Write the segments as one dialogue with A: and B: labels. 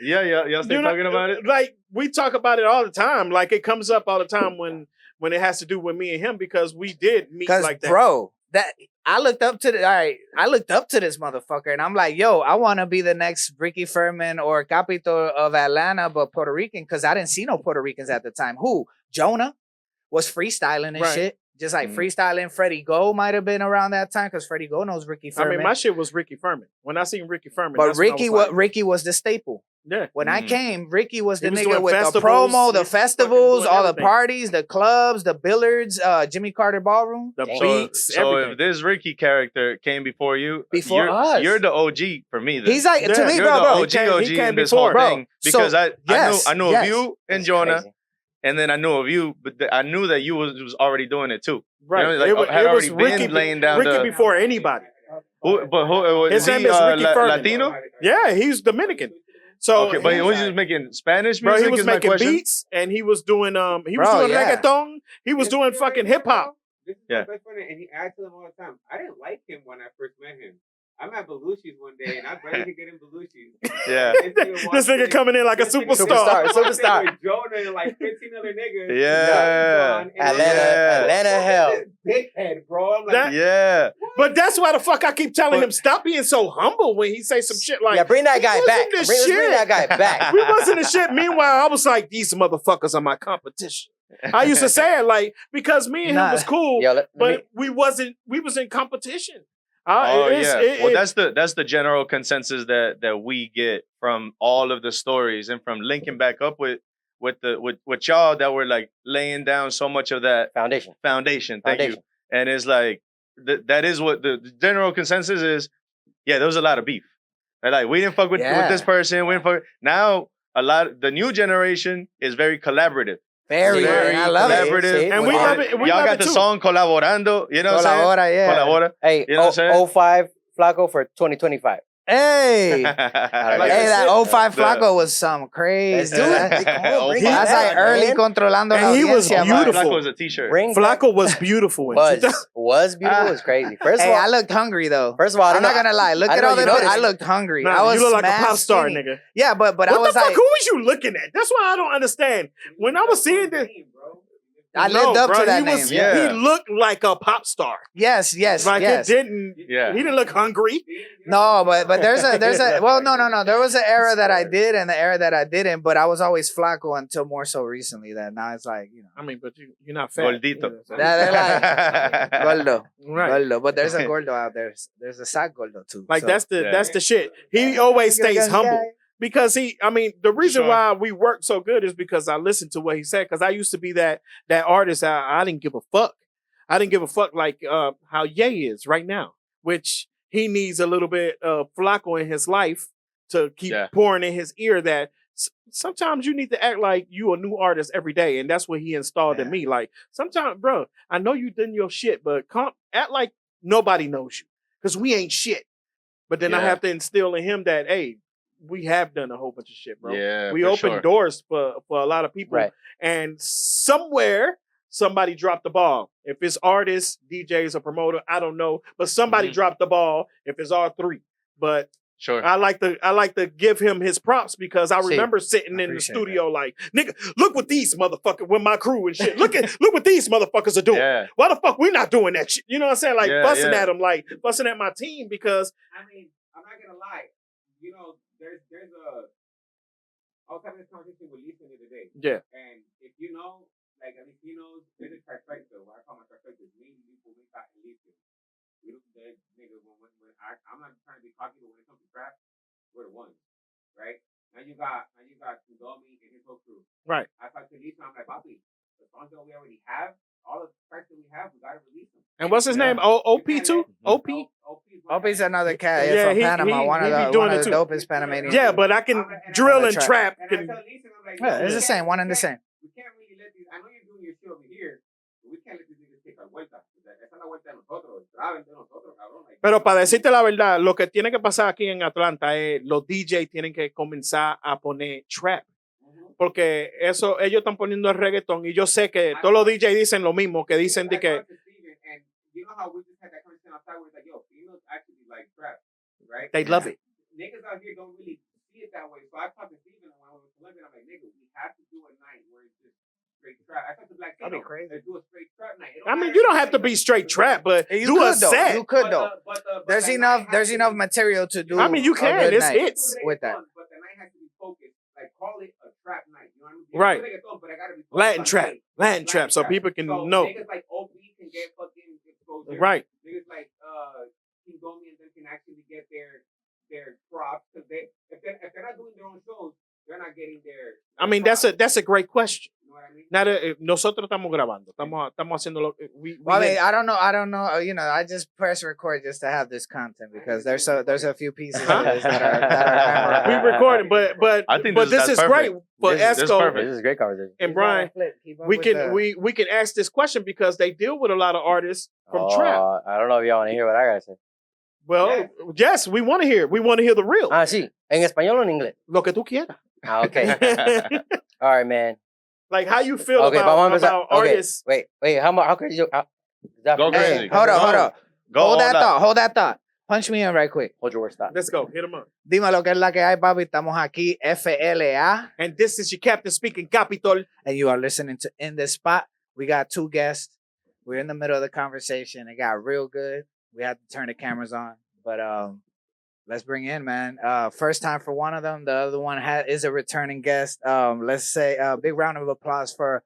A: Y'all stay talking about it?
B: Like, we talk about it all the time. Like, it comes up all the time when it has to do with me and him because we did meet like that.
C: Bro, I looked up to this motherfucker and I'm like, yo, I want to be the next Ricky Furman or Capito of Atlanta, but Puerto Rican, because I didn't see no Puerto Ricans at the time. Who? Jonah was freestyling and shit. Just like freestyling. Freddie Go might have been around that time because Freddie Go knows Ricky Furman.
B: I mean, my shit was Ricky Furman. When I seen Ricky Furman,
C: but Ricky was the staple.
B: Yeah.
C: When I came, Ricky was the nigga with the promo, the festivals, all the parties, the clubs, the billiards, Jimmy Carter Ballroom,
B: the beats.
A: So if this Ricky character came before you,
C: us,
A: you're the OG for me. Then.
C: He's like to me,
A: you're
C: bro.
A: The OG in this whole thing because I knew of you and Jonah.
C: Crazy.
A: And then I knew of you, but I knew that you was already doing it too.
B: Right.
A: You know,
B: it was Ricky laying down Ricky before anybody.
A: His name is Ricky Furman. Latino?
B: Yeah, he's Dominican. So
A: okay, but he was just making Spanish
B: bro,
A: music.
B: He was making beats and he was doing reggaeton. He was doing fucking hip hop.
D: This is my best friend, and he adds to them all the time. I didn't like him when I first met him. I'm at Belushi's one day, and I barely could get in Belushi's.
A: Yeah.
B: This nigga coming in like a superstar.
C: Superstar.
D: With Jonah and like 15 other niggas.
A: Yeah.
C: Atlanta hell.
D: Big head, bro. I'm like,
A: Yeah.
B: But that's why the fuck I keep telling him, stop being so humble when he say some shit like,
E: yeah, bring that guy back. Bring that guy back.
B: We wasn't the shit. Meanwhile, I was like, these motherfuckers are my competition. I used to say it like, because me and him was cool, but we was in competition.
A: That's the general consensus that we get from all of the stories and from linking back up with y'all that were like laying down so much of that foundation. Thank you. And it's like that is what the general consensus is. Yeah, there was a lot of beef. Like we didn't fuck with this person. We didn't fuck. Now the new generation is very collaborative.
C: Very
A: I love
C: collaborative.
A: It.
B: And we love it.
A: Y'all got the song Colaborando. You know what I'm saying?
C: Yeah.
A: Colabora.
E: Hey,
A: you know what I'm saying?
E: 05 Flaco for 2025.
C: Hey, that 05 Flaco was something crazy. That's like early controlando la
B: he was
C: audiencia,
B: beautiful.
A: Flaco was a t-shirt.
B: Flaco was beautiful.
E: Was beautiful. It was crazy. First of all,
C: I looked hungry though.
E: First of all,
C: I'm not gonna lie. Look at all that. I looked hungry.
B: Nah,
C: I was
B: you look like a pop star, nigga.
C: Yeah, but I was like,
B: who was you looking at? That's why I don't understand. When I was seeing this.
C: I lived up to that name.
B: He looked like a pop star.
C: Yes.
B: Like
C: yes.
B: it didn't. Yeah. He didn't look hungry.
C: No, but there's a well, no. There was an era that I did and the era that I didn't. But I was always Flaco until more so recently. That now it's like, you know.
B: I mean, but you're not fat.
A: Gordito.
C: They're like gordo,
B: right?
C: Gordo. But there's a gordo out there. There's a sac gordo too.
B: Like that's the shit. He always stays humble. Because the reason why we work so good is because I listened to what he said. Because I used to be that artist. I didn't give a fuck. I didn't give a fuck like how Yeiii is right now, which he needs a little bit of Flaco in his life to keep pouring in his ear that sometimes you need to act like you a new artist every day. And that's what he installed in me. Like, sometimes, bro, I know you done your shit, but act like nobody knows you because we ain't shit. But then I have to instill in him that, hey, we have done a whole bunch of shit, bro.
A: Yeah,
B: we opened doors for a lot of people.
E: Right.
B: And somewhere, somebody dropped the ball. If it's artists, DJs, or promoter, I don't know. But somebody dropped the ball if it's all three. But I like to give him his props because I remember sitting in the studio like, nigga, look what these motherfuckers with my crew and shit. Look what these motherfuckers are doing. Yeah. Why the fuck we not doing that shit? You know what I'm saying? Like busting at them, like busting at my team because
D: I mean, I'm not gonna lie. You know, there's I was having this conversation with Lisa the other day. Yeah. And if you know, like at least he knows, there's a trifecta, what I call my trifecta, is me, Lisa, and Lisa. We don't nigga when I'm not trying to be cocky, but when it comes to trap, we're the ones. Right? Now you got Domi and his whole crew. Right. I talked to Lisa, I'm like, Papi, the songs that we already have, all the tracks that we have, we gotta release them.
B: And what's his name? OP too? OP?
C: OP's another cat from Panama, one of the dopest Panamanians.
B: Yeah, but I can drill and trap.
C: It's the same, one and the same.
D: We can't really let these, I know you're doing your shit over here, but we can't let these niggas take our vuelta. Esa es la vuelta de nosotros, graben de nosotros, cabrón.
B: Pero para decirte la verdad, lo que tiene que pasar aquí en Atlanta es los DJs tienen que comenzar a poner trap. Porque eso, ellos están poniendo el reggaetón y yo sé que todos los DJs dicen lo mismo, que dicen de que...
D: You know how we just had that conversation outside where it's like, yo, females actually like trap, right?
B: They love it.
D: Niggas out here don't really see it that way. So I talked to Steven straight trap. I thought the Black
C: That'd be crazy.
D: They do a straight trap night.
B: I mean, you don't have to be straight trap, but
C: You
B: do a
C: could, though.
B: set.
C: You could though.
D: But
C: there's enough material to do.
B: I mean, you
C: a
B: can.
C: good
B: It's
C: night
B: hits.
C: with that.
D: But the night has to be focused. Like, call it a trap night. You know what I mean?
B: Right.
D: But I gotta be
B: Latin trap. Latin trap, so people can know.
D: Niggas like OP can get fucking exposure.
B: Right.
D: Niggas like Kingomi and them can actually get their props because if they're not doing their own shows, they're not getting their.
B: I mean, that's a great question.
D: You know what I mean?
B: Now that nosotros estamos grabando, estamos haciendo lo
C: Well, I mean, I don't know. You know, I just press record just to have this content because there's a few pieces of this that are
B: we recording, but
A: I think
B: this is great for Esco
E: This is a great conversation.
B: and Bryan. We can ask this question because they deal with a lot of artists from trap.
E: I don't know if y'all want to hear what I gotta say.
B: Well, yes, we want to hear. We want to hear the real.
E: Ah, sí. ¿En español o en inglés?
B: Lo que tú quieras.
E: Ah, okay. All right, man.
B: Like how you feel
E: Okay,
B: about
E: okay.
B: artists.
E: Wait. How could you?
A: Go crazy.
C: Hey, hold on.
A: Go
C: Hold
A: all
C: that
A: out.
C: thought. Hold that thought. Punch me in right quick.
E: Hold your words. Stop.
B: Let's go. Hit them up.
C: Dime lo que es la que hay, papi. Estamos aquí, FLA,
B: And this is your captain speaking, Capitol.
C: and you are listening to In the Spot. We got two guests. We're in the middle of the conversation. It got real good. We had to turn the cameras on, but let's bring in, man. First time for one of them. The other one is a returning guest. Let's say a big round of applause for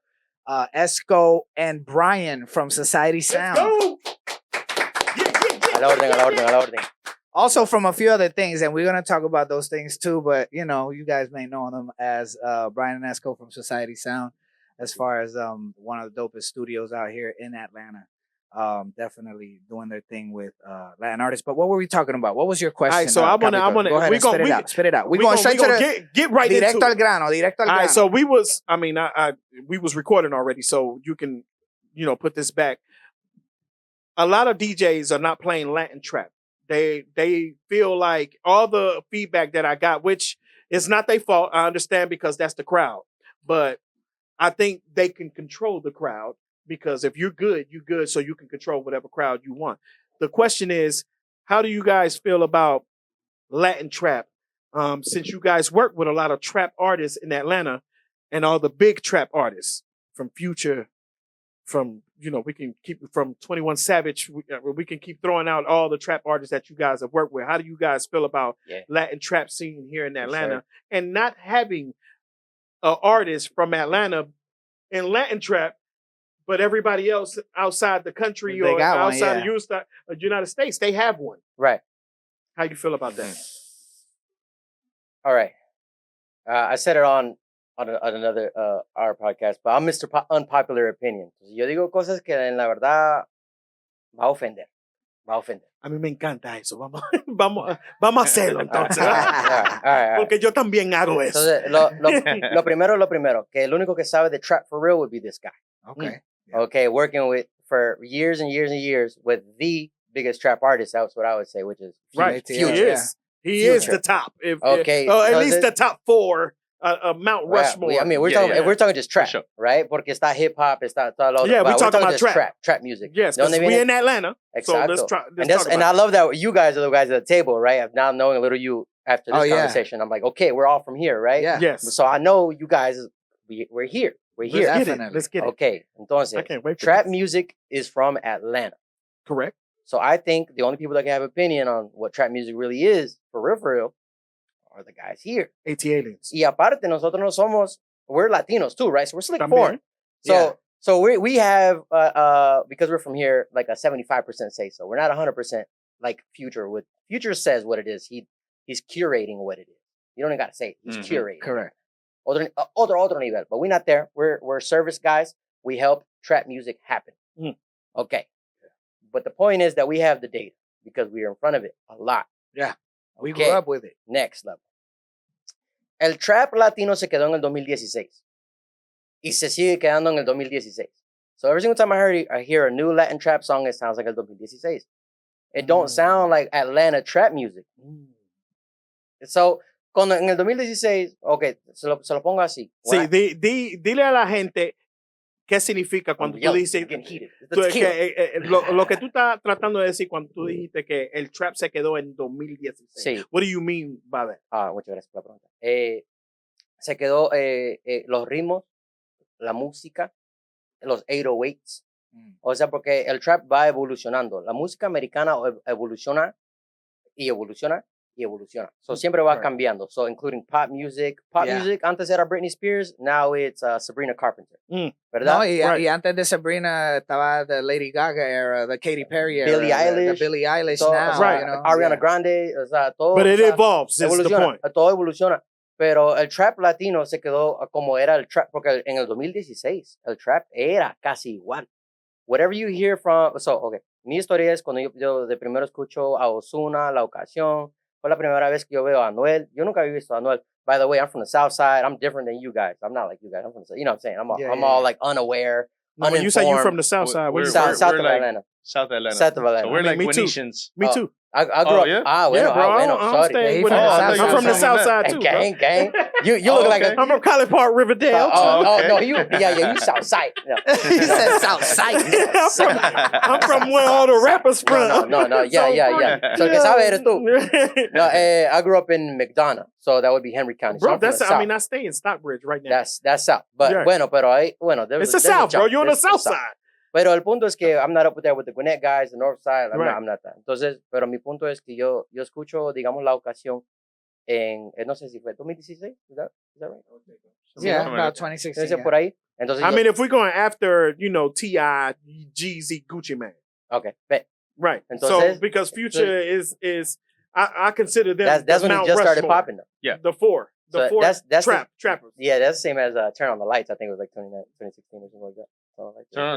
C: Esco and Bryan from Society Sound.
B: Let's go.
E: A la orden.
C: Also from a few other things, and we're gonna talk about those things too. But you know, you guys may know them as Bryan and Esco from Society Sound, as far as one of the dopest studios out here in Atlanta. Definitely doing their thing with Latin artists. But what were we talking about? What was your question?
B: All right, so I want to.
C: Go ahead and spit it out. We're going straight to the
B: get right
C: directo
B: into
C: al
B: it.
C: grano. Directo al grano.
B: All right, so we was recording already, so you can, put this back. A lot of DJs are not playing Latin trap. They feel like all the feedback that I got, which is not their fault. I understand because that's the crowd, but I think they can control the crowd because if you're good, so you can control whatever crowd you want. The question is, how do you guys feel about Latin trap? Since you guys work with a lot of trap artists in Atlanta and all the big trap artists from Future, from, we can keep from 21 Savage. We can keep throwing out all the trap artists that you guys have worked with. How do you guys feel about Latin trap scene here in Atlanta and not having an artist from Atlanta in Latin trap, but everybody else outside the country or outside of the United States, they have one.
E: Right.
B: How you feel about that?
E: All right. I said it on another our podcast, but I'm Mr. Unpopular Opinion. Yo digo cosas que en la verdad va a ofender.
B: A mí me encanta eso. Vamos a hacerlo entonces.
E: All right.
B: Porque yo también hago eso.
E: Entonces, lo primero, que el único que sabe de trap for real would be this guy.
C: Okay.
E: Okay, working for years and years and years with the biggest trap artist. That's what I would say, which is
B: right.
E: Future.
B: He is the top. At least the top four. Mount Rushmore.
E: I mean, we're talking just trap, right? Porque está hip hop, está todo lo otro.
B: Yeah, we're talking about trap
E: music.
B: Yes, because we're in Atlanta.
E: Exacto.
B: So let's talk about
E: and I love that you guys are the guys at the table, right? Now knowing a little you after this conversation, I'm like, okay, we're all from here, right?
C: Yeah.
B: Yes.
E: So I know you guys. We're here.
B: Let's get it.
E: Okay. Entonces,
B: I can't wait for
E: trap
B: this.
E: music is from Atlanta.
B: Correct.
E: So I think the only people that can have opinion on what trap music really is, for real, are the guys here.
B: AT Aliens.
E: Y aparte, nosotros no somos, we're Latinos too, right? So we're slick foreign. So we have, because we're from here, like a 75% say so. We're not 100% like Future. Future says what it is. He's curating what it is. You don't even got to say it. He's curating.
C: Correct.
E: Otro nivel. But we're not there. We're service guys. We help trap music happen. Okay. But the point is that we have the data because we are in front of it a lot.
C: Yeah. We grew up with it.
E: Next level. El trap latino se quedó en el 2016 y se sigue quedando en el 2016. So every single time I hear a new Latin trap song, it sounds like el 2016. It don't sound like Atlanta trap music. So cuando en el 2016, okay, se lo pongo así.
B: Sí, dile a la gente qué significa cuando tú dices lo que tú estás tratando de decir cuando tú dijiste que el trap se quedó en 2016.
E: Sí.
B: What do you mean by that?
E: Muchas gracias por la pregunta. Se quedó los ritmos la música, los 808s. O sea, porque el trap va evolucionando. La música americana evoluciona y evoluciona y evoluciona. So siempre va cambiando. So including pop music. Pop music antes era Britney Spears, now it's Sabrina Carpenter. ¿Verdad?
C: No, y antes de Sabrina estaba the Lady Gaga era, the Katy Perry era,
E: Billie Eilish.
C: the Billie Eilish
E: So,
C: now.
E: o sea,
C: You know?
E: Ariana Grande, o sea, todo.
B: But it
E: o sea,
B: evolves, is the point.
E: Todo evoluciona. Pero el trap latino se quedó como era el trap, porque en el 2016 el trap era casi igual. Whatever you hear from, so, okay, mi historia es cuando yo de primero escucho a Ozuna, La Ocasión, fue la primera vez que yo veo a Anuel. Yo nunca había visto a Anuel. By the way, I'm from the South Side. I'm different than you guys. I'm not like you guys. I'm from the, you know what I'm saying? I'm all like unaware,
B: no, when you say you're from the South Side,
A: we're
E: South of
A: like
E: Atlanta.
A: South Atlanta.
E: South of Atlanta.
A: So we're like
B: me too.
A: Venetians.
B: Me too.
E: I grew up.
A: Yeah?
E: Bueno,
B: bro.
E: bueno,
B: I'm
E: sorry.
B: staying with
C: I'm
B: I'm from the South Side too.
E: Gang. You look like a...
B: I'm from College Park, Riverdale.
E: No, you South Side. No.
C: He said South Side.
B: I'm from where all the rappers from.
E: No, yeah. So, que sabe eres tú. No, I grew up in McDonough, so that would be Henry County.
B: Bro,
E: So
B: I stay in Stockbridge right now.
E: That's South. But, bueno, pero ahí, bueno.
B: It's the South, bro. You're on the South Side.
E: Pero el punto es que I'm not up there with the Gwinnett guys, the North Side. I'm not that. Entonces, pero mi punto es que yo escucho, digamos, La Ocasión en, no sé si fue 2016. Is that right?
C: Yeah, about 2016.
E: Por ahí. Entonces,
B: I mean, if we're going after, T.I., Jeezy, Gucci Mane.
E: Okay, bet.
B: Right.
E: Entonces,
B: so, because Future is I consider them
E: that's when
B: Mount
E: it just started
B: Rushmore.
E: popping. Though.
A: Yeah.
B: The four.
E: That's
B: trappers.
E: Yeah, that's the same as Turn on the Lights. I think it was like 2016 or something like that.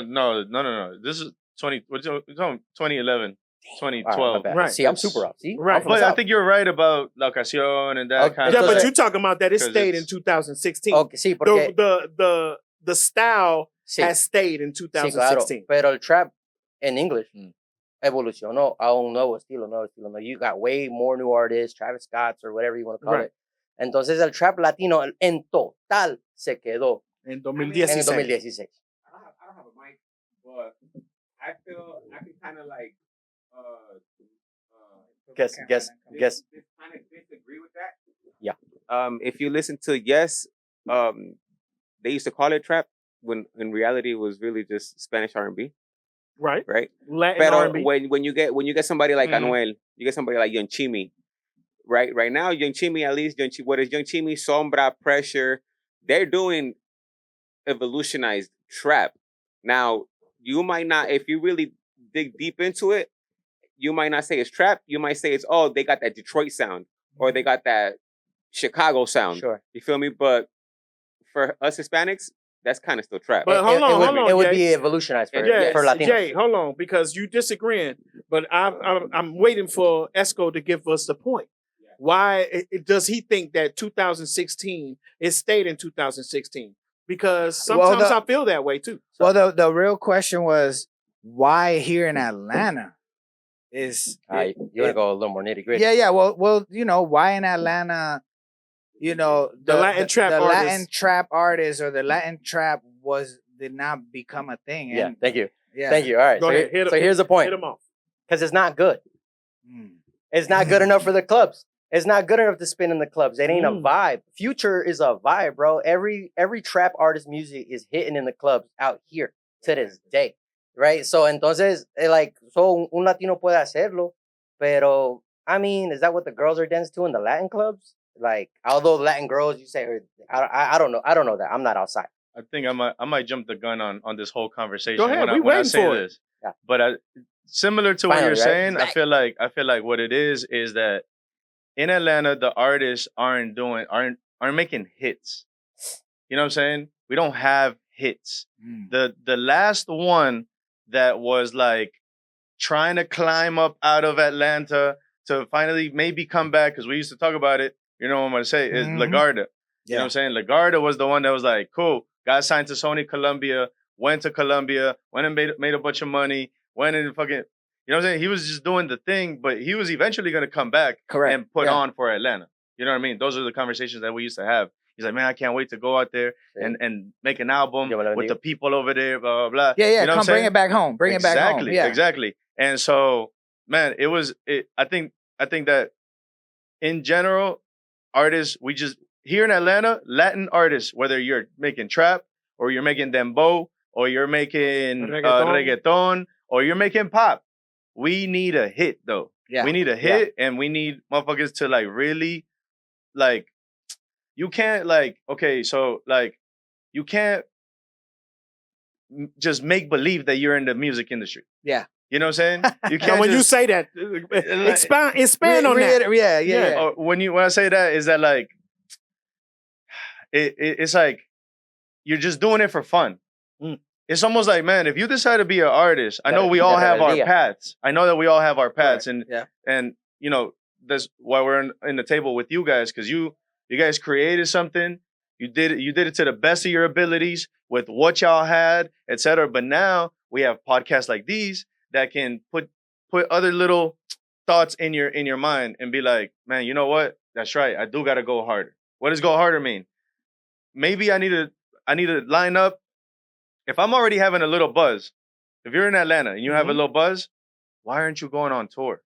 A: No. This is 2011, 2012.
B: Right.
E: See, I'm super up. See,
B: right.
A: But I think you're right about La Ocasión and that kind
B: of. Yeah,
A: of.
B: but you're talking about that it stayed in 2016.
E: Okay, sí, porque
B: the style has stayed in 2016.
E: Sí, claro. Pero el trap en English evolucionó a un nuevo estilo. No, you got way more new artists, Travis Scott's or whatever you want to call it. Entonces el trap latino en total se quedó
B: en 2016.
D: I don't have a mic, but I feel I can kind of like
E: guess.
D: Kind of disagree with that.
E: Yeah.
D: If you listen to Yes, they used to call it trap when in reality it was really just Spanish R&B.
B: Right.
D: Latin R&B. When you get somebody like Anuel, you get somebody like Young Chimmy. Right now, Young Chimmy, at least what is Young Chimmy, Sombra, Pressure, they're doing evolutionized trap. Now, you might not, if you really dig deep into it, you might not say it's trap. You might say it's, they got that Detroit sound or they got that Chicago sound.
E: Sure.
D: You feel me? But for us Hispanics, that's kind of still trap.
B: But hold on,
E: it would be evolutionized for Latinos.
B: Jay, hold on, because you disagreeing, but I'm waiting for Esco to give us the point. Why does he think that 2016 stayed in 2016? Because sometimes I feel that way too.
C: So. Well, the real question was why here in Atlanta is
E: you want to go a little more nitty gritty?
C: Yeah. Well, why in Atlanta? The
B: Latin
C: trap artist or the Latin trap did not become a thing.
E: Yeah, thank you.
C: Yeah.
E: Thank you. All right. So here's the point.
B: Hit him off.
E: Because it's not good. It's not good enough for the clubs. It's not good enough to spin in the clubs. It ain't a vibe. Future is a vibe, bro. Every trap artist music is hitting in the clubs out here to this day, right? So entonces, so un Latino puede hacerlo, pero I mean, is that what the girls are dancing to in the Latin clubs? Like, although Latin girls, you say, I don't know. I don't know that. I'm not outside.
A: I think I might jump the gun on this whole conversation.
B: Go ahead.
A: when I say
B: for
A: this.
B: It.
A: But similar to what you're saying, I feel like what it is that in Atlanta the artists aren't making hits. You know what I'm saying? We don't have hits. The last one that was like trying to climb up out of Atlanta to finally maybe come back, because we used to talk about it. You know what I'm gonna say is Lagarda. You know what I'm saying? Lagarda was the one that was like, cool, got signed to Sony Columbia, went to Columbia, went and made a bunch of money, went and fucking, you know what I'm saying? He was just doing the thing, but he was eventually gonna come back and put on for Atlanta. You know what I mean? Those are the conversations that we used to have. He's like, man, I can't wait to go out there and make an album with the people over there, blah, blah, blah.
C: Yeah,
A: you know
C: come bring it back home. Bring it back home. Yeah.
A: Exactly. And so, man, I think that in general, artists, we just, here in Atlanta, Latin artists, whether you're making trap, or you're making dembow, or you're making reggaeton, or you're making pop. We need a hit though. Yeah. We need a hit, and we need motherfuckers to like really, like, you can't like, okay, so like, you can't just make believe that you're in the music industry.
C: Yeah.
A: You know what I'm saying? You can't.
B: Now, when you say that, expand on that.
C: Yeah.
A: When I say that, is that like, it's like you're just doing it for fun. It's almost like, man, if you decide to be an artist, I know we all have our paths. I know that we all have our paths, and you know, that's why we're in the table with you guys, because you guys created something. You did it to the best of your abilities with what y'all had, etc. But now we have podcasts like these that can put other little thoughts in your mind and be like, man, you know what? That's right. I do gotta go harder. What does go harder mean? Maybe I need to line up. If I'm already having a little buzz, if you're in Atlanta and you have a little buzz, why aren't you going on tour?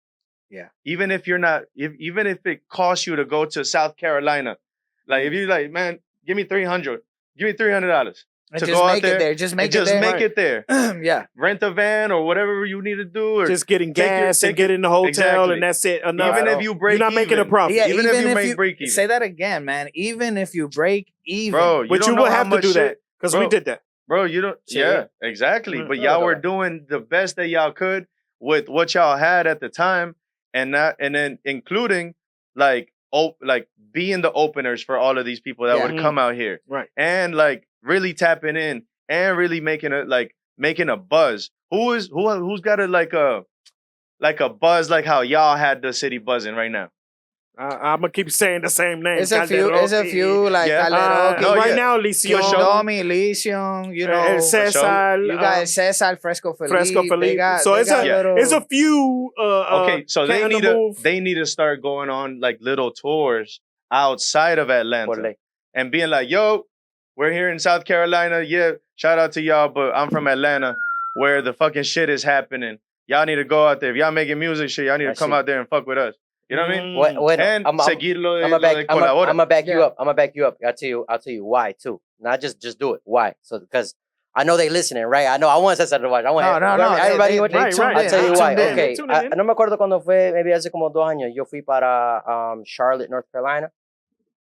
C: Yeah.
A: Even if you're not, even if it costs you to go to South Carolina, like if you're like, man, give me $300 to go out there.
C: Just make it there. Yeah.
A: Rent a van or whatever you need to do, or
B: just getting gas and get in the hotel, and that's it.
A: Even if you break,
B: you're not making a profit.
C: Yeah,
A: even if you make break even.
C: Say that again, man. Even if you break even,
A: bro,
B: but you will have to do that because we did that.
A: Bro, you don't. Yeah, exactly. But y'all were doing the best that y'all could with what y'all had at the time, and then including like being the openers for all of these people that would come out here,
B: right?
A: And like really tapping in and really making a buzz. Who's got like a buzz like how y'all had the city buzzing right now?
B: I'm gonna keep saying the same name.
C: It's a few like
B: right now,
C: Edicion, you know,
B: Cesar,
C: you got Cesar, Fresco Felipe.
B: So it's a few.
A: Okay, so they need to start going on like little tours outside of Atlanta and being like, yo, we're here in South Carolina. Yeah, shout out to y'all, but I'm from Atlanta, where the fucking shit is happening. Y'all need to go out there. If y'all making music shit, y'all need to come out there and fuck with us. You know what I mean? And seguirlo.
E: I'm gonna back you up. I'm gonna back you up. I'll tell you why too. Not just do it. Why? So because I know they listening, right? I know. I want Cesar to watch. I want everybody. I'll tell you why. Okay. No me acuerdo cuando fue. Maybe hace como 2 años. Yo fui para Charlotte, North Carolina.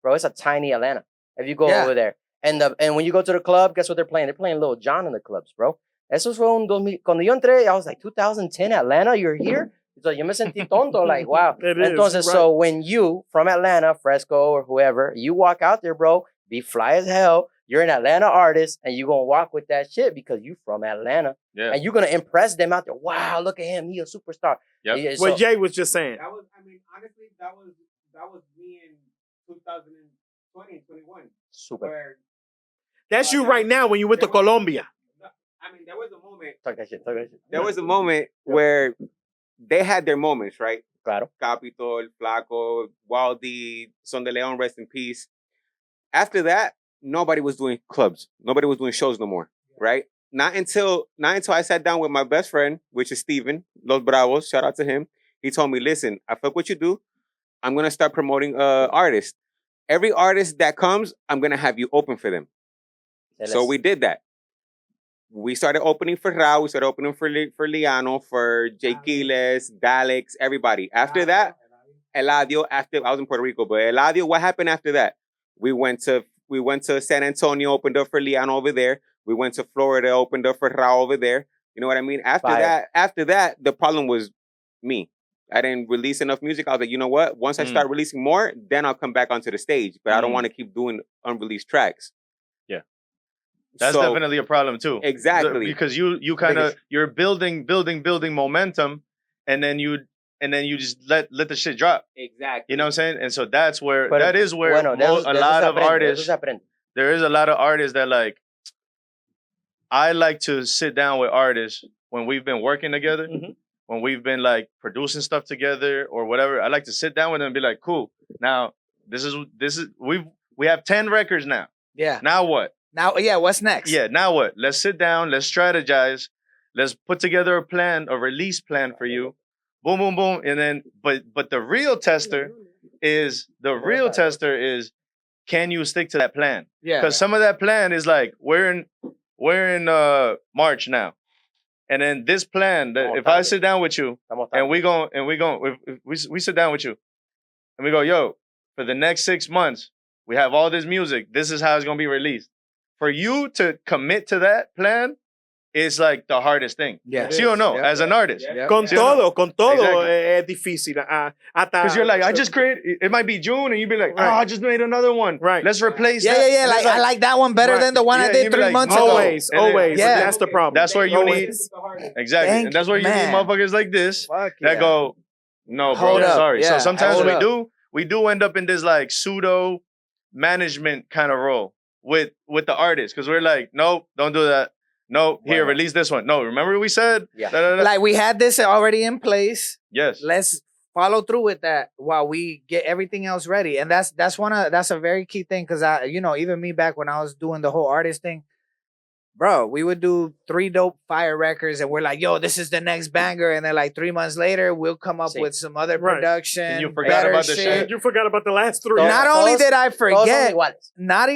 E: Bro, it's a tiny Atlanta. If you go over there, and when you go to the club, guess what they're playing? They're playing Lil Jon in the clubs, bro. Eso fue un 2000. Cuando yo entré, I was like, 2010 Atlanta. You're here. So yo me sentí tonto, like, wow. Entonces, so when you, from Atlanta, Fresco or whoever, you walk out there, bro, be fly as hell. You're an Atlanta artist, and you're going to walk with that shit because you from Atlanta. Yeah. And you're going to impress them out there. Wow, look at him. He a superstar.
B: Yep. What Jay was just saying.
D: That was, I mean, honestly, that was me in 2020 and 21.
E: Super.
B: That's you right now when you went to Colombia.
D: I mean, there was a moment.
E: Talk that shit.
D: There was a moment where they had their moments, right?
E: Claro.
D: Capitol, Flaco, Waldy, Son de Leon, rest in peace. After that, nobody was doing clubs. Nobody was doing shows no more, right? Not until I sat down with my best friend, which is Steven, Los Bravos, shout out to him. He told me, listen, I fuck what you do. I'm going to start promoting artists. Every artist that comes, I'm going to have you open for them. So we did that. We started opening for Rao, we started opening for Liano, for Jay Quiles, Galax, everybody. After that, Eladio, I was in Puerto Rico, but Eladio, what happened after that? We went to San Antonio, opened up for Liano over there. We went to Florida, opened up for Rao over there. You know what I mean? After that, the problem was me. I didn't release enough music. I was like, you know what? Once I start releasing more, then I'll come back onto the stage. But I don't want to keep doing unreleased tracks.
A: That's definitely a problem too.
D: Exactly.
A: Because you kind of you're building momentum, and then you just let the shit drop.
D: Exactly.
A: You know what I'm saying? And so there is where a lot of artists that like, I like to sit down with artists when we've been working together, when we've been like producing stuff together or whatever. I like to sit down with them and be like, cool. Now this is we have 10 records now.
C: Yeah.
A: Now what?
C: Now, what's next?
A: Yeah, now what? Let's sit down, let's strategize, let's put together a release plan for you. Boom, boom, boom. And then, but the real tester is, can you stick to that plan?
C: Yeah.
A: Because some of that plan is like we're in March now, and then this plan that if I sit down with you and we sit down with you and we go, yo, for the next 6 months we have all this music. This is how it's gonna be released. For you to commit to that plan is like the hardest thing.
C: Yeah.
A: ¿Sí o no? As an artist.
B: Con
A: ¿Sí o
B: todo,
A: Exactly.
B: es difícil.
A: Because you're like, I just created, it might be June, and you'd be like, oh, I just made another one.
B: Right.
A: Let's replace
C: Yeah,
A: that.
C: yeah, yeah.
A: And
C: Like,
A: it's
C: I like that one better than the one I
A: Yeah,
C: did
A: you'd be
C: 3
A: like,
C: months ago.
B: Always,
A: And then-
B: always.
C: Yeah.
B: That's the problem.
A: That's where you need,
B: Always.
A: exactly.
C: Thank
A: And that's where you
C: man.
A: need motherfuckers like this
C: Fuck
A: that
C: yeah.
A: go, no, bro,
C: Hold up.
A: sorry.
C: Yeah,
A: So sometimes
C: hold up.
A: we do end up in this like pseudo management kind of role with the artists. Because we're like, nope, don't do that. No, here, release this one. No, remember we said?
E: Yeah.
A: Da, da, da.
C: Like we had this already in place.
A: Yes.
C: Let's follow through with that while we get everything else ready. And that's a very key thing because I, even me back when I was doing the whole artist thing, bro, we would do 3 dope fire records and we're like, yo, this is the next banger. And then like 3 months later, we'll come up with some other
B: Right.
C: production.
A: And you forgot
C: better
A: about the shit.
B: And you forgot about the last 3.
C: Not only did I forget,
E: iguales.
C: not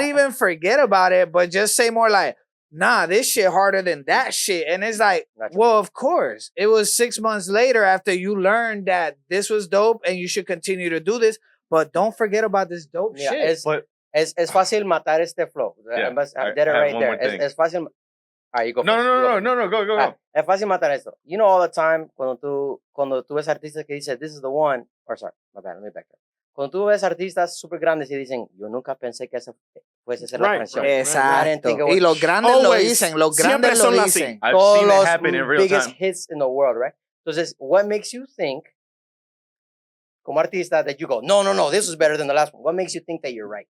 C: even forget about it, but just say more like, nah, this shit harder than that shit. And it's like,
E: Gotcha.
C: well, of course. It was 6 months later after you learned that this was dope and you should continue to do this, but don't forget about this dope shit.
E: Es fácil matar este flow.
A: Yeah,
E: I
A: I
E: did it
A: have
E: right
A: one
E: there.
A: more thing.
E: Es fácil. All right, you go.
A: No,
E: first.
A: no,
E: You
A: no,
E: go
A: no,
E: first.
A: no, go.
E: All right, es fácil matar esto. You know all the time cuando tú ves artistas que dicen, this is the one, or sorry, my bad, let me back up. Cuando tú ves artistas super grandes y dicen, yo nunca pensé que esa fuese ser la
B: Right,
E: canción.
B: right.
E: I didn't think it
C: Exacto.
E: was-
C: Y los grandes lo
B: Always.
C: dicen, los
B: Siempre
C: grandes lo
B: son así.
C: dicen.
A: I've
E: Todos
A: seen it
E: los
A: happen in real
E: biggest
A: time.
E: hits in the world, right? Entonces, what makes you think, como artista, that you go, no, this is better than the last one? What makes you think that you're right?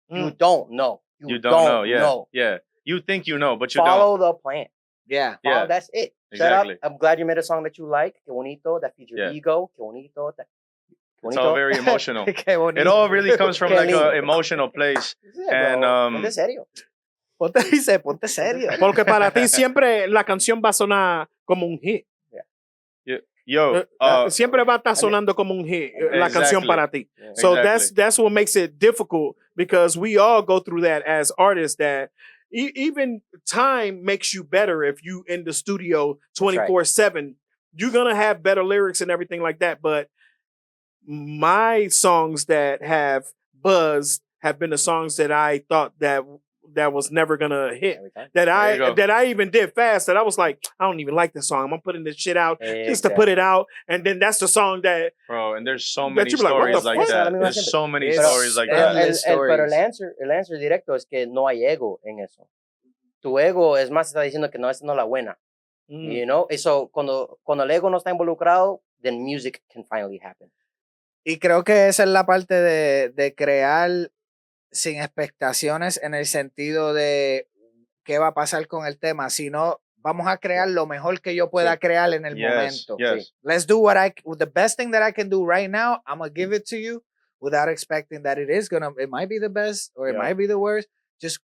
E: You don't know.
A: You don't know. Yeah. Yeah. You think you know, but you
E: Follow the plan.
C: Yeah.
A: Yeah.
E: That's it.
A: Exactly.
E: Shut up. I'm glad you made a song that you like. Que bonito. That feeds your
A: Yeah.
E: ego. Que bonito. Que
A: It's
E: bonito.
A: all very emotional.
C: Qué bonito.
A: It all really comes from
E: Qué
A: like
E: lindo.
A: an emotional place.
E: Yeah,
A: And,
E: bro. Ponte serio.
C: Ponte serio.
B: Porque para ti siempre la canción va a sonar como un hit.
A: Yo,
B: Siempre va a estar sonando como un hit, la canción
A: Exactly.
B: para ti.
E: Yeah.
B: So
A: Exactly.
B: that's what makes it difficult because we all go through that as artists that even time makes you better if you in the studio 24/7. You're going to have better lyrics and everything like that. But my songs that have buzzed have been the songs that I thought that was never gonna hit.
E: Every time.
B: That
A: There you go.
B: I even did fast. That I was like, I don't even like this song. I'm putting this shit out just to put it out, and then that's the song that.
A: bro, and there's so
B: That
A: many
B: you be like, what
A: stories
B: the
A: like
B: fuck?
A: that.
E: Pero-
A: There's so many
C: It's
A: stories like
E: Pero
A: that.
E: pero el answer directo es que no hay ego en eso. Tu ego es más está diciendo que no, esa no es la buena. You know? Y so, cuando el ego no está involucrado, then music can finally happen.
C: Y creo que esa es la parte de crear sin expectaciones en el sentido de qué va a pasar con el tema, sino vamos a crear lo mejor que yo pueda crear en el momento.
A: Yes.
C: Let's do the best thing that I can do right now. I'm gonna give it to you without expecting that it might be the best or it might be the worst. Just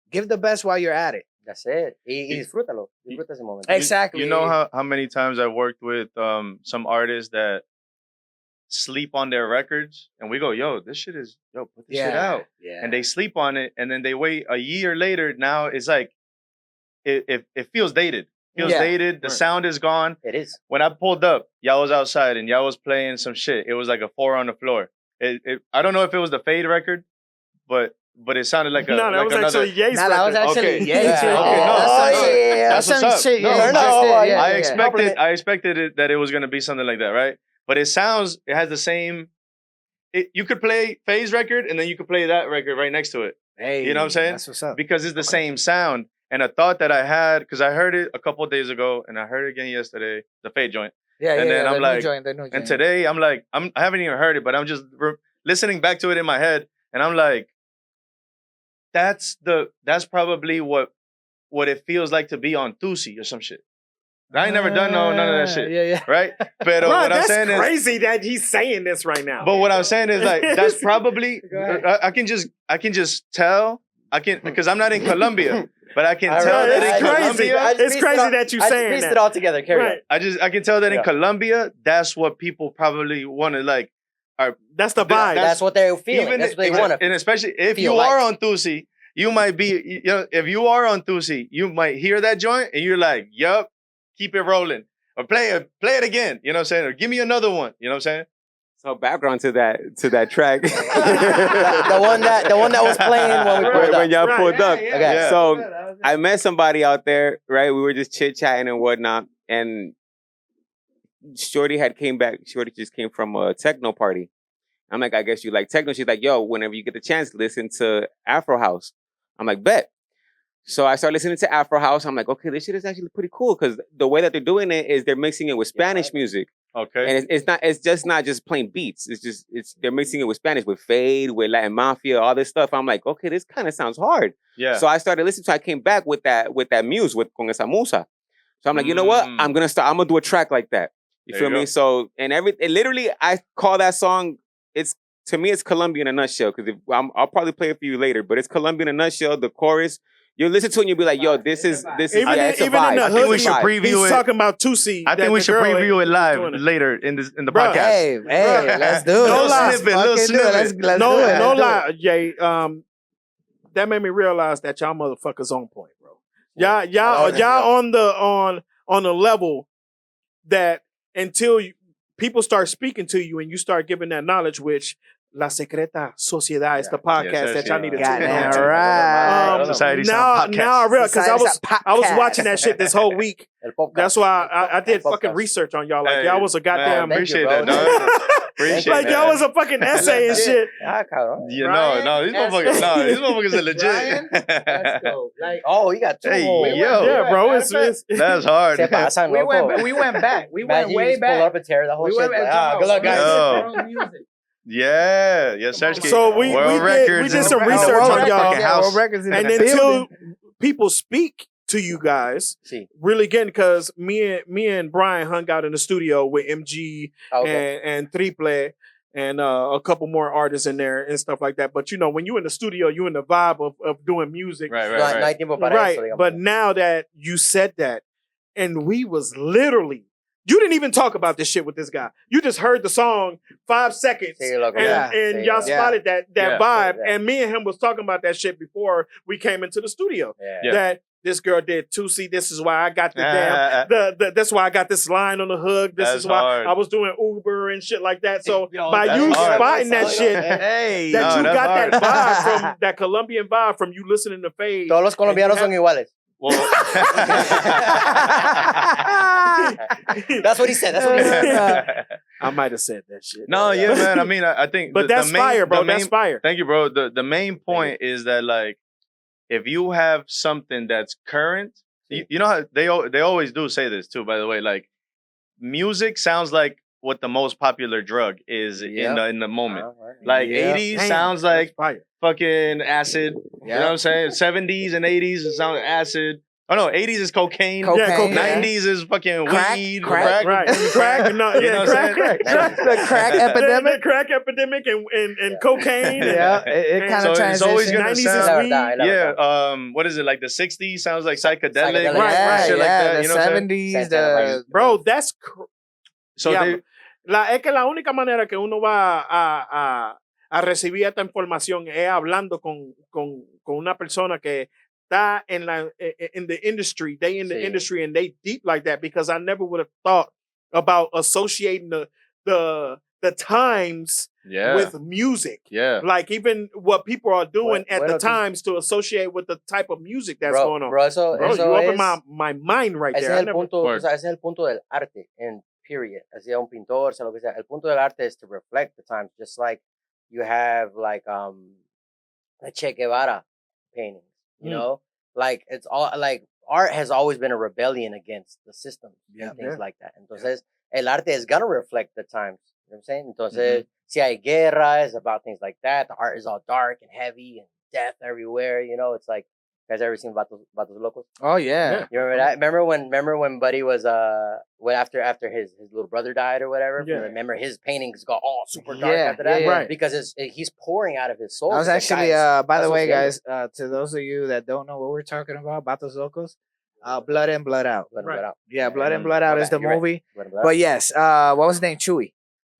C: give the best while you're at it.
E: That's it. Y disfrútalo. Disfruta ese momento.
C: Exactly.
A: You know how many times I've worked with some artists that sleep on their records, and we go, yo, this shit is, put this shit out.
C: Yeah.
A: And they sleep on it, and then they wait a year later. Now it's like, it feels dated. Feels dated. The sound is gone.
E: It is.
A: When I pulled up, y'all was outside and y'all was playing some shit. It was like a 4 on the floor. I don't know if it was the Fade record, but it sounded like a
B: No, that
A: like
B: was
A: another.
B: actually Ye's
C: Nah, that was
B: record.
C: actually
A: Okay.
C: Yeiii too.
A: Okay,
C: That's
A: what's
C: some
A: up.
C: shit.
A: No,
C: Yeah,
E: no,
C: yeah,
A: I
C: yeah.
A: expected it that it was gonna be something like that, right? But it has the same. You could play Fade's record and then you could play that record right next to it.
C: Hey,
A: You know what I'm saying?
C: That's what's up.
A: Because it's the same sound. And a thought that I had, because I heard it a couple of days ago and I heard it again yesterday, the Fade joint.
C: Yeah,
A: and then I'm
C: the
A: like-
C: new joint, the new
A: And
C: joint.
A: today I'm like, I haven't even heard it, but I'm just listening back to it in my head, and I'm like, that's probably what it feels like to be on Thusi or some shit. I ain't never done none of that shit,
C: Yeah.
A: right? But
B: Bro,
A: what I'm
B: that's
A: saying is,
B: crazy that he's saying this right now.
A: but what I'm saying is like that's probably
C: Go ahead.
A: I can just tell because I'm not in Colombia, but I can
E: All
A: tell
E: right,
A: that
B: it's
A: in
B: crazy.
A: Colombia.
B: It's crazy that you
E: I
B: saying
E: pieced
B: that.
E: it all together. Carry
B: Right.
E: on.
A: I can tell that in
E: Yeah.
A: Colombia, that's what people probably want to like.
B: That's the vibe.
E: That's what they're feeling. That's what they want to.
A: And especially if you are on Thusi, you might be, if you are on Thusi, you might hear that joint and you're like, yup, keep it rolling. Or play it again. You know what I'm saying? Or give me another one. You know what I'm saying?
F: So background to that track.
E: the one that was playing when we pulled up.
F: When y'all pulled up.
E: Okay.
A: Yeah.
F: So I met somebody out there, right? We were just chit-chatting and whatnot. And Shorty just came from a techno party. I'm like, I guess you like techno. She's like, yo, whenever you get the chance, listen to Afro House. I'm like, bet. So I started listening to Afro House. I'm like, okay, this shit is actually pretty cool because the way that they're doing it is they're mixing it with Spanish music.
A: Okay.
F: And it's just not just plain beats. They're mixing it with Spanish, with Fade, with Latin Mafia, all this stuff. I'm like, okay, this kind of sounds hard.
A: Yeah.
F: So I started listening. So I came back with that muse con esa musa. So I'm like, you know what? I'm gonna do a track like that. You feel me? So literally, I call that song. To me, it's Colombia in a nutshell. Because I'll probably play it for you later. But it's Colombia in a nutshell. The chorus, you listen to it and you'll be like, yo, this is
B: even,
F: it's a
B: even
F: vibe.
B: in the
A: I think we should preview
B: he's
A: it.
B: talking about Tusi.
A: I think we should preview it live later in the
C: Bro,
A: podcast.
C: hey, let's do it.
A: No
C: Let's
A: snippet, little
C: fucking do it.
A: snippet.
C: Let's
B: no,
C: do it.
B: no
C: Let's do
B: lie,
C: it.
B: Jay. That made me realize that y'all motherfuckers on point, bro. Y'all on the level that until people start speaking to you and you start giving that knowledge, which La Secreta Sociedad is the podcast that y'all need to tune in on.
C: Right.
A: Society
B: now
A: Sound
B: I
A: Podcast.
B: realize because I was watching that shit this whole week. That's why I did fucking
E: podcast.
B: research on y'all. Like y'all was a goddamn.
A: Appreciate that, dog. Appreciate
B: Like
A: that.
B: y'all was a fucking essay and shit.
A: Yeah,
C: Brian,
A: no, these motherfuckers are legit.
C: Brian, let's go. Like,
E: Oh, you got two.
A: Hey,
E: more.
A: yo.
B: Yeah, bro. It's
A: That's hard.
E: Se pasan,
C: we
E: loco.
C: went back. We went
E: Imagine you
C: way
E: just pull
C: back.
E: up and tear the whole
C: We
E: shit.
C: went
E: Like,
C: back.
E: good luck, guys.
A: Yo. Yeah, yes, sir.
B: So we did some research on y'all, and then till people speak to you guys, really again, because me and Bryan hung out in the studio with MG and Triple and a couple more artists in there and stuff like that. But you know, when you in the studio, you in the vibe of doing music, right. But now that you said that, and we was literally. You didn't even talk about this shit with this guy. You just heard the song 5 seconds, and y'all spotted that vibe. And me and him was talking about that shit before we came into the studio. That this girl did Tusi. This is why I got the that's why I got this line on the hook. This is why I was doing Uber and shit like that. So by you spotting that shit, that you got that vibe from that Colombian vibe from you listening to Fade.
E: Todos los colombianos son iguales.
A: Well,
E: That's what he said.
B: I might have said that shit.
A: No, yeah, man. I mean, I think,
B: but that's fire, bro. That's fire.
A: Thank you, bro. The main point is that, like, if you have something that's current, you know how they always do say this too. By the way, like, music sounds like what the most popular drug is in the moment. Like 80s sounds like fucking acid. You know what I'm saying? 70s and 80s it sounds like acid. Oh no, 80s is cocaine.
B: Yeah, cocaine.
A: 90s is fucking weed,
B: crack. Right. Crack. No, yeah,
C: The crack epidemic.
B: The crack epidemic and cocaine.
C: Yeah, it kind of transitions.
A: It's always gonna sound.
B: Yeah.
A: What is it, like the 60s sounds like psychedelic.
C: Right.
A: Shit like that. You know what I'm
C: the 70s.
B: Bro, that's
A: so
B: es que la única manera que uno va a recibir esta información es hablando con una persona que está in the industry, they in the industry and they deep like that, because I never would have thought about associating the times with music. Yeah. Like even what people are doing at the times to associate with the type of music that's going on.
E: Bro, eso
B: you open my mind right there.
E: Ese es el punto del arte, and period. Así un pintor, sea lo que sea. El punto del arte is to reflect the times, just like you have like the Che Guevara paintings. You know, like it's all like art has always been a rebellion against the system and things like that. Entonces, el arte is gonna reflect the times. You know what I'm saying? Entonces, si hay guerra, it's about things like that. The art is all dark and heavy and death everywhere. You know, it's like, you guys ever seen Vatos Locos?
C: Oh yeah.
E: You remember that? Remember when Buddy was after his little brother died or whatever?
B: Yeah.
E: Remember his paintings got all super dark after that?
B: Right.
E: Because he's pouring out of his soul.
C: I was actually by the way, guys, to those of you that don't know what we're talking about, Vatos Locos, Blood In, Blood Out.
E: Blood In, Blood Out.
C: Yeah, Blood In, Blood Out is the movie. But yes, what was his name? Chewy.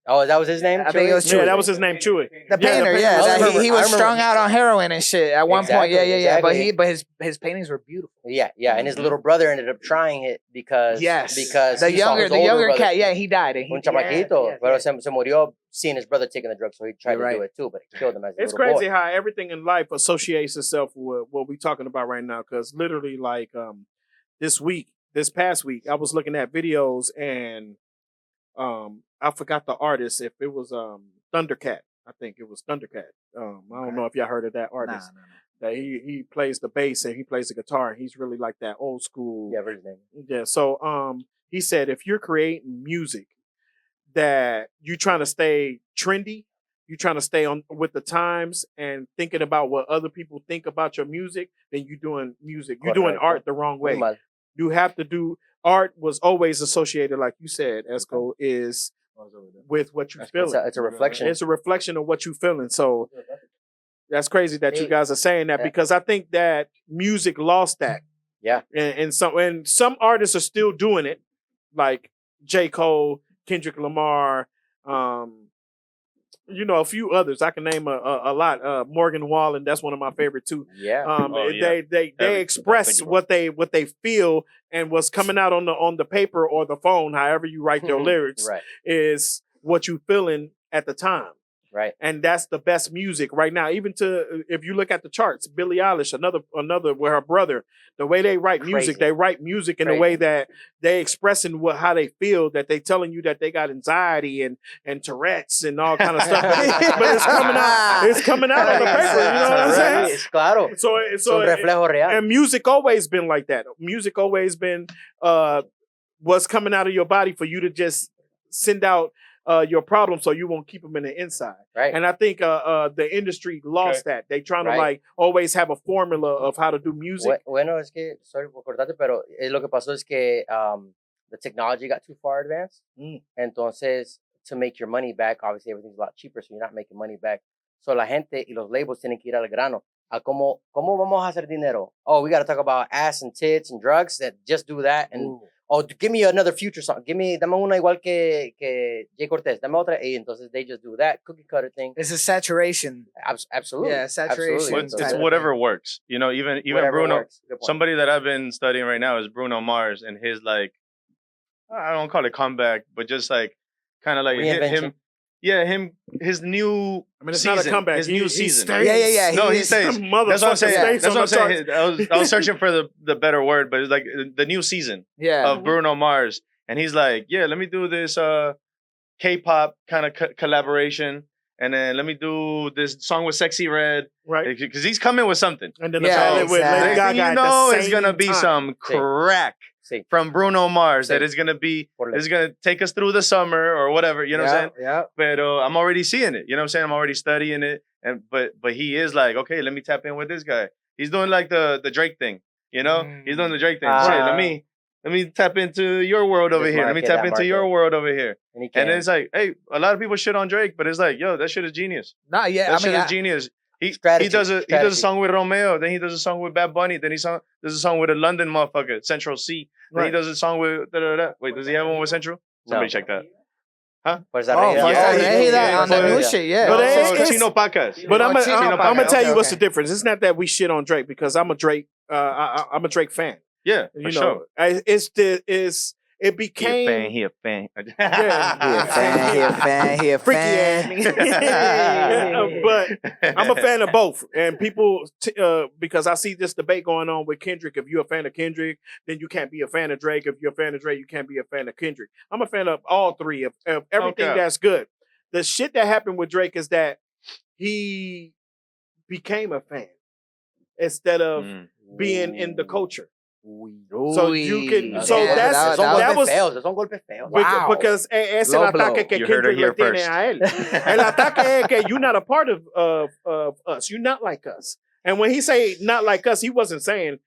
E: Oh, that was his name?
C: I think it was Chewy.
B: Yeah, that was his name, Chewy.
C: The painter, yeah. He was strung out on heroin and shit at one point. Yeah.
E: Exactly.
C: But his paintings were beautiful.
E: Yeah. And his little brother ended up trying it because
C: the younger cat, he died. And
E: un chamaquito, pero se murió seeing his brother taking the drugs, so he tried to do it too, but it killed him as a
B: It's
E: little
B: crazy
E: boy.
B: how everything in life associates itself with what we're talking about right now. Because literally, like this past week, I was looking at videos and I forgot the artist. If it was Thundercat, I think it was Thundercat. I don't know if y'all heard of that artist.
C: No.
B: That he plays the bass and he plays the guitar. And he's really like that old school.
E: Yeah, his name.
B: Yeah. So he said if you're creating music that you're trying to stay trendy, you're trying to stay on with the times and thinking about what other people think about your music, then you're doing music. You're doing art the wrong way. You have to do art was always associated, like you said, Esco, is with what you're feeling.
E: It's a reflection.
B: It's a reflection of what you're feeling. So that's crazy that you guys are saying that because I think that music lost that.
E: Yeah.
B: And some artists are still doing it, like J. Cole, Kendrick Lamar, a few others. I can name a lot. Morgan Wallen, that's one of my favorite too.
E: Yeah.
B: They express what they feel and what's coming out on the paper or the phone, however you write your lyrics, is what you feeling at the time.
E: Right.
B: And that's the best music right now. Even if you look at the charts, Billie Eilish, another with her brother, the way they write music, they write music in a way that they expressing how they feel, that they telling you that they got anxiety and Tourette's and all kind of stuff. But it's coming out on the paper. You know what I'm saying?
E: It's claro.
B: So
E: un reflejo real.
B: And music always been like that. Music always been what's coming out of your body for you to just send out your problems so you won't keep them in the inside.
E: Right.
B: And I think the industry lost that. They trying to like always have a formula of how to do music.
E: Bueno, es que, sorry por cortarte, pero lo que pasó es que the technology got too far advanced. Entonces, to make your money back, obviously everything's a lot cheaper, so you're not making money back. So la gente y los labels tienen que ir al grano. ¿Cómo vamos a hacer dinero? Oh, we got to talk about ass and tits and drugs. That just do that and give me another Future song. Dame una igual que Jay Cortez. Dame otra. Y entonces they just do that cookie cutter thing.
C: It's a saturation.
E: Absolutely.
C: Yeah, saturation.
A: It's whatever works. Even Bruno. Somebody that I've been studying right now is Bruno Mars, and his I don't call it comeback, but just kind of like him. Yeah, his new.
B: I mean, it's
A: season,
B: not a comeback.
A: His new season.
C: Yeah.
A: No, he stays. That's what I'm saying. That's what I'm saying. I was searching for the better word, but it's like the new season of Bruno Mars, and he's like, yeah, let me do this K-pop kind of collaboration, and then let me do this song with Sexy Red,
B: right?
A: Because he's coming with something.
B: And then with Lady Gaga,
A: it's gonna be some crack. From Bruno Mars that is gonna take us through the summer or whatever, you know what I'm saying?
C: Yeah.
A: But I'm already seeing it, you know what I'm saying? I'm already studying it, and but he is like, okay, let me tap in with this guy. He's doing like the Drake thing, you know? He's doing the Drake thing. Shit, let me tap into your world over here. Let me tap into your world over here. And then it's like, hey, a lot of people shit on Drake, but it's like, yo, that shit is genius.
C: Nah, yeah,
A: that shit is genius. He does a song with Romeo, then he does a song with Bad Bunny, then does a song with a London motherfucker, Central C. Then he does a song with Wait, does he have one with Central? Somebody check that. Huh?
C: On the new shit, yeah.
B: But
A: it's Chino Podcast.
B: But I'm gonna tell you what's the difference. It's not that we shit on Drake because I'm a Drake fan.
A: Yeah,
B: you know, it became
A: he a fan.
C: He a fan.
B: But I'm a fan of both, and people because I see this debate going on with Kendrick. If you're a fan of Kendrick, then you can't be a fan of Drake. If you're a fan of Drake, you can't be a fan of Kendrick. I'm a fan of all three of everything that's good. The shit that happened with Drake is that he became a fan instead of being in the culture. So you can. That was
E: wow.
B: Because es el ataque que Kendrick le tiene a él. El ataque es que you're not a part of us. You're not like us. And when he say not like us, he wasn't saying.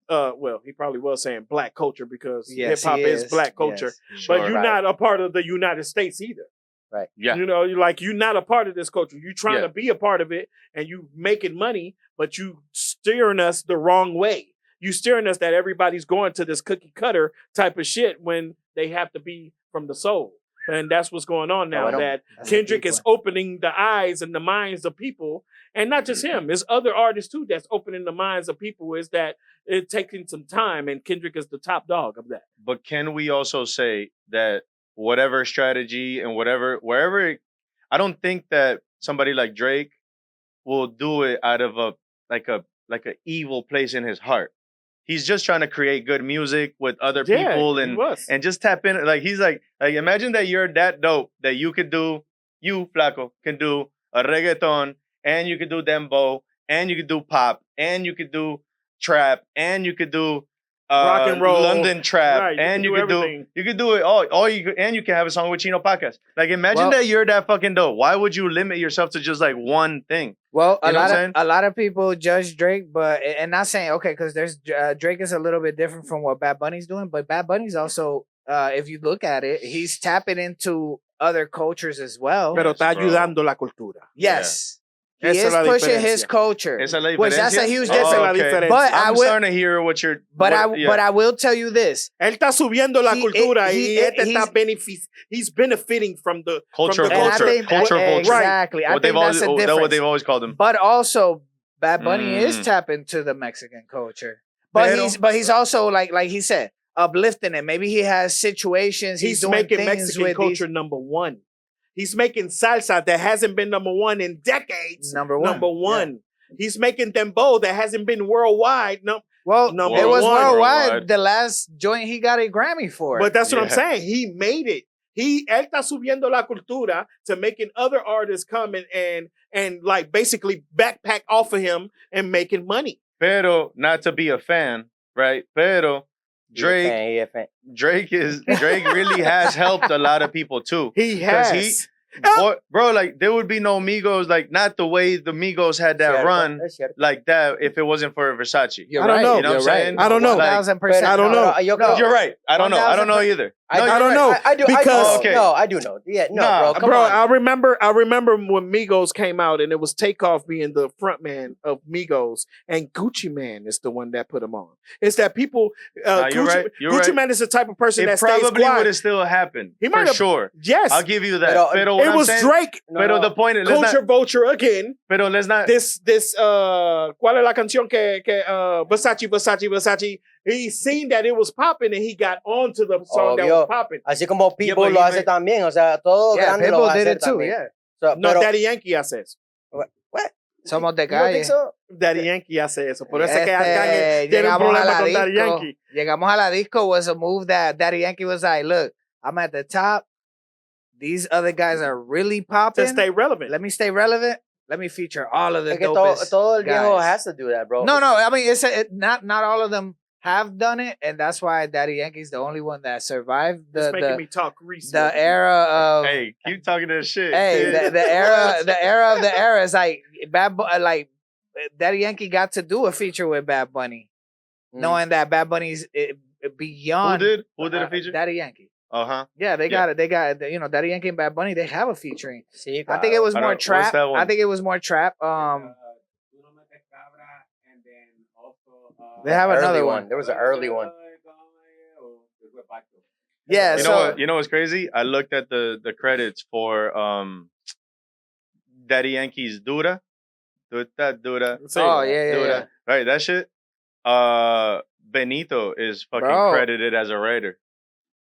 B: Well, he probably was saying black culture because hip hop is black culture.
E: Yes.
B: But you're not a part of the United States either.
E: Right.
A: Yeah.
B: You know, you're not a part of this culture. You're trying to be a part of it, and you making money, but you steering us the wrong way. You steering us that everybody's going to this cookie cutter type of shit when they have to be from the soul. And that's what's going on now.
E: Bueno,
B: that
C: that's
B: Kendrick
C: a deep
B: is opening the eyes and the minds of people. And not just him. There's other artists too that's opening the minds of people. Is that it's taking some time, and Kendrick is the top dog of that.
A: But can we also say that whatever strategy and wherever, I don't think that somebody like Drake will do it out of a evil place in his heart. He's just trying to create good music with other people and just tap in. Like he's like imagine that you're that dope that you Flaco can do a reggaeton, and you could do dembow, and you could do pop, and you could do trap, and you could do
B: rock and roll,
A: London trap,
B: right,
A: and you could do it all. And you can have a song with Chino Pacas. Like imagine that you're that fucking dope. Why would you limit yourself to just like one thing?
C: Well, a lot of people judge Drake, but and not saying okay because there's Drake is a little bit different from what Bad Bunny's doing, but Bad Bunny's also, if you look at it, he's tapping into other cultures as well.
B: Pero está ayudando la cultura.
C: Yes. He is pushing his culture, which that's a huge difference.
A: Okay.
C: But
A: I'm starting to hear what you're.
C: But I will tell you this:
B: él está subiendo la cultura, he's benefiting from the
A: culture.
C: Exactly, I think that's a difference.
A: That's what they've always called him.
C: But also, Bad Bunny is tapping to the Mexican culture. But he's also like he said, uplifting it. Maybe he has situations. He's doing
B: making
C: things
B: Mexican culture number one. He's making salsa that hasn't been number one in decades.
C: Number one.
B: Yeah. He's making dembow that hasn't been worldwide.
C: It was worldwide. The last joint he got a Grammy for.
B: But that's what I'm saying. He made it. Él está subiendo la cultura to making other artists come and like basically backpack off of him and making money.
A: Pero not to be a fan, right? Pero Drake really has helped a lot of people too.
B: He has.
A: Bro, like there would be no Migos, like not the way the Migos had that run like that if it wasn't for Versace.
C: I don't know.
A: You know what I'm saying?
B: I don't know.
C: 1,000%.
B: I don't know.
A: You're right. I don't know. I don't know either.
B: I don't know.
E: I do.
B: Because
E: No, I do know. Yeah, no, bro. Come on.
B: I remember when Migos came out, and it was Takeoff being the front man of Migos, and Gucci Man is the one that put him on. It's that people. Gucci Man is the type of person that stays quiet. It probably
A: would have still happened.
B: He might have,
A: sure.
B: Yes,
A: I'll give you that. Pero
B: it was Drake.
A: Pero the point is,
B: culture vulture again.
A: Pero let's not.
B: ¿Cuál es la canción que Versace? He seen that it was popping and he got onto the song that was popping.
E: Así como Pitbull lo hace también, o sea, todo grande lo va a hacer también. So,
B: no, Daddy Yankee hace eso.
E: What?
C: Somos de calle.
B: Daddy Yankee hace eso. Por eso es que tiene un problema con Daddy Yankee.
C: Llegamos a la disco was a move that Daddy Yankee was like, look, I'm at the top. These other guys are really popping.
B: To stay relevant.
C: Let me stay relevant. Let me feature all of the dopest
E: todo el viejo
C: guys.
E: has to do that, bro.
C: No, I mean, not all of them have done it, and that's why Daddy Yankee's the only one that survived
B: making me talk recently.
C: The era of
A: hey, keep talking that shit.
C: Hey, the era of the era is like Daddy Yankee got to do a feature with Bad Bunny, knowing that Bad Bunny's beyond.
A: Who did a feature?
C: Daddy Yankee.
A: Yeah,
C: they got it. They got Daddy Yankee and Bad Bunny. They have a featuring.
E: Sí,
C: I think it was more trap. I think it was more trap. They have another one.
E: There was an early one.
C: Yeah.
A: You know what's crazy? I looked at the credits for Daddy Yankee's Dura.
C: Oh yeah.
A: Dura. Right, that shit. Benito is fucking credited as a writer.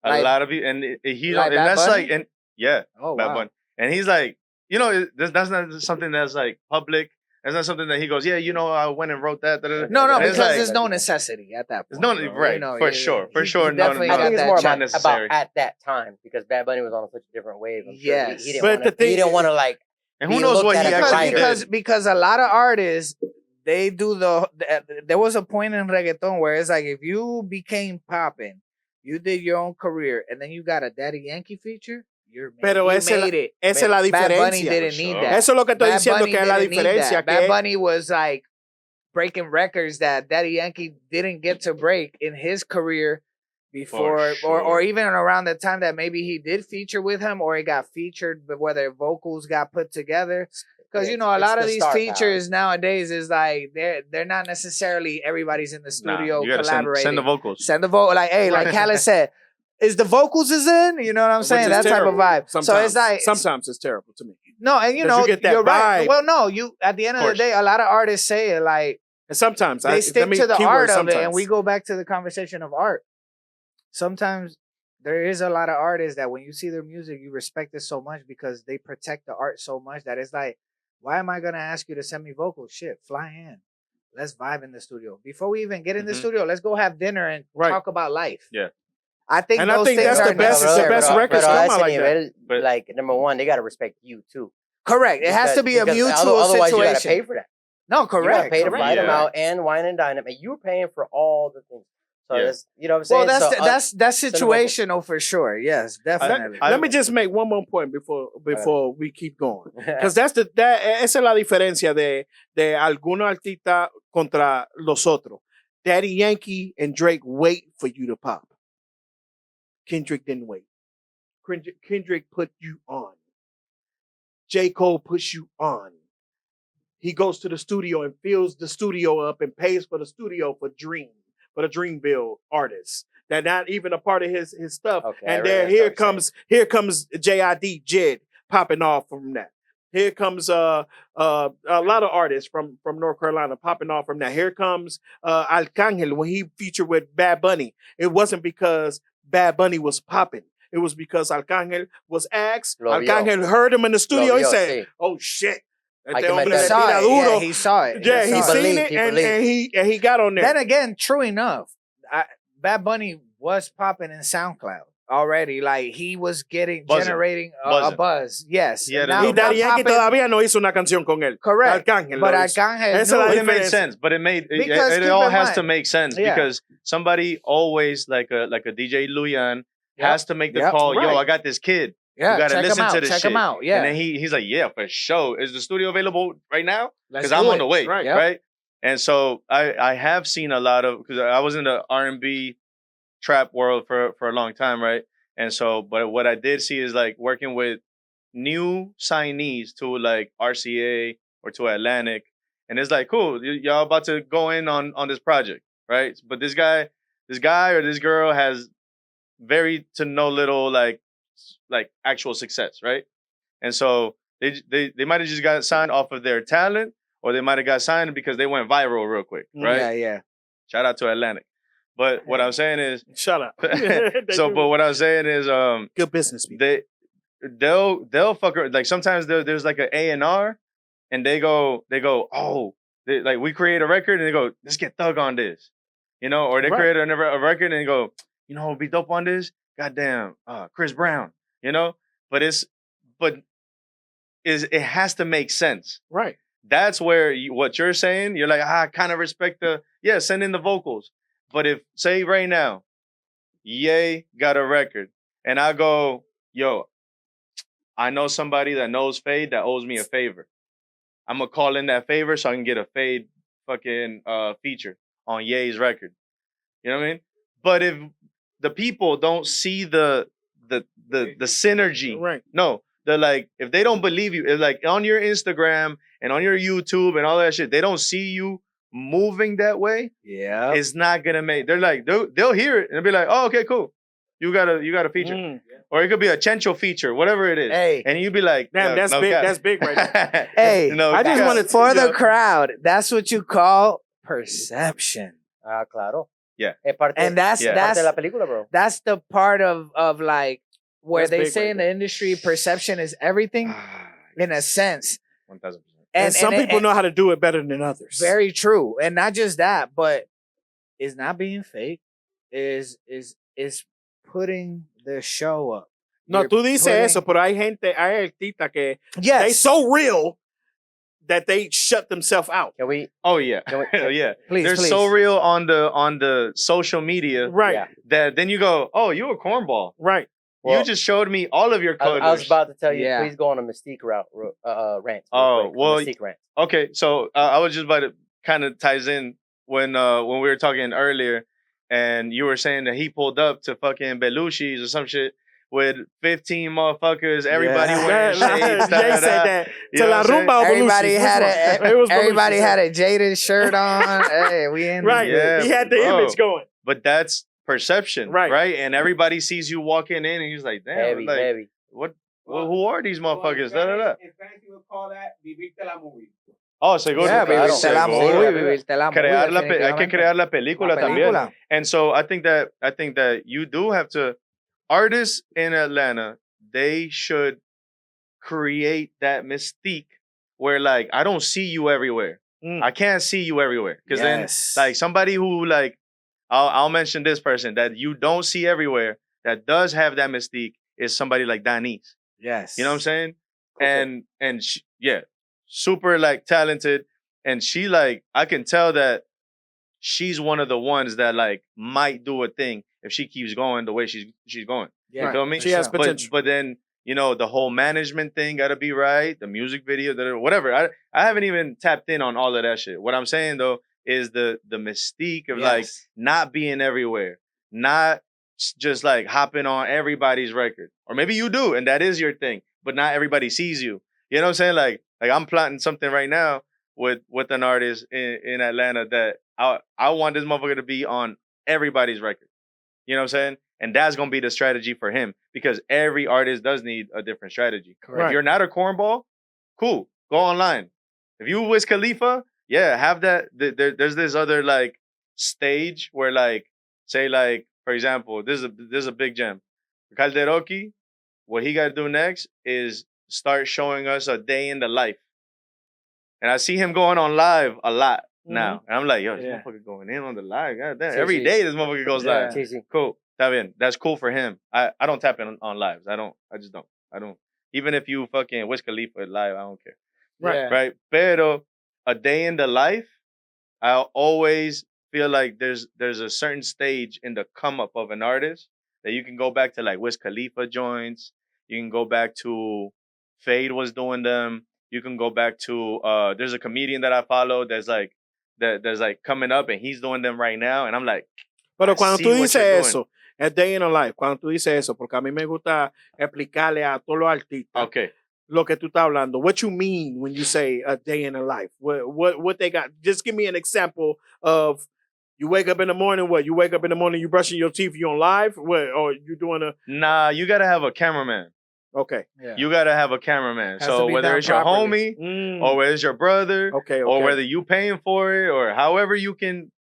A: A lot of you, and that's like, and yeah,
C: oh,
A: Bad Bunny. And he's like, that's not something that's like public. That's not something that he goes, yeah, I went and wrote that.
C: No, because there's no necessity at that point.
A: There's no, right, for sure.
C: No,
E: I think it's more about at that time, because Bad Bunny was on such a different wave.
C: Yes.
E: He didn't want to like.
A: And who knows what he actually did?
C: Because a lot of artists, they do there was a point in reggaeton where it's like, if you became popping, you did your own career, and then you got a Daddy Yankee feature, you made it.
B: Esa es la diferencia.
C: Bad Bunny didn't need that.
B: Eso es lo que estoy diciendo, que es la diferencia.
C: Bad Bunny was like breaking records that Daddy Yankee didn't get to break in his career before, or even around the time that maybe he did feature with him, or it got featured, but whether vocals got put together. Because a lot of these features nowadays is like they're not necessarily everybody's in the studio collaborating.
A: Send the vocals.
C: Like hey, like Khaled said, is the vocals is in. You know what I'm saying? That type of vibe.
B: Sometimes.
C: So it's like
B: sometimes it's terrible to me.
C: No, and you know,
B: you get that
C: you're right.
B: vibe.
C: Well, no, you at the end of the day, a lot of artists say it like
B: and sometimes
C: they stick to the art of
B: sometimes.
C: it, and we go back to the conversation of art. Sometimes there is a lot of artists that when you see their music, you respect it so much because they protect the art so much that it's like, why am I gonna ask you to send me vocals? Shit, fly in. Let's vibe in the studio. Before we even get in the studio, let's go have dinner and talk about life.
A: Yeah.
C: I think
B: and I think that's the best. It's the best record come out like that.
E: But like number one, they gotta respect you too.
C: Correct. It has to be a mutual
E: otherwise
C: situation.
E: You gotta pay for that.
C: No, correct.
E: You gotta pay to
C: correct.
E: fly them out and wine and dine them, and you were paying for all the things. So that's, you know what I'm saying?
C: Well, that's situational for sure. Yes, definitely.
B: Let me just make one more point before we keep going, because esa es la diferencia de algunos artistas contra los otros. Daddy Yankee and Drake wait for you to pop. Kendrick didn't wait. Kendrick put you on. J. Cole puts you on. He goes to the studio and fills the studio up and pays for the studio for the Dreamville artists. That not even a part of his stuff. Okay, and here comes JID Jid popping off from that. Here comes a lot of artists from North Carolina popping off from that. Here comes Arcángel when he featured with Bad Bunny. It wasn't because Bad Bunny was popping. It was because Arcángel was asked. Arcángel heard him in the studio. He said, "Oh shit."
C: He saw it.
B: Yeah, he seen it, and he got on there.
C: Then again, true enough, Bad Bunny was popping in SoundCloud already. Like he was generating a buzz. Yes.
B: Y Daddy Yankee todavía no hizo una canción con él.
C: Correct.
B: Arcángel.
C: But Arcángel
A: it made sense. But it all has to make sense because somebody always like a DJ Luyan has to make the call. Yo, I got this kid.
C: Yeah,
A: you gotta listen to this
C: check
A: shit.
C: him out. Yeah,
A: and then he's like, yeah, for sure. Is the studio available right now? Because I'm on the way, right? And so I have seen a lot of, because I was in the R&B trap world for a long time, right? And so, but what I did see is like working with new signees to like RCA or to Atlantic, and it's like, cool, y'all about to go in on this project, right? But this guy or this girl has very to no little like actual success, right? And so they might have just got signed off of their talent, or they might have got signed because they went viral real quick, right?
C: Yeah.
A: Shout out to Atlantic. But what I'm saying is,
B: shut up.
A: But what I'm saying is,
B: good business people.
A: They'll fuck around. Like sometimes there's like an A&R, and they go, like we create a record, and they go, let's get Thug on this, you know, or they create a record and they go, you know, who'll be dope on this? Goddamn, Chris Brown, you know, but it has to make sense,
B: right?
A: That's where what you're saying, you're like, I kind of respect send in the vocals, but if say right now, Yeiii got a record, and I go, yo, I know somebody that knows Fade that owes me a favor, I'm gonna call in that favor so I can get a Fade fucking feature on Yeii's record, you know what I mean? But if the people don't see the synergy.
B: Right.
A: No, they're like, if they don't believe you, it's like on your Instagram and on your YouTube and all that shit, they don't see you moving that way.
C: Yeah.
A: It's not gonna make. They're like, they'll hear it and they'll be like, oh, okay, cool. You got a feature. Or it could be a Chencho feature, whatever it is.
C: Hey.
A: And you'd be like,
B: damn, that's big. That's big right now.
C: Hey,
B: I just wanted
C: for the crowd. That's what you call perception.
E: Claro.
A: Yeah.
C: And that's
E: parte de la película, bro.
C: That's the part of like where
B: That's
C: they say in the industry perception is everything in a sense.
A: 1000%.
B: And some people know how to do it better than others.
C: Very true. And not just that, but is not being fake, is putting the show up.
B: No, tú dices eso, pero hay artistas que they so real that they shut themselves out.
E: Can we?
A: Oh yeah, yeah. They're so real on the social media,
B: right?
A: That then you go, oh, you a cornball,
B: right?
A: Well, you just showed me all of your colors.
E: I was about to tell you, please go on a Mystique rant.
A: Oh well,
E: Mystique rant.
A: Okay, so I was just about to kind of ties in when we were talking earlier, and you were saying that he pulled up to fucking Belushi's or some shit with 15 motherfuckers, everybody wearing shades.
B: They said that. To La Rumba
C: everybody had a Jaded shirt on. Hey, we in
B: right.
A: Yeah,
B: he had the image going.
A: But that's perception, right? And everybody sees you walking in, and he's like, damn,
E: heavy.
A: What? Well, who are these motherfuckers? Da, da, da.
D: In Spanish, you would call that viviste la movie.
A: Oh, seguro.
C: Yeah,
A: Viviste
C: la movie, viviste la movie.
A: Hay que crear la película también. And so I think that you do have to, artists in Atlanta, they should create that mystique where like, I don't see you everywhere. I can't see you everywhere. Because then like somebody who like, I'll mention this person that you don't see everywhere that does have that mystique is somebody like Danise.
C: Yes.
A: You know what I'm saying? Okay. And she, super like talented. And she like, I can tell that she's one of the ones that like might do a thing if she keeps going the way she's going.
C: Yeah.
A: You feel me?
B: She has potential.
A: But then, you know, the whole management thing gotta be right, the music video, whatever. I haven't even tapped in on all of that shit. What I'm saying though is the mystique of like not being everywhere, not just like hopping on everybody's record. Or maybe you do, and that is your thing, but not everybody sees you. You know what I'm saying? Like I'm plotting something right now with an artist in Atlanta that I want this motherfucker to be on everybody's record. You know what I'm saying? And that's going to be the strategy for him because every artist does need a different strategy. Correct. If you're not a cornball, cool. Go online. If you Wiz Khalifa, have that. There's this other like stage where like, say like, for example, this is a big gem. Calderoki, what he got to do next is start showing us a day in the life. And I see him going on live a lot now. And I'm like, yo, this motherfucker going in on the live. God damn. Every day this motherfucker goes live. Cool. Está bien. That's cool for him. I don't tap in on lives. I just don't. Even if you fucking Wiz Khalifa live, I don't care. Right. Pero a day in the life, I always feel like there's a certain stage in the come up of an artist that you can go back to like Wiz Khalifa joints. You can go back to Fade was doing them. You can go back to there's a comedian that I follow that's like coming up and he's doing them right now. And I'm like,
B: pero cuando tú dices eso, a day in a life, cuando tú dices eso, porque a mí me gusta explicarle a todos los artistas lo que tú estás hablando. What you mean when you say a day in a life? What they got? Just give me an example of you wake up in the morning. You wake up in the morning, you brushing your teeth, you on live? Or you doing a...
A: Nah, you got to have a cameraman.
B: Okay.
A: Yeah. You got to have a cameraman. So whether it's your homie or whether it's your brother or whether you paying for it or however you can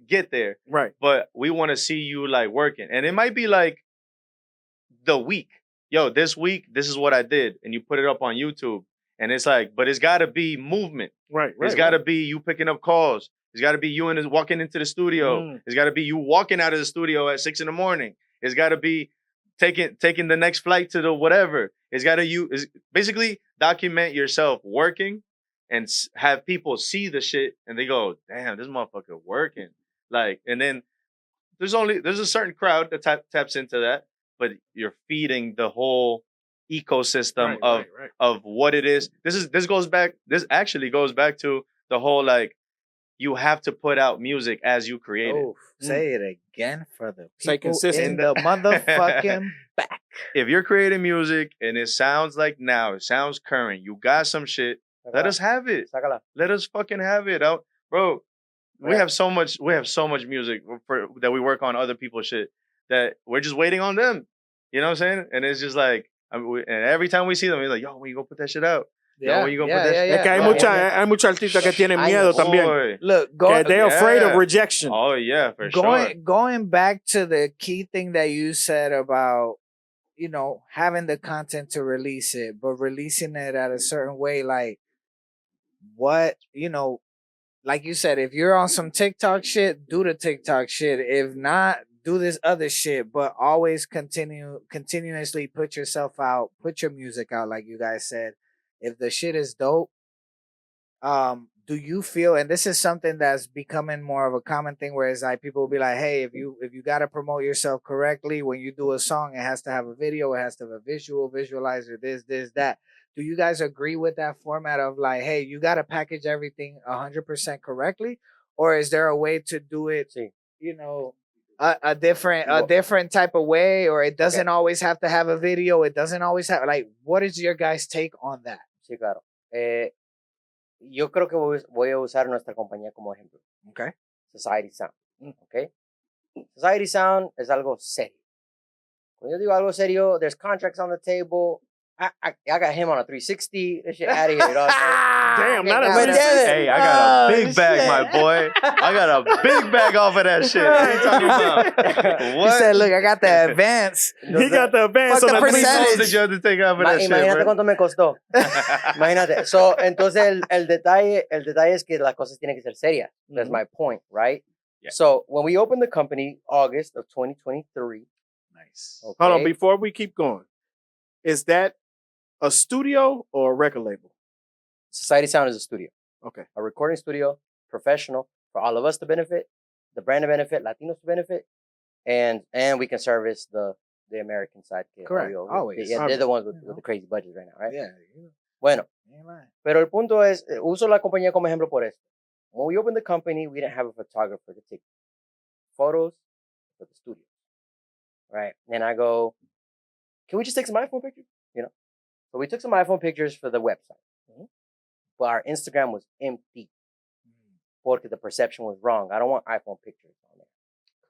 A: get there.
B: Right.
A: But we want to see you like working. And it might be like the week. Yo, this week, this is what I did. And you put it up on YouTube. And it's like, but it's got to be movement.
B: Right.
A: It's got to be you picking up calls. It's got to be you walking into the studio. It's got to be you walking out of the studio at 6 a.m. It's got to be taking the next flight to the whatever. It's got to basically document yourself working and have people see the shit and they go, damn, this motherfucker working. Like, and then there's a certain crowd that taps into that, but you're feeding the whole ecosystem of what it is. This actually goes back to the whole like, you have to put out music as you create it.
C: Say it again for the people in the motherfucking back.
A: If you're creating music and it sounds like now, it sounds current, you got some shit, let us have it. Let us fucking have it out. Bro, we have so much music that we work on other people's shit that we're just waiting on them. You know what I'm saying? And it's just like, and every time we see them, we're like, yo, when you go put that shit out?
C: Yeah,
A: you gonna put that shit?
B: Es que hay muchos artistas que tienen miedo también.
C: Look,
B: they're afraid of rejection.
A: Oh yeah, for sure.
C: Going back to the key thing that you said about, you know, having the content to release it, but releasing it at a certain way, like what, you know, like you said, if you're on some TikTok shit, do the TikTok shit. If not, do this other shit, but always continuously put yourself out, put your music out, like you guys said. If the shit is dope, do you feel, and this is something that's becoming more of a common thing where it's like people will be like, hey, if you got to promote yourself correctly, when you do a song, it has to have a video, it has to have a visualizer, this, that. Do you guys agree with that format of like, hey, you got to package everything 100% correctly? Or is there a way to do it, you know, a different type of way, or it doesn't always have to have a video? It doesn't always have, like, what is your guys' take on that?
E: Sí, claro. Yo creo que voy a usar nuestra compañía como ejemplo.
C: Okay.
E: Society Sound. Okay. Society Sound es algo serio. Cuando yo digo algo serio, there's contracts on the table. I got him on a 360. This shit out of here. You know what I'm
B: Damn, not a
E: saying?
B: 360.
A: Hey, I got a big bag, my boy. I got a big bag off of that shit. What are you talking about?
C: He
A: What?
C: said, look, I got the advance.
B: He got the advance
C: Fuck
B: on
C: the
B: the
A: How many
C: percentage.
A: phones did you have to take off of that shit,
E: Imagínate
A: bro?
E: cuánto me costó. Imagínate. So, entonces el detalle es que las cosas tienen que ser serias. That's my point, right?
A: Yeah.
E: So when we opened the company, August of 2023.
C: Nice.
E: Okay,
B: Hold on, before we keep going, is that a studio or a record label?
E: Society Sound is a studio.
B: Okay.
E: A recording studio, professional, for all of us to benefit, the brand to benefit, Latinos to benefit, and we can service the American side.
C: Correct. Always.
E: Yeah, they're the ones with the crazy budgets right now, right?
C: Yeah.
E: Bueno,
C: Ain't lying.
E: pero el punto es, uso la compañía como ejemplo por esto. When we opened the company, we didn't have a photographer to take photos for the studio, right? And I go, can we just take some iPhone pictures? You know? So we took some iPhone pictures for the website. But our Instagram was empty. Porque the perception was wrong. I don't want iPhone pictures on there.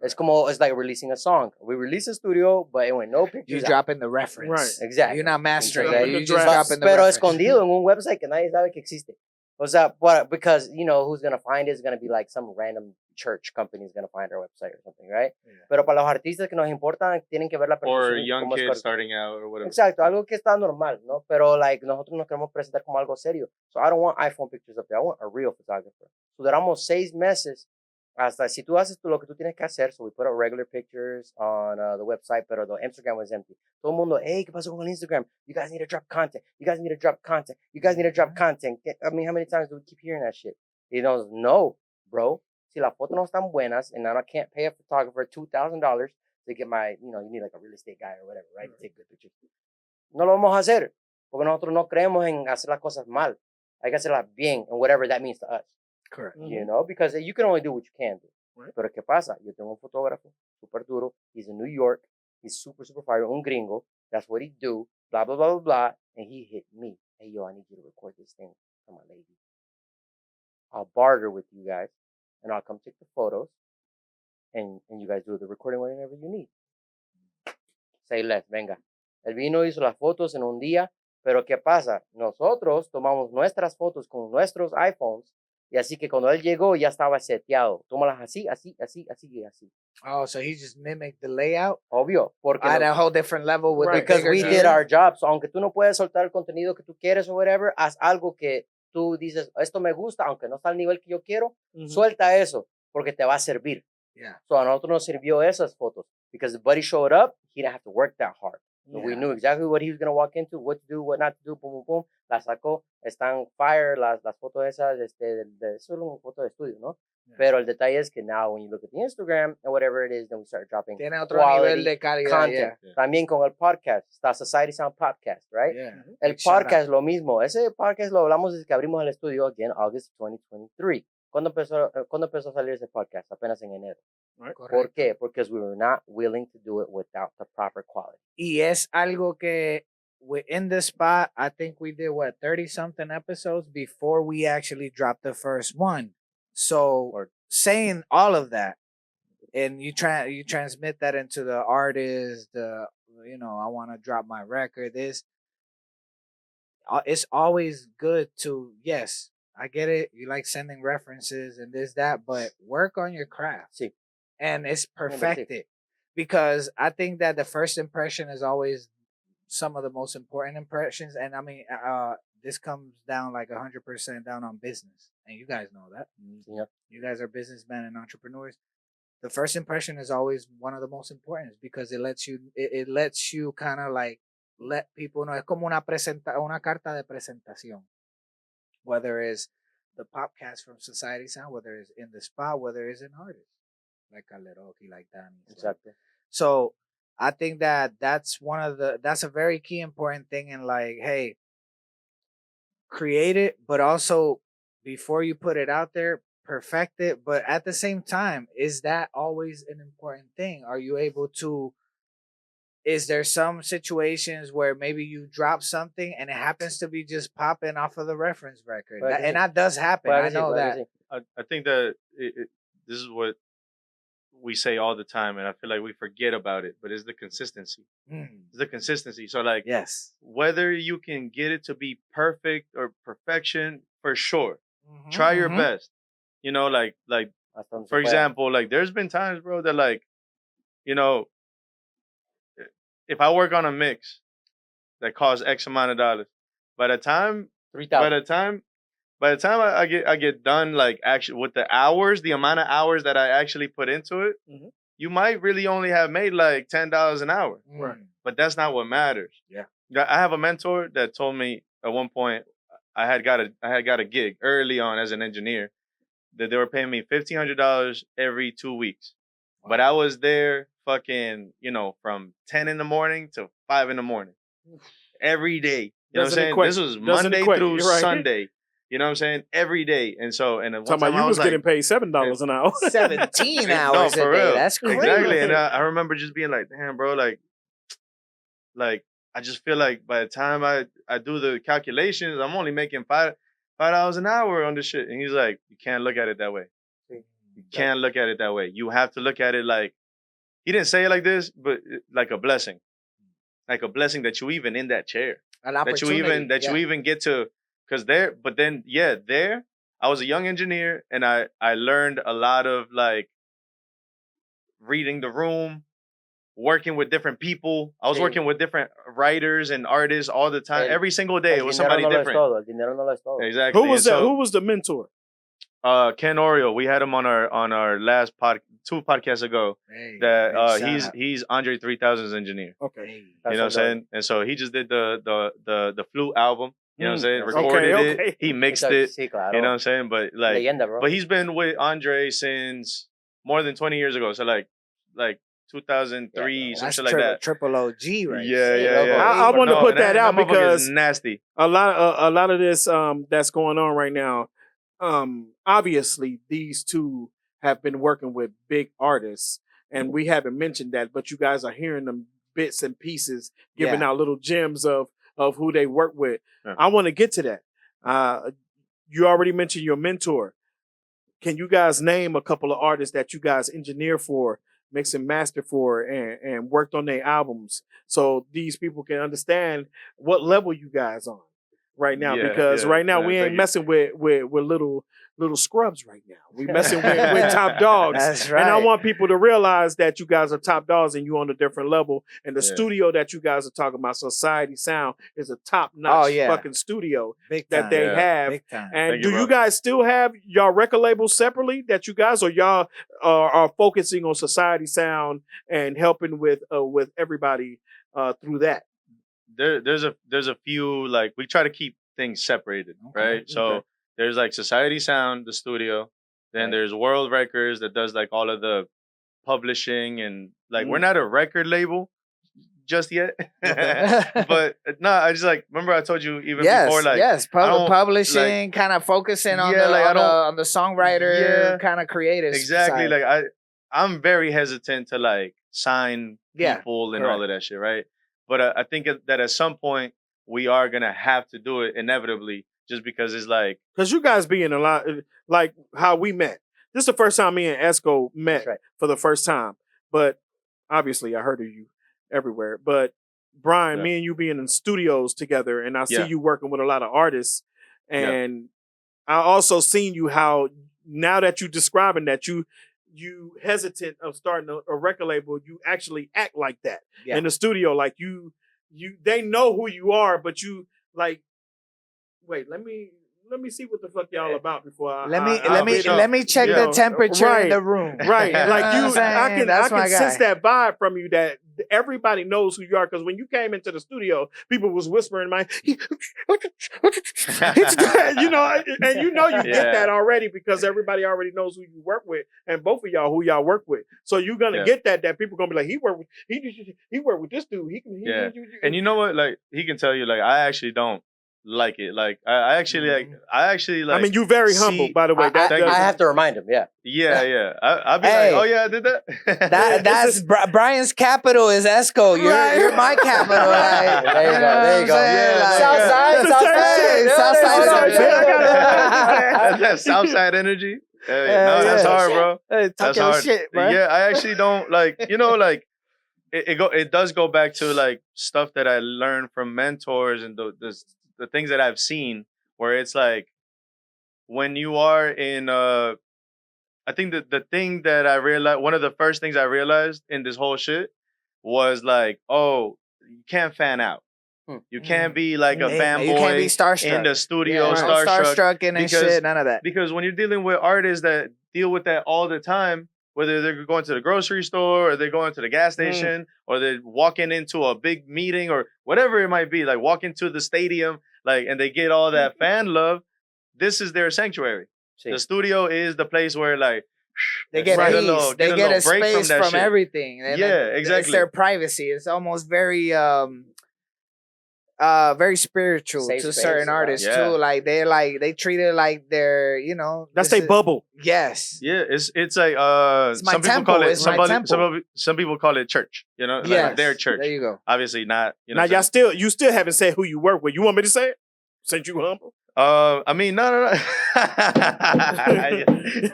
E: It's like releasing a song. We released a studio, but it went no pictures.
C: You dropping the reference.
B: Right.
E: Exactly.
C: You're not mastering
B: Exactly.
C: it. You just dropping the
E: Pero
C: reference.
E: escondido en un website que nadie sabe que existe. O sea, because, you know, who's going to find it is going to be like some random church company is going to find our website or something, right?
B: Yeah.
E: Pero para los artistas que nos importan, tienen que ver la
A: Or
E: percepción
A: young
E: como es
A: kids
E: correcto.
A: starting out or whatever.
E: Exacto, algo que está normal, ¿no? Pero, like, nosotros nos queremos presentar como algo serio. So, I don't want iPhone pictures up there. I want a real photographer. So, duramos 6 meses hasta si tú haces lo que tú tienes que hacer. So, we put up regular pictures on the website, pero the Instagram was empty. Todo el mundo, hey, ¿qué pasó con el Instagram? You guys need to drop content. You guys need to drop content. You guys need to drop content. I mean, how many times do we keep hearing that shit? You know, no, bro. Si las fotos no están buenas, and I can't pay a photographer $2,000 to get my, you know, you need like a real estate guy or whatever, right? To take good pictures. No lo vamos a hacer, porque nosotros no creemos en hacer las cosas mal. Hay que hacerlas bien, and whatever that means to us.
B: Correct.
E: You know, because you can only do what you can do.
B: Right.
E: Pero ¿qué pasa? Yo tengo un fotógrafo super duro. He's in New York. He's super fire. Un gringo. That's what he do. Blah, blah, blah, blah, blah. And he hit me. Hey, yo, I need you to record this thing for my lady. I'll barter with you guys, and I'll come take the photos, and you guys do the recording whenever you need. Say less, venga. El vino hizo las fotos en un día, pero ¿qué pasa? Nosotros tomamos nuestras fotos con nuestros iPhones, y así que cuando él llegó ya estaba seteado. Tómalas así, así, así, así y así.
C: Oh, so he just mimicked the layout
E: Obvio, porque
C: at a whole different level with
B: Right,
C: the
E: because
C: bigger
E: we
C: gear?
E: did our job. So, aunque tú no puedes soltar el contenido que tú quieres o whatever, haz algo que tú dices, esto me gusta, aunque no está al nivel que yo quiero, suelta eso, porque te va a servir.
C: Yeah.
E: So, a nosotros nos sirvió esas fotos, because the buddy showed up, he didn't have to work that hard. So we knew exactly what he was going to walk into, what to do, what not to do, boom, boom, boom. La sacó, están fire, las fotos esas, solo una foto de estudio, ¿no? Yeah. Pero el detalle es que now, when you look at the Instagram, and whatever it is, then we start dropping
C: Tiene otro nivel de calidad,
E: content.
C: Yeah.
E: También con el podcast, está Society Sound Podcast, right?
C: Yeah.
E: El podcast, lo mismo. Ese podcast lo hablamos desde que abrimos el estudio, again, August 2023. ¿Cuándo empezó a salir ese podcast? Apenas en enero.
B: Right.
E: ¿Por qué? Because we were not willing to do it without the proper quality.
C: Y es algo que in the spot, I think we did 30-something episodes before we actually dropped the first one. So saying all of that, and you transmit that into the artist, I want to drop my record. It's always good to, yes, I get it. You like sending references and this, that, but work on your craft.
E: Sí.
C: And it's perfected. Because I think that the first impression is always some of the most important impressions. And I mean, this comes down like 100% down on business. And you guys know that.
E: Yeah.
C: You guys are businessmen and entrepreneurs. The first impression is always one of the most important because it lets you kind of like let people know. Es como una carta de presentación. Whether it's the podcast from Society Sound, whether it's in the spot, whether it's an artist like Caleroki, like Danny.
E: Exactly.
C: So I think that's a very key important thing in like, hey, create it, but also before you put it out there, perfect it. But at the same time, is that always an important thing? Are you able to? Is there some situations where maybe you drop something and it happens to be just popping off of the reference record? And that does happen. I know that.
A: I think that this is we say all the time, and I feel like we forget about it, but it's the consistency. It's the consistency. So like,
C: yes,
A: whether you can get it to be perfect or perfection, for sure, try your best. You know, like for example, like there's been times, bro, that like, you know, if I work on a mix that costs X amount of dollars, by the time I get done, like actually with the hours, the amount of hours that I actually put into it, you might really only have made like $10 an hour.
B: Right.
A: But that's not what matters.
B: Yeah.
A: I have a mentor that told me at one point I had got a gig early on as an engineer that they were paying me $1,500 every 2 weeks. Wow. But I was there fucking, you know, from 10 in the morning to 5 in the morning every day. You know what I'm saying? This was Monday through Sunday. You know what I'm saying? Every day. And so, and one time
B: you was like, getting paid $7 an hour.
C: 17 hours a day.
A: Real.
C: That's crazy.
A: Exactly. And I remember just being like, damn, bro, like I just feel like by the time I do the calculations, I'm only making $5 an hour on this shit. And he's like, you can't look at it that way. You can't look at it that way. You have to look at it like, he didn't say it like this, but like a blessing. Like a blessing that you even in that chair.
C: An opportunity.
A: You even get to, because there, I was a young engineer and I learned a lot of like reading the room, working with different people. I was working with different writers and artists all the time. Every single day, it was somebody different. Exactly.
B: Who was that? Who was the mentor?
A: Ken Oriole. We had him on our last 2 podcasts ago. He's Andre 3000's engineer.
B: Okay.
A: You know what I'm saying? And so he just did the flute album. You know what I'm saying? Recorded it. He mixed it. You know what I'm saying? But like, but he's been with Andre since more than 20 years ago. So like 2003, some shit like that.
C: Triple OG, right?
A: Yeah.
B: I want to put that out because
A: nasty.
B: A lot of this that's going on right now. Obviously, these two have been working with big artists, and we haven't mentioned that, but you guys are hearing them bits and pieces, giving out little gems of who they work with. Yeah. I want to get to that. You already mentioned your mentor. Can you guys name a couple of artists that you guys engineer for, mix and master for, and worked on their albums, so these people can understand what level you guys on right now? Because right now we ain't messing with little scrubs right now. We messing with top dogs.
C: That's right.
B: And I want people to realize that you guys are top dogs and you on a different level. And the studio that you guys are talking about, Society Sound, is a top-notch fucking studio that they have.
C: Big time.
B: And do you guys still have y'all record labels separately that you guys, or y'all are focusing on Society Sound and helping with everybody through that?
A: There's a few, like, we try to keep things separated, right? So there's like Society Sound, the studio. Then there's World Records that does like all of the publishing, and like we're not a record label just yet. But no, I just like, remember I told you even before, like
C: publishing, like, kind of focusing on the songwriter kind of creative.
A: Exactly. Side. Like I'm very hesitant to like sign people and all of that shit, right? But I think that at some point we are gonna have to do it inevitably. Just because it's like...
B: Because you guys being a lot... Like how we met. This is the first time me and Esco met for the first time. But obviously I heard of you everywhere. But Bryan, me and you being in studios together, and I see you working with a lot of artists. And I also seen you how, now that you're describing that, you hesitant of starting a record label, you actually act like that in the studio. Like they know who you are, but you like... Wait, let me see what the fuck y'all about before I
C: let me check the temperature in the room.
B: Right. Like I can sense that vibe from you that everybody knows who you are, because when you came into the studio, people was whispering you know you get that already because everybody already knows who you work with, and both of y'all who y'all work with. So you're gonna get that people gonna be like, he worked with this dude.
A: And you know what? Like he can tell you, like, I actually don't like it. Like I actually like. I mean,
B: you're very humble, by the way.
E: I have to remind him.
A: Yeah. I'll be like, oh yeah, I did that.
C: That's Bryan's capital is Esco. You're my capital. Like,
E: there you go.
C: Southside.
A: Southside energy. That's hard, bro.
C: Talk
A: That's
C: your
A: hard.
C: shit, bro.
A: Yeah, I actually don't like. Like it does go back to like stuff that I learned from mentors and the things that I've seen, where it's like when you are in I think that the thing that I realized, one of the first things I realized in this whole shit was like, oh, you can't fan out. You can't be like a fanboy.
C: You can't be starstruck
A: in the studio,
C: starstruck and
A: because,
C: shit. None of that.
A: Because when you're dealing with artists that deal with that all the time, whether they're going to the grocery store or they're going to the gas station or they're walking into a big meeting or whatever it might be, like walking to the stadium, like, and they get all that fan love. This is their sanctuary. The studio is the place where like
C: they get peace. They get a space from everything.
A: And exactly.
C: It's their privacy. It's almost very very spiritual to certain artists too. Like they treat it like they're,
B: that's their bubble.
C: Yes.
A: Yeah, it's like some people call it some people call it church. Like their church.
C: There you go.
A: Obviously not.
B: Now you still haven't said who you work with. You want me to say it? Since you humble.
A: I mean, no. I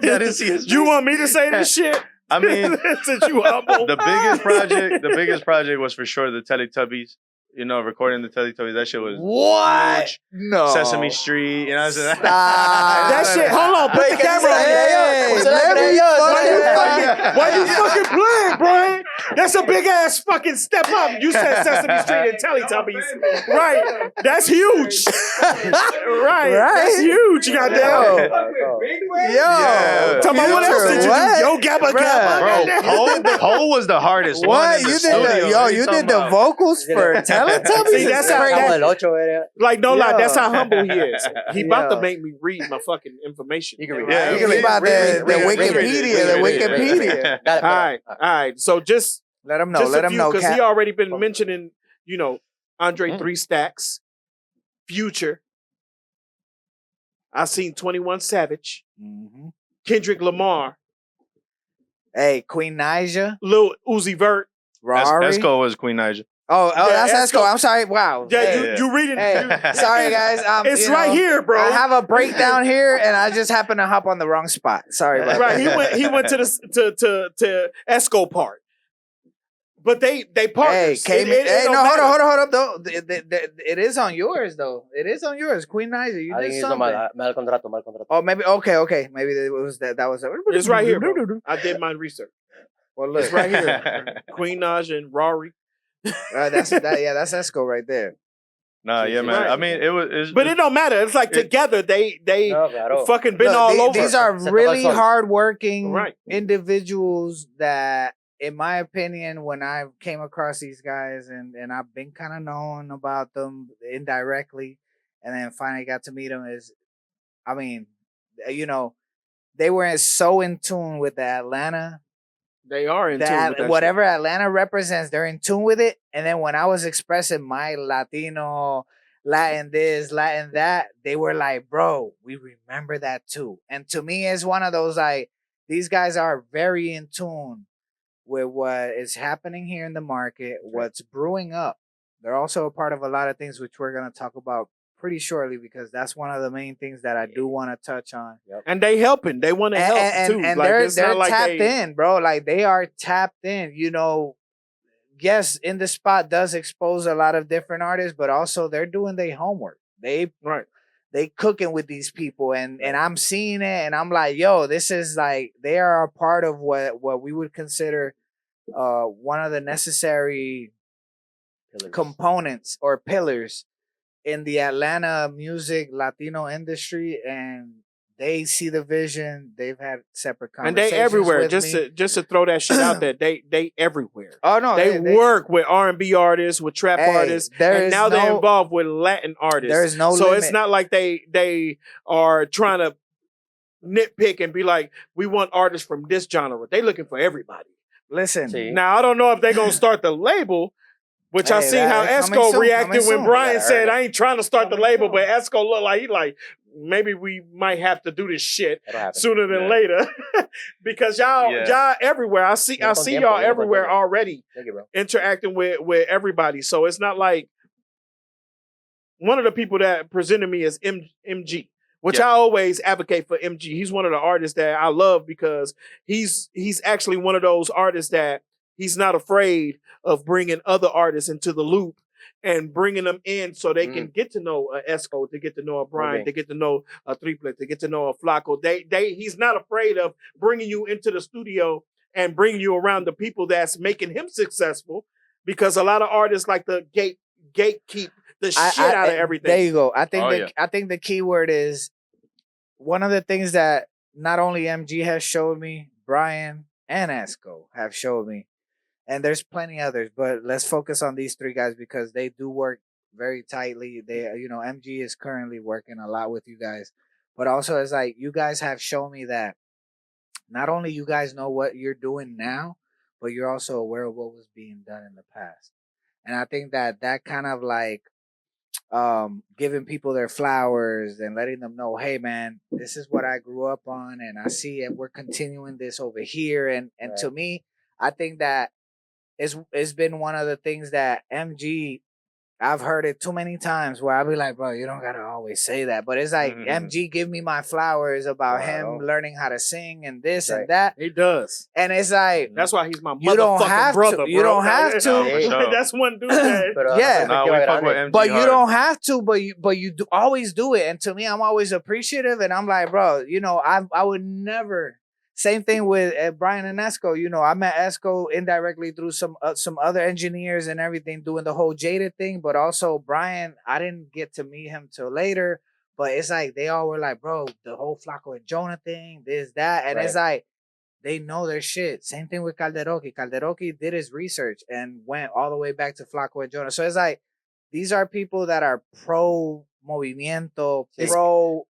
A: didn't see his face.
B: You want me to say this shit?
A: I mean,
B: since you humble.
A: The biggest project was for sure the Teletubbies. Recording the Teletubbies, that shit was huge.
C: No.
A: Sesame Street,
B: that shit, hold on, put the camera on. Why you fucking playing, Bryan? That's a big ass fucking step up. You said Sesame Street and Teletubbies. Right. That's huge. Right. That's huge, goddamn.
C: Yo.
B: Tell me what else did you do? Yo, Gabba Gabba.
A: Bro, Ho was the hardest one.
C: You did the vocals for Teletubbies?
B: See, that's like, no lie, that's how humble he is. He about to make me read my fucking information.
C: You can read. You can read about the Wikipedia.
B: All right. So just
C: let him know.
B: Because he already been mentioning, Andre 3 Stacks, Future. I seen 21 Savage, Kendrick Lamar.
C: Hey, Queen Naija,
B: Lil Uzi Vert.
A: Esco was Queen Naija.
C: Oh, that's Esco. I'm sorry. Wow.
B: Yeah, you reading?
C: Sorry, guys.
B: It's right here, bro.
C: I have a breakdown here, and I just happened to hop on the wrong spot. Sorry about that.
B: He went to the to Esco part, but they partners.
C: Hold on. Though it is on yours, though. It is on yours, Queen Naija. You did something.
E: Mal contrato.
C: Oh, maybe okay. Maybe it was that. That was.
B: It's right here, bro. I did my research.
C: Well, look,
B: it's right here. Queen Naija and Rory.
C: That's Esco right there.
A: Nah, yeah, man. Right. I mean,
B: but it don't matter. It's like together they fucking been all over.
C: These are really hardworking individuals that, in my opinion, when I came across these guys and I've been kind of knowing about them indirectly, and then finally got to meet them, they were so in tune with the Atlanta.
B: They are in tune with that
C: whatever shit. Atlanta represents, they're in tune with it. And then when I was expressing my Latino, Latin this, Latin that, they were like, bro, we remember that too. And to me, it's one of those, like, these guys are very in tune with what is happening here in the market, what's brewing up. They're also a part of a lot of things which we're going to talk about pretty shortly, because that's one of the main things that I do want to touch on.
B: Yep. And they helping. They want to help too.
C: And like, they're like tapped in, bro. Like, they are tapped in. Yes, In the Spot does expose a lot of different artists, but also they're doing their homework. They cooking with these people, and I'm seeing it, and I'm like, yo, this is like, they are a part of what we would consider one of the necessary components or pillars in the Atlanta music Latino industry, and they see the vision. They've had separate conversations.
B: And they everywhere.
C: With
B: just to throw that shit out there. They everywhere.
C: Oh no,
B: they work with R&B artists, with trap artists, and now they're involved with Latin artists.
C: There is no
B: so
C: limit.
B: It's not like they are trying to nitpick and be like, we want artists from this genre. They looking for everybody.
C: Listen,
B: now I don't know if they're gonna start the label. Which I see how Esco reacted when Bryan said, I ain't trying to start the label, but Esco looked like maybe we might have to do this shit sooner than later. Because y'all everywhere. I see y'all everywhere already interacting with everybody. So it's not like one of the people that presented me as MG which I always advocate for MG. He's one of the artists that I love because he's actually one of those artists that he's not afraid of bringing other artists into the loop and bringing them in so they can get to know a Esco, to get to know a Bryan, to get to know a Triplet, to get to know a Flaco. He's not afraid of bringing you into the studio and bringing you around the people that's making him successful, because a lot of artists like the gatekeep the shit out of everything.
C: There you go. I think the key word is one of the things that not only MG has showed me, Bryan and Esco have showed me, and there's plenty others, but let's focus on these three guys because they do work very tightly. They, MG is currently working a lot with you guys, but also it's like you guys have shown me that not only you guys know what you're doing now, but you're also aware of what was being done in the past. And I think that kind of like giving people their flowers and letting them know, hey man, this is what I grew up on, and I see it. We're continuing this over here, and to me, I think that it's been one of the things that MG, I've heard it too many times where I'll be like, bro, you don't gotta always say that. But it's like MG give me my flowers about him learning how to sing and this and that.
B: He does.
C: And it's like
B: that's why he's my motherfucking brother, bro.
C: You don't have to.
A: No,
B: that's one dude that
A: we fuck with MG
C: but you
A: hard.
C: don't have to, but you do always do it. And to me, I'm always appreciative, and I'm like, bro, I would never. Same thing with Bryan and Esco. I met Esco indirectly through some other engineers and everything doing the whole Jaded thing. But also Bryan, I didn't get to meet him till later. But it's like they all were like, bro, the whole Flaco and Jonah thing, this, that. And it's like they know their shit. Same thing with Calderoki. Calderoki did his research and went all the way back to Flaco and Jonah. So it's like these are people that are pro movimiento,
B: pro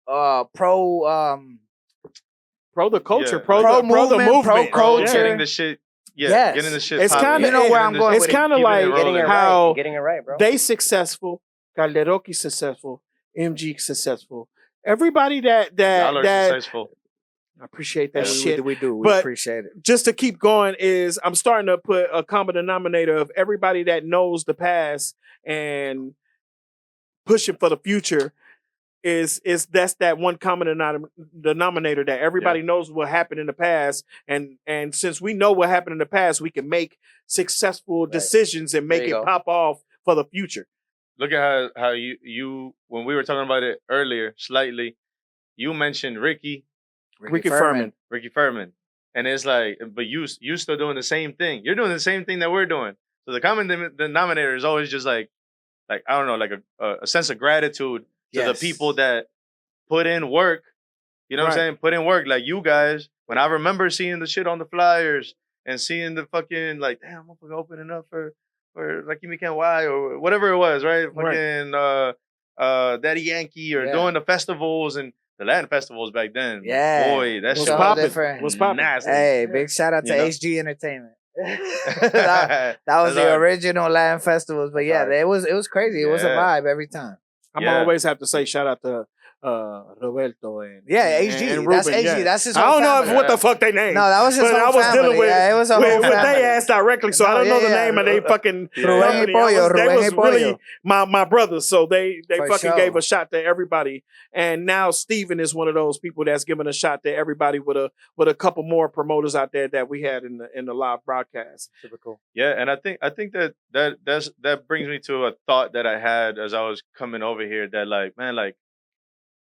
B: the culture, pro
C: the
B: movement,
C: pro culture,
A: getting the shit. Yeah, getting the shit.
B: It's kind of
C: where I'm going.
B: It's kind of like how
E: getting it right, bro.
B: They successful, Calderoki successful, MG successful. Everybody that
A: successful.
B: I appreciate that shit.
C: We do. We
B: but
C: appreciate it.
B: Just to keep going is I'm starting to put a common denominator of everybody that knows the past and pushing for the future. Is that's that one common denominator that everybody knows what happened in the past, and since we know what happened in the past, we can make successful decisions and make it pop off for the future.
A: Look at how you when we were talking about it earlier, slightly, you mentioned Ricky Philm, and it's like, but you still doing the same thing. You're doing the same thing that we're doing. So the common denominator is always just like I don't know, like a sense of gratitude to the people that put in work, what I'm saying? Put in work, like you guys. When I remember seeing the shit on the flyers and seeing the fucking, like, damn, I'm fucking opening up for Lucky Me Can't Why or whatever it was, right? Fucking Daddy Yankee or doing the festivals and the Latin festivals back then.
C: Yeah.
A: Boy, that
B: was
A: shit
B: popping.
A: was nasty.
C: Hey, big shout out to HG Entertainment. that was the original Latin festivals, but it was crazy. It was a vibe every time.
B: I'm always have to say shout out to Roberto and
C: HG.
B: And
C: that's
B: Ruben,
C: HG. That's his whole
B: I don't
C: family.
B: know what the fuck they name.
C: No, that was his whole family. I was dealing with
B: it
C: was a whole
B: with
C: family.
B: they ass directly, so I don't know the name of they fucking
C: Ruben
B: family.
C: Pollo,
B: They was
C: Pollo.
B: really my brothers, so they
C: For
B: fucking
C: sure.
B: gave a shot to everybody. And now Steven is one of those people that's giving a shot to everybody with a couple more promoters out there that we had in the live broadcast.
E: Super cool.
A: Yeah, and I think that brings me to a thought that I had as I was coming over here, that like, man, like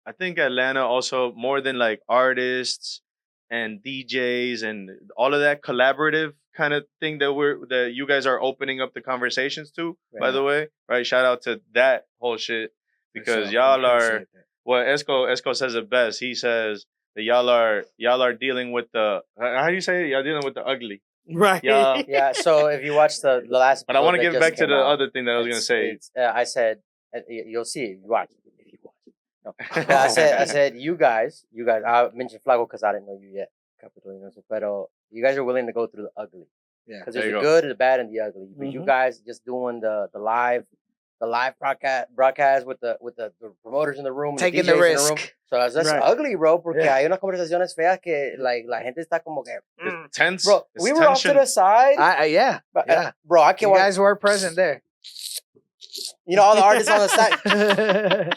A: I think Atlanta also, more than like artists and DJs and all of that collaborative kind of thing that you guys are opening up the conversations to, by the way, right? Shout out to that whole shit, because y'all are what Esco says it best. He says that y'all are dealing with the, how do you say it? Y'all dealing with the ugly.
B: Right.
E: Yeah. So if you watch the last,
A: but I want to get back to the other thing that I was gonna say.
E: I said you'll see if you watch. No. I said you guys. I mentioned Flaco because I didn't know you yet. But you guys are willing to go through the ugly. Yeah. Because there's the good, the bad, and the ugly. But you guys just doing the live broadcast with the promoters in the room,
C: taking
E: the DJs
C: the risk.
E: In the room. So that's ugly, bro. Porque hay unas conversaciones feas que like la gente está como que
A: tense.
E: Bro, we were off to the side. Bro, I can't.
C: You guys were present there.
E: All the artists on the side.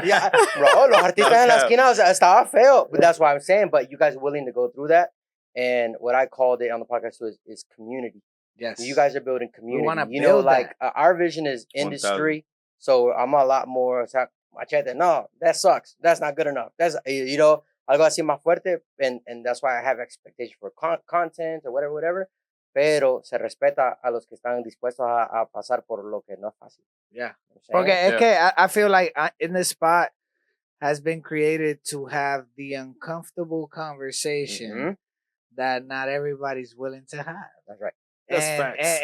E: Yeah, bro, los artistas en la esquina, o sea, estaba feo. But that's what I'm saying. But you guys are willing to go through that. And what I called it on the podcast too is community.
C: Yes.
E: You guys are building community.
C: We want to
E: you know,
C: build
E: like our vision is industry. So I'm a lot more, machete, no, that sucks. That's not good enough. That's, you know, algo así más fuerte. And that's why I have expectation for content or whatever. Pero se respeta a los que están dispuestos a pasar por lo que no es fácil.
C: Yeah. Okay, I feel like in this spot has been created to have the uncomfortable conversation that not everybody's willing to have.
E: That's right.
B: That's facts.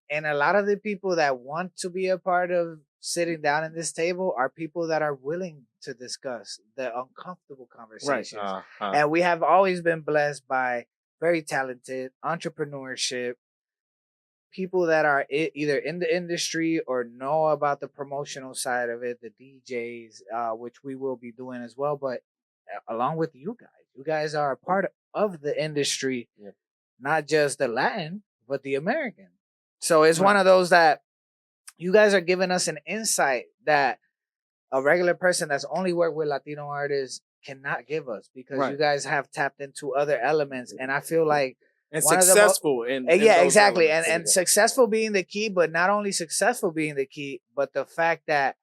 C: And a lot of the people that want to be a part of sitting down at this table are people that are willing to discuss the uncomfortable conversations.
B: Right.
C: And we have always been blessed by very talented entrepreneurship, people that are either in the industry or know about the promotional side of it, the DJs, which we will be doing as well. But along with you guys are a part of the industry, not just the Latin, but the American. So it's one of those that you guys are giving us an insight that a regular person that's only worked with Latino artists cannot give us, because you guys have tapped into other elements. And I feel like
B: successful in
C: exactly. And successful being the key, but not only successful being the key, but the fact that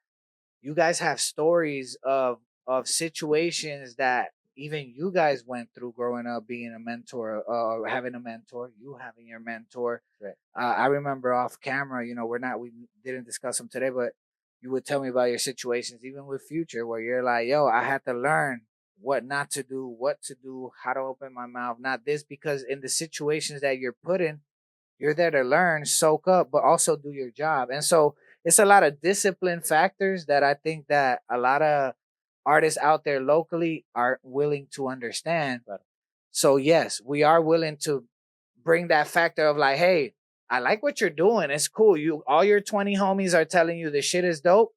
C: you guys have stories of situations that even you guys went through growing up, being a mentor or having a mentor, you having your mentor.
E: Right.
C: I remember off camera, you know, we didn't discuss them today, but you would tell me about your situations, even with Future, where you're like, yo, I had to learn what not to do, what to do, how to open my mouth, not this, because in the situations that you're put in, you're there to learn, soak up, but also do your job. And so it's a lot of discipline factors that I think that a lot of artists out there locally aren't willing to understand. So yes, we are willing to bring that factor of like, hey, I like what you're doing. It's cool. All your 20 homies are telling you the shit is dope,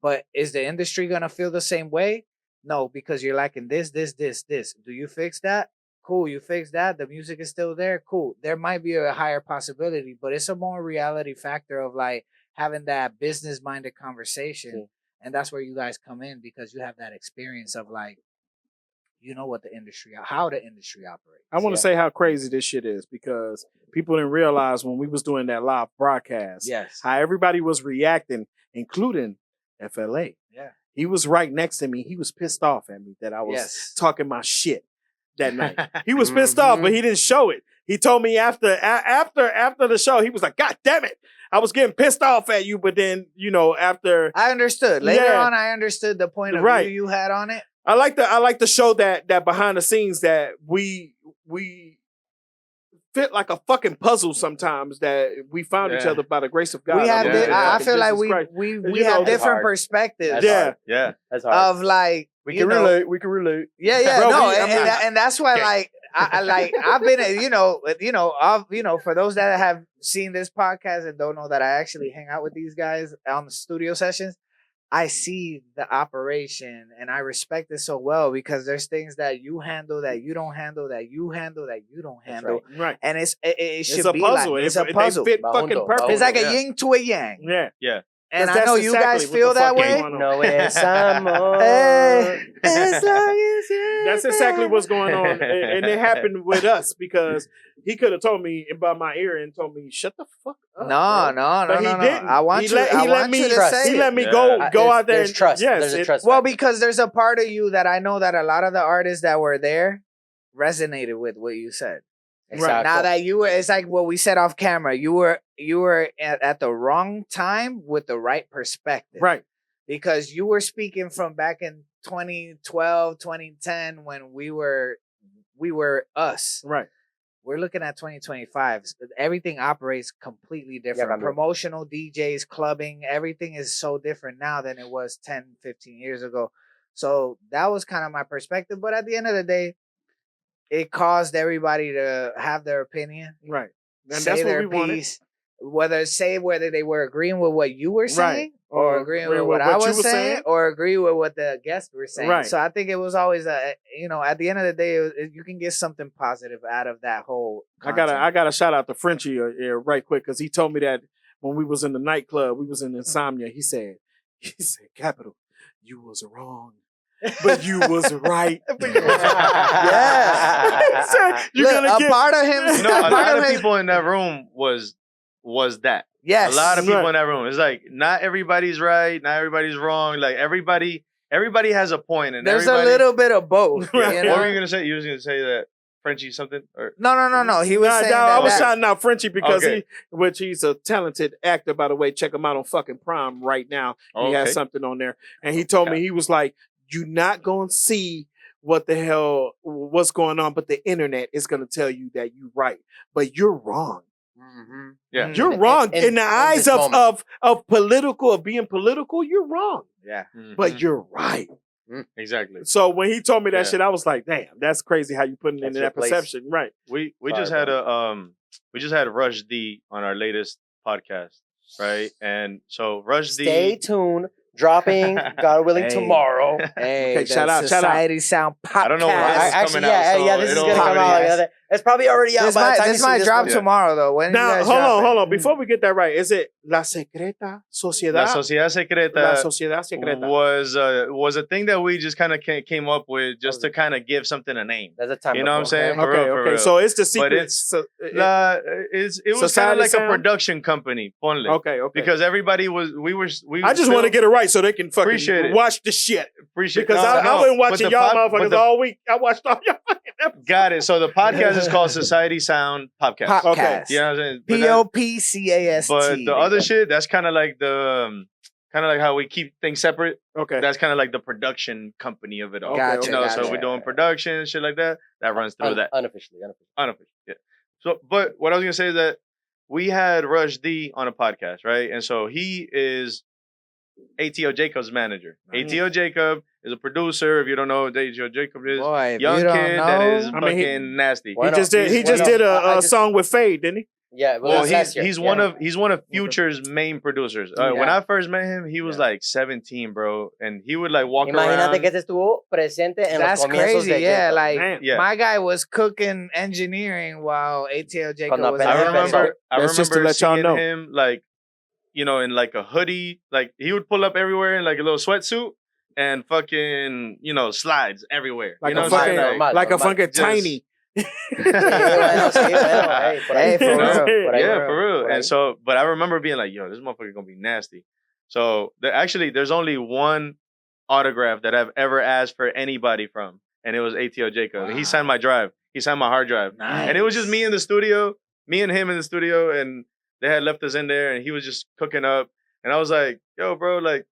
C: but is the industry going to feel the same way? No, because you're lacking this. Do you fix that? Cool, you fix that. The music is still there. Cool. There might be a higher possibility, but it's a more reality factor of like having that business-minded conversation. And that's where you guys come in, because you have that experience of like, you know what how the industry operates.
B: I want to say how crazy this shit is, because people didn't realize when we was doing that live broadcast, how everybody was reacting, including FLA.
C: Yeah.
B: He was right next to me. He was pissed off at me that I was talking my shit that night. He was pissed off, but he didn't show it. He told me after the show, he was like, God damn it, I was getting pissed off at you. But then, you know, after
C: I understood later on, I understood the point of view you had on it.
B: I like to show that behind the scenes that we fit like a fucking puzzle sometimes, that we found each other by the grace of God.
C: We have I feel like we have different perspectives.
B: Yeah.
E: That's hard.
C: Of like,
E: we can relate.
C: Yeah.
B: Bro,
C: no, and that's why like I've been, you know, for those that have seen this podcast and don't know that I actually hang out with these guys on the studio sessions, I see the operation and I respect it so well, because there's things that you handle that you don't handle, that you handle that you don't handle.
B: Right.
C: And it should
B: a
C: be
B: puzzle.
C: like, it's a puzzle.
B: They fit fucking perfect.
C: It's like a yin to a yang.
B: Yeah.
C: And I know you guys feel that way.
E: No es amor.
C: As long as you.
B: That's exactly what's going on. And it happened with us, because he could have told me by my ear and told me, shut the fuck up.
C: No.
B: But he didn't.
C: I want you to say
B: he let me go out there.
E: There's trust.
B: Yes,
E: there's a trust.
C: Well, because there's a part of you that I know that a lot of the artists that were there resonated with what you said.
E: Exactly.
C: Now that you were, it's like what we said off camera. You were at the wrong time with the right perspective.
B: Right.
C: Because you were speaking from back in 2012, 2010, when we were us.
B: Right.
C: We're looking at 2025. Everything operates completely different. Promotional DJs, clubbing, everything is so different now than it was 10, 15 years ago. So that was kind of my perspective. But at the end of the day, it caused everybody to have their opinion.
B: Right. And
C: say
B: that's
C: their
B: what we
C: piece. Whether they were agreeing with what you were saying, or agreeing with what I was saying, or agree with what the guests were saying.
B: Right.
C: So I think it was always at the end of the day, you can get something positive out of that whole content.
B: I got to shout out to Frenchie right quick, because he told me that when we was in the nightclub, we was in Insomnia, he said, Capital, you was wrong. But you was right.
C: Yeah.
B: Look,
C: part of him.
A: You know, a lot of people in that room was that.
C: Yes.
A: A lot of people in that room. It's like not everybody's right, not everybody's wrong. Like everybody has a point, and
C: there's a little bit of both.
A: Yeah.
C: You know?
A: What were you gonna say? You was gonna say that Frenchie something? Or
C: No. He was saying that.
B: I was shouting out Frenchie because
A: Okay.
B: he's a talented actor, by the way. Check him out on fucking Prime right now. He has something on there. And he told me, he was like, you're not gonna see what's going on, but the internet is gonna tell you that you're right. But you're wrong.
E: Mm-hmm.
A: Yeah.
B: You're wrong. In the eyes
E: this
B: of being political, you're wrong.
C: Yeah.
B: But you're right.
A: Exactly.
B: So when he told me that
A: Yeah.
B: shit, I was like, damn, that's crazy how you putting into that perception. Right.
A: We
E: Sorry,
A: just had we just had Rush D on our latest podcast, right? And so Rush D,
E: Stay tuned. Dropping, God willing,
C: Hey.
E: tomorrow.
C: Hey,
B: Okay,
C: the
B: shout out.
C: Society Sound podcast.
A: I don't know when this is
E: Actually,
A: coming out, so
E: this is
A: it'll
E: gonna come
A: already-
E: out. It's probably already out
C: This
E: by the time
C: this
E: you see
C: might
E: this
C: drop
E: one.
C: tomorrow though. When
B: Now,
C: you guys
B: hold
C: drop
B: on. Before we get that right, is it La Secreta Sociedad?
A: La Sociedad Secreta
B: La Sociedad Secreta.
A: was a thing that we just kind of came up with just to kind of give something a name.
E: That's a time.
A: You know what I'm saying?
E: Okay.
A: For real, for
B: Okay.
A: real.
B: So it's the secret.
A: it's- it was kind
B: Society
A: of like
B: Sound?
A: a production company, ponle.
B: okay.
A: Because everybody was we
B: I just want to get it right so they can fucking
A: Appreciate it.
B: watch the shit.
A: appreciate
B: Because I've been watching y'all motherfuckers all week. I watched all y'all fucking episodes.
A: Got it. So the podcast is called Society Sound Podcast.
C: podcast.
A: You know what I'm saying? But that-
C: POPCAST.
A: But the other shit, that's kind of like the kind of like how we keep things separate.
B: Okay.
A: That's kind of like the production company of it all.
C: Gotcha,
A: You know, so
C: gotcha.
A: we're doing production shit like that. That runs through that.
E: Unofficially.
A: Unofficial. Yeah. So, but what I was gonna say is that we had Rush D on a podcast, right? And so he is ATO Jacob's manager.
B: Nice.
A: ATO Jacob is a producer. If you don't know what ATO Jacob is,
C: Boy, if
A: young
C: you don't
A: kid that
C: know-
A: is
B: I mean,
A: fucking nasty.
E: Why
B: He
E: not?
B: just did. He
E: Why
B: just
E: not?
B: did
E: I
B: a
E: just-
B: song with Fade, didn't he?
E: Yeah,
A: Well,
E: last year.
A: he's
E: Yeah.
A: one of Future's main producers. When
C: Yeah.
A: I first met him, he was like 17, bro, and he would like walk
E: Imagínate
A: around.
E: que este estuvo presente en
C: That's
E: los comienzos
C: crazy.
E: de
C: Yeah,
E: Jacob.
C: like
B: Man.
A: Yeah.
C: my guy was cooking engineering while ATL Jacob
E: Cuando
C: was.
E: apenas
A: I
C: there.
A: remember,
B: That's just to let y'all
A: seeing
B: know.
A: him like, you know, in like a hoodie. Like he would pull up everywhere in like a little sweatsuit and fucking, you know, slides everywhere.
B: Like
A: you know
B: a
A: what I'm
B: fucking,
A: saying?
E: normal.
B: like a fucking
A: Just-
B: tiny.
E: Sí, bueno, hey, por ahí.
C: Hey, for
A: You know?
C: real.
E: Por ahí,
A: Yeah, for real.
E: por ahí.
A: And so, but I remember being like, yo, this motherfucker gonna be nasty. So actually, there's only one autograph that I've ever asked for anybody from, and it was ATO Jacob. And he signed my drive. He signed my hard drive. And it was just me in the studio, me and him in the studio, and they had left us in there, and he was just cooking up. And I was like, yo, bro, like,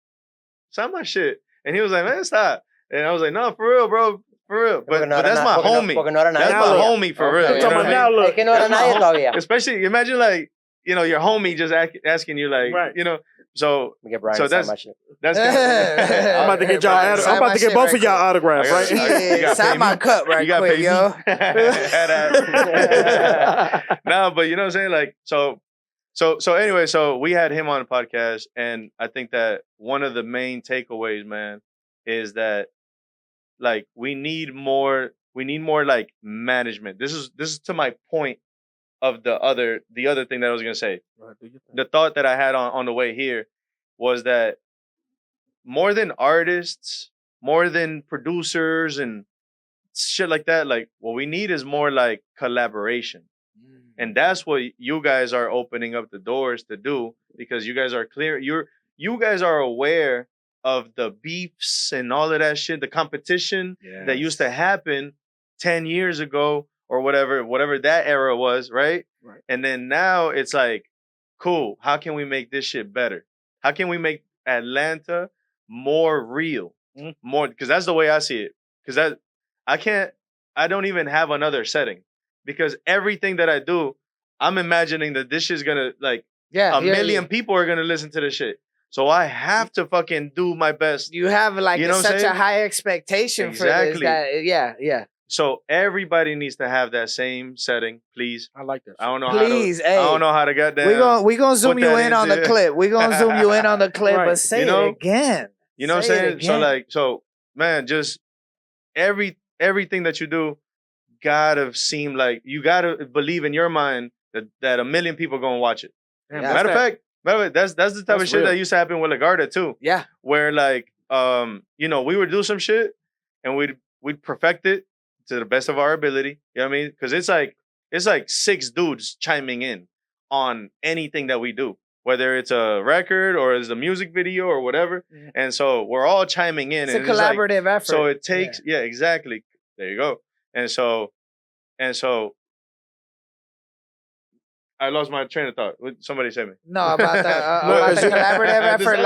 A: sign my shit. And he was like, man, stop. And I was like, no, for real, bro. For real. But that's my homie.
E: Porque no era
A: That's
E: nadie
A: my
E: todavía.
A: homie for real.
B: I'm
A: You know
B: talking
A: what I
B: about
A: mean?
B: now.
E: Es
B: Look,
E: que no era
A: That's my
E: nadie
A: hom-
E: todavía.
A: Especially, imagine like, you know, your homie just asking you like,
B: Right.
A: you know, so
E: We get Bryan
A: So
E: to sign
A: that's-
E: my shit.
A: that's
B: I'm about to get y'all.
C: Brian,
B: I'm
C: sign
B: about
C: my
B: to get
C: shit
B: both
C: right
B: of y'all
A: I
B: autographs,
A: got you.
B: right?
A: You got
C: Sign
A: paid
C: my
A: me.
C: cup right
A: You got
C: quick,
A: paid
C: yo.
A: me. No, but you know what I'm saying? Like, so anyway, so we had him on the podcast, and I think that one of the main takeaways, man, is that like we need more like management. This is to my point of the other thing that I was gonna say. The thought that I had on the way here was that more than artists, more than producers and shit like that, like what we need is more like collaboration. And that's what you guys are opening up the doors to do, because you guys are clear. You guys are aware of the beefs and all of that shit, the competition that used to happen 10 years ago or whatever that era was, right?
B: Right.
A: And then now it's like, cool, how can we make this shit better? How can we make Atlanta more real? More, because that's the way I see it. Because I don't even have another setting. Because everything that I do, I'm imagining that this shit's gonna like a million people are gonna listen to this shit. So I have to fucking do my best.
C: You have like
A: You know what I'm
C: such a
A: saying?
C: high expectation for
A: Exactly.
C: this. Yeah.
A: So everybody needs to have that same setting, please.
B: I like that.
A: I don't know
C: Please,
A: how to. I don't know how to get that.
C: We gonna zoom
A: put
C: you
A: that
C: in on the
A: into-
C: clip. We gonna zoom you in on the clip,
B: Right.
C: but say
A: You know?
C: it again.
A: You know what I'm
C: Say it
A: saying? So
C: again.
A: like, man, just everything that you do gotta seem like you gotta believe in your mind that a million people gonna watch it.
B: Damn,
C: Yeah.
A: Matter of fact, that's the type of
B: That's
A: shit
B: real.
A: that used to happen with Lagarda too.
C: Yeah.
A: Where like you know, we would do some shit and we'd perfect it to the best of our ability. You know what I mean? Because it's like 6 dudes chiming in on anything that we do, whether it's a record or it's a music video or whatever. Mm-hmm. And so we're all chiming in.
C: It's a collaborative effort.
A: So it takes, yeah, exactly. There you go. And so I lost my train of thought. Somebody say me.
C: No, about the collaborative effort,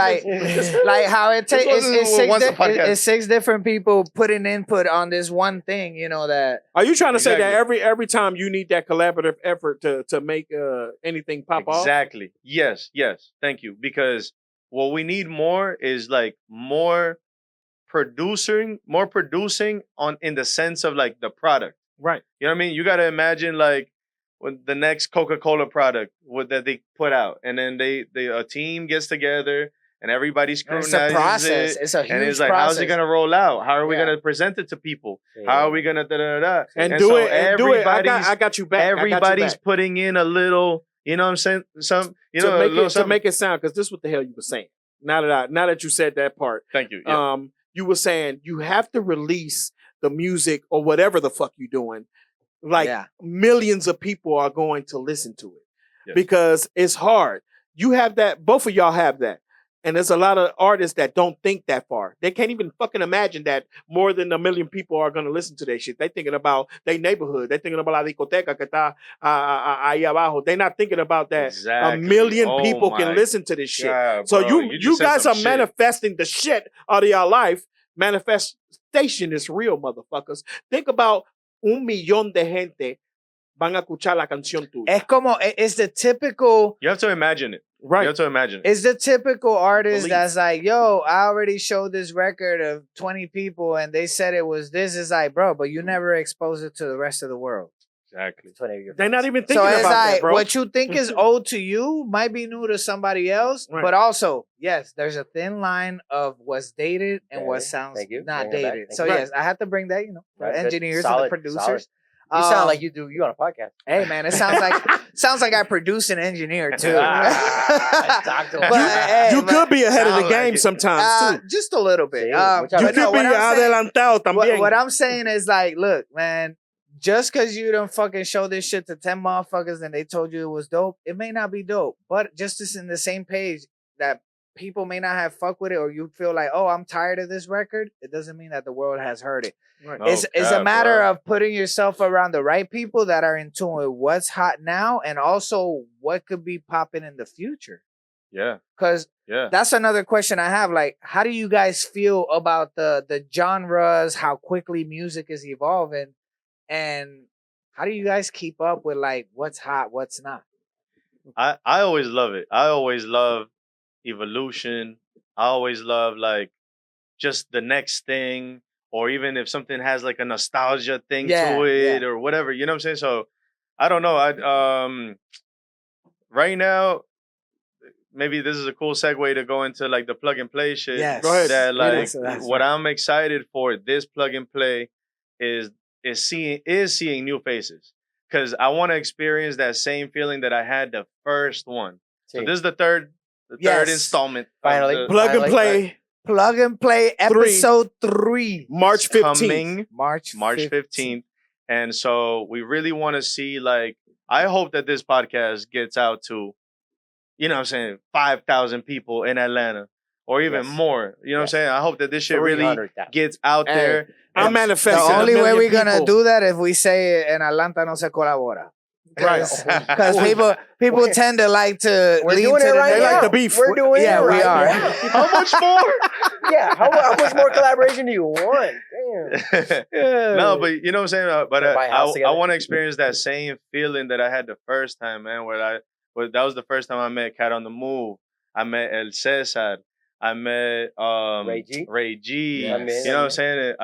C: like how it takes. It's 6 different people putting input on this one thing. You know that.
B: Are you trying to say that every time you need that collaborative effort to make anything pop off?
A: Exactly. Yes. Thank you. Because what we need more is like more producing on in the sense of like the product.
B: Right.
A: You know what I mean? You got to imagine like with the next Coca-Cola product that they put out, and then a team gets together and everybody scrutinizes
C: it's a process.
A: it.
C: It's a huge
A: and it's like,
C: process.
A: how's it gonna roll out? How are we gonna present it to people? How are we gonna And do it.
B: I got you back.
A: Everybody's putting in a little. You know what I'm saying?
B: To make it sound, because this is what the hell you were saying. Now that you said that part.
A: Thank you. Yeah.
B: You were saying you have to release the music or whatever the fuck you're doing. Like millions of people are going to listen to it because it's hard. You have that. Both of y'all have that. And there's a lot of artists that don't think that far. They can't even fucking imagine that more than 1 million people are going to listen to their shit. They're thinking about their neighborhood. They're thinking about la discoteca que está ahí abajo. They're not thinking about that. Exactly. 1 million people can listen to this shit. God, so bro, you guys are manifesting the shit out of your life. Manifestation is real, motherfuckers. Think about 1 millón de gente van a escuchar la canción tuya.
C: It's the typical.
A: You have to imagine it.
B: Right.
A: You have to imagine it.
C: It's the typical artist that's like, yo, I already showed this record of 20 people and they said it was this. It's like, bro, but you never exposed it to the rest of the world.
A: Exactly.
B: They're not even thinking about that, bro.
C: What you think is old to you might be new to somebody else. Right. But also, yes, there's a thin line of what's dated and what sounds not dated. So yes, I have to bring that, the engineers and the producers.
E: Solid. You sound like you on a podcast.
C: Hey man, it sounds like I produce and engineer too.
B: You could be ahead of the game sometimes too.
C: Just a little bit.
B: You could be adelantado también.
C: What I'm saying is like, look, man, just because you don't fucking show this shit to 10 motherfuckers and they told you it was dope, it may not be dope. But just as in the same page that people may not have fuck with it, or you feel like, oh, I'm tired of this record, it doesn't mean that the world has heard it. Right. It's a matter of putting yourself around the right people that are in tune with what's hot now and also what could be popping in the future.
A: Yeah.
C: Because that's another question I have. Like, how do you guys feel about the genres, how quickly music is evolving, and how do you guys keep up with like what's hot, what's not?
A: I always love it. I always love evolution. I always love like just the next thing. Or even if something has like a nostalgia thing to it or whatever, you know what I'm saying? So I don't know. Right now, maybe this is a cool segue to go into like the plug and play shit.
C: Yes.
B: Go ahead.
A: That like what I'm excited for this plug and play is seeing new faces. Cause I want to experience that same feeling that I had the first one. So this is the third installment.
E: Finally.
B: Plug and play.
E: Right?
C: Plug and play episode 3.
B: March 15th.
A: March 15th. And so we really want to see, like, I hope that this podcast gets out to, 5,000 people in Atlanta or even more. You know what I'm saying? I hope that this shit really gets out there.
B: I'm manifesting.
C: The only way we're going to do that if we say en Atlanta no se colabora.
B: Right,
C: because people tend to like to.
E: We're doing it right now.
B: They like the beef.
E: We're doing it right
C: we are.
E: now.
A: How much more?
E: How much more collaboration do you want? Damn.
A: No, but you know what I'm saying. But I want to experience that same feeling that I had the first time, man. That was the first time I met Cat on the Move. I met El Cesar. I met Ray G.
E: Yeah,
A: you know what I'm saying?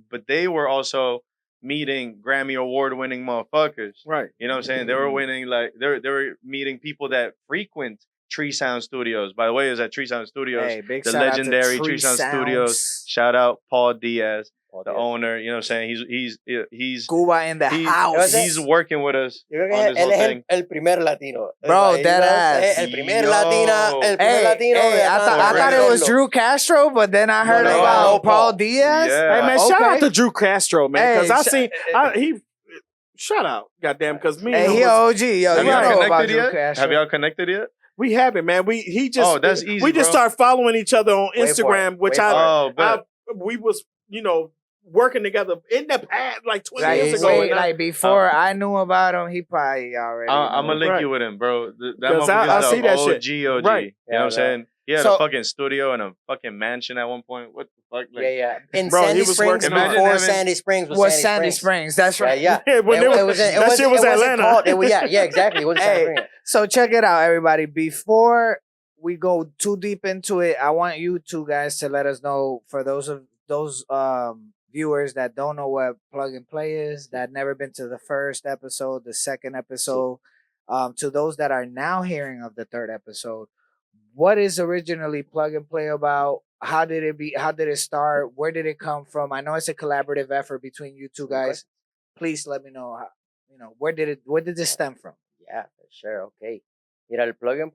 A: But they were also meeting Grammy award-winning motherfuckers.
B: Right.
A: You know what I'm saying? They were winning, like, they were meeting people that frequent Tree Sound Studios. By the way, it was at Tree Sound Studios,
C: Hey, big
A: the
C: shout out to
A: legendary
C: Tree
A: Tree Sound Studios.
C: Sounds.
A: Shout out Paul Diaz, the
E: Diaz.
A: owner. You know what I'm saying? He's
C: Cuba in the house.
A: He's working with us
E: Yo creo
A: on
E: que
A: this whole
E: él es
A: thing.
E: el primer latino.
C: Bro, that ass.
E: El primer
A: Yo.
E: latino. El primer
C: Hey,
E: latino.
C: hey,
E: de
C: I
E: Atlanta.
C: thought it was Drew Castro, but then I heard
A: no,
C: about
E: no,
C: Paul
E: Paul.
C: Diaz.
A: Yeah.
B: Hey man, shout
C: Okay.
B: out to Drew Castro, man, because
C: Hey,
B: he shout out, goddamn, because me
C: Hey,
B: and
C: he
B: him was,
C: OG. Yo,
A: Have
C: you
A: y'all
C: know about
A: connected
C: Drew
A: yet?
C: Castro.
A: Have y'all connected yet?
B: we haven't, man. He just
A: Oh, that's easy,
B: we just
A: bro.
B: started following each other on
E: Wait for
B: Instagram,
E: it.
B: which
E: Wait for
A: but
B: we was working together in the past like 20
C: Like,
B: years ago.
C: wait,
B: and
C: like before I knew about him, he probably already.
A: I'm gonna
C: knew.
A: link you with him, bro. That
B: 'Cause I
A: motherfucker's
B: see
A: the
B: that
A: OG,
B: shit.
A: OG.
B: Right.
A: You know what I'm
E: Yeah,
A: saying? He had
C: So-
A: a fucking studio and a fucking mansion at one point. What the fuck? Like,
E: Yeah. In
B: Bro, he
E: Sandy
B: was
E: Springs,
B: working
A: hard.
E: before
A: Imagine
E: Sandy Springs
C: Was Sandy Springs? That's right.
E: Yeah.
B: when
E: It
B: that
E: was
B: shit was
E: it wasn't
B: Atlanta.
E: called- it was- yeah, exactly. It was
C: Hey,
E: Atlanta.
C: So check it out, everybody. Before we go too deep into it, I want you two guys to let us know, for those viewers that don't know what plug and play is, that never been to the first episode, the second episode, to those that are now hearing of the third episode, what is originally plug and play about? How did it start? Where did it come from? I know it's a collaborative effort between you two guys. Please let me know how, where did this stem from?
E: Yeah, for sure. Okay. Mira, el plug and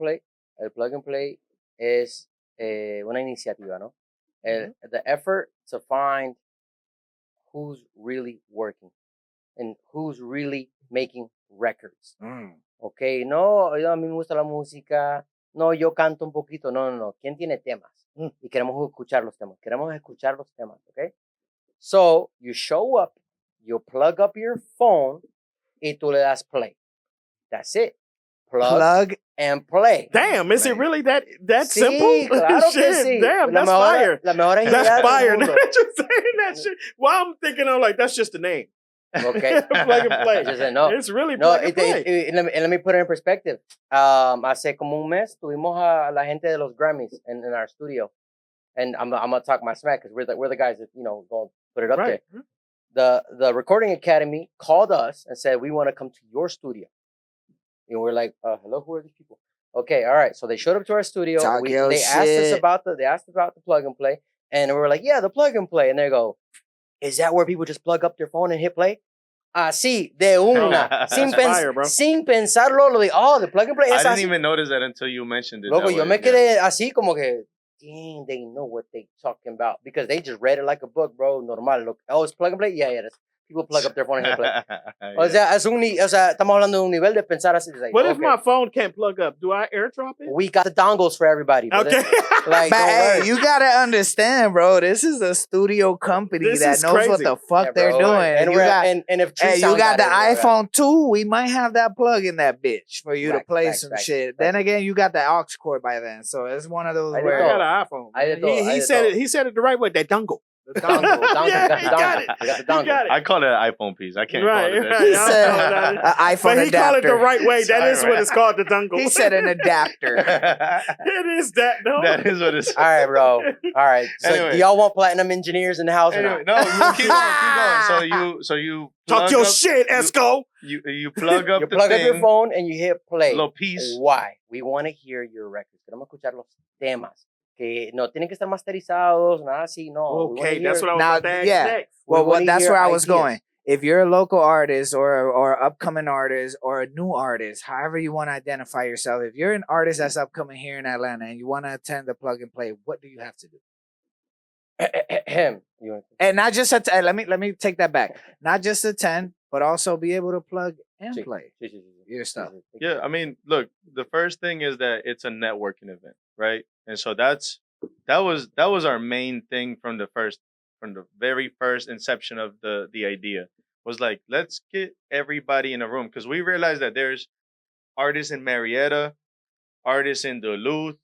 E: play es una iniciativa, ¿no? The effort to find who's really working and who's really making records. Okay, no, a mí me gusta la música, no, yo canto un poquito, no. ¿Quién tiene temas? Y queremos escuchar los temas, okay? So, you show up, you plug up your phone, y tú le das play. That's it. Plug and play.
B: Damn, is it really that
E: Sí,
B: simple?
E: claro que
B: Shit,
E: sí.
B: damn,
E: La
B: that's
E: mejor-
B: fire.
E: La mejor
B: That's
E: idea del
B: fire.
E: mundo.
B: Just saying that shit. Well, I'm thinking I'm like, that's just the name.
E: Okay.
B: Plug and play.
E: Just say, no.
B: It's really
E: No,
B: plug and play.
E: let me put it in perspective. Hace como un mes tuvimos a la gente de los Grammys in our studio, and I'm gonna talk my smack because we're the guys that going to put it up
B: Right.
E: there. The Recording Academy called us and said we want to come to your studio, and we're like, hello, who are these people? Okay, all right. So they showed up to our studio.
C: Talk your
E: They asked us
C: shit.
E: about the plug and play, and we were like, yeah, the plug and play, and they go, is that where people just plug up their phone and hit play? Así, de una, sin,
B: Fire, bro.
E: sin pensarlo, the plug and play
A: I
E: es
A: didn't
E: así.
A: even notice that until you mentioned it.
E: Loco,
A: that
E: yo
A: way.
E: me quedé así como que, dang, they know what they talking about. Because they just read it like a book, bro, normal. Look, oh, it's plug and play? Yeah, that's, people plug up their phone and hit play. O sea, estamos hablando de un nivel de pensar así. Like,
B: What if
E: okay,
B: my phone can't plug up? Do I airdrop it?
E: we got the dongles for everybody. Brother.
B: Okay.
E: Like,
C: But
E: don't
C: hey,
E: worry.
C: you gotta understand, bro. This is a studio company
B: This
C: that
B: is
C: knows what
B: crazy.
C: the fuck
E: Yeah,
C: they're
E: bro.
C: doing.
E: And,
C: you got,
E: and if Tree
C: hey, you
E: Sound
C: got the
E: it, we're
C: iPhone 2. We might have that plug in that bitch for you to
E: Facts,
C: play
E: facts,
C: some
E: facts,
C: shit.
E: facts.
C: Then again, you got the aux cord by then, so it's one of those
E: I did
B: I
C: where
B: got an iPhone.
E: I did
B: man.
E: all, I
B: He
E: did
B: said
E: all.
B: it. He said it the right way. That dongle.
C: the dongle.
B: Yeah, he got it.
E: I got the
B: He
E: dongle.
B: got it.
A: I call it an iPhone piece. I can't
B: Right,
A: call it that.
B: right.
C: He
B: Yeah,
C: said
B: I know
C: an
B: that.
C: iPhone
B: But he called it the
C: adapter.
B: right way. That is what it's called, the dongle.
C: He said an adapter.
B: It is that, no?
A: That is what it's.
E: All right, bro. All right. So
A: Anyway.
E: do y'all want platinum engineers in the house or
A: Anyway,
E: not?
A: no, you keep going. So you
B: Talk
A: plug
B: your
A: up-
B: shit, Esco.
A: You plug up
E: You
A: the
E: plug up
A: thing,
E: your phone and you hit play.
A: little piece.
E: Why? We want to hear your records. Queremos escuchar los temas. Que no tienen que estar masterizados, nada así, no. We wanna
B: Okay, that's
E: hear-
B: what I was
C: Now,
B: about to ask
C: yeah.
B: next.
C: Well,
E: wanna
C: that's
E: hear
C: where I was
E: ideas.
C: going. If you're a local artist or upcoming artist or a new artist, however you want to identify yourself, if you're an artist that's upcoming here in Atlanta and you want to attend the plug and play, what do you have to do?
E: You want-
C: And not just attend. Let me take that back. Not just attend, but also be able to plug and
E: Sí,
C: play
E: sí, sí, sí.
C: your stuff.
A: Yeah, I mean, look, the first thing is that it's a networking event, right? And so that was our main thing from the very first inception of the idea. Was like, let's get everybody in a room, because we realized that there's artists in Marietta, artists in Duluth,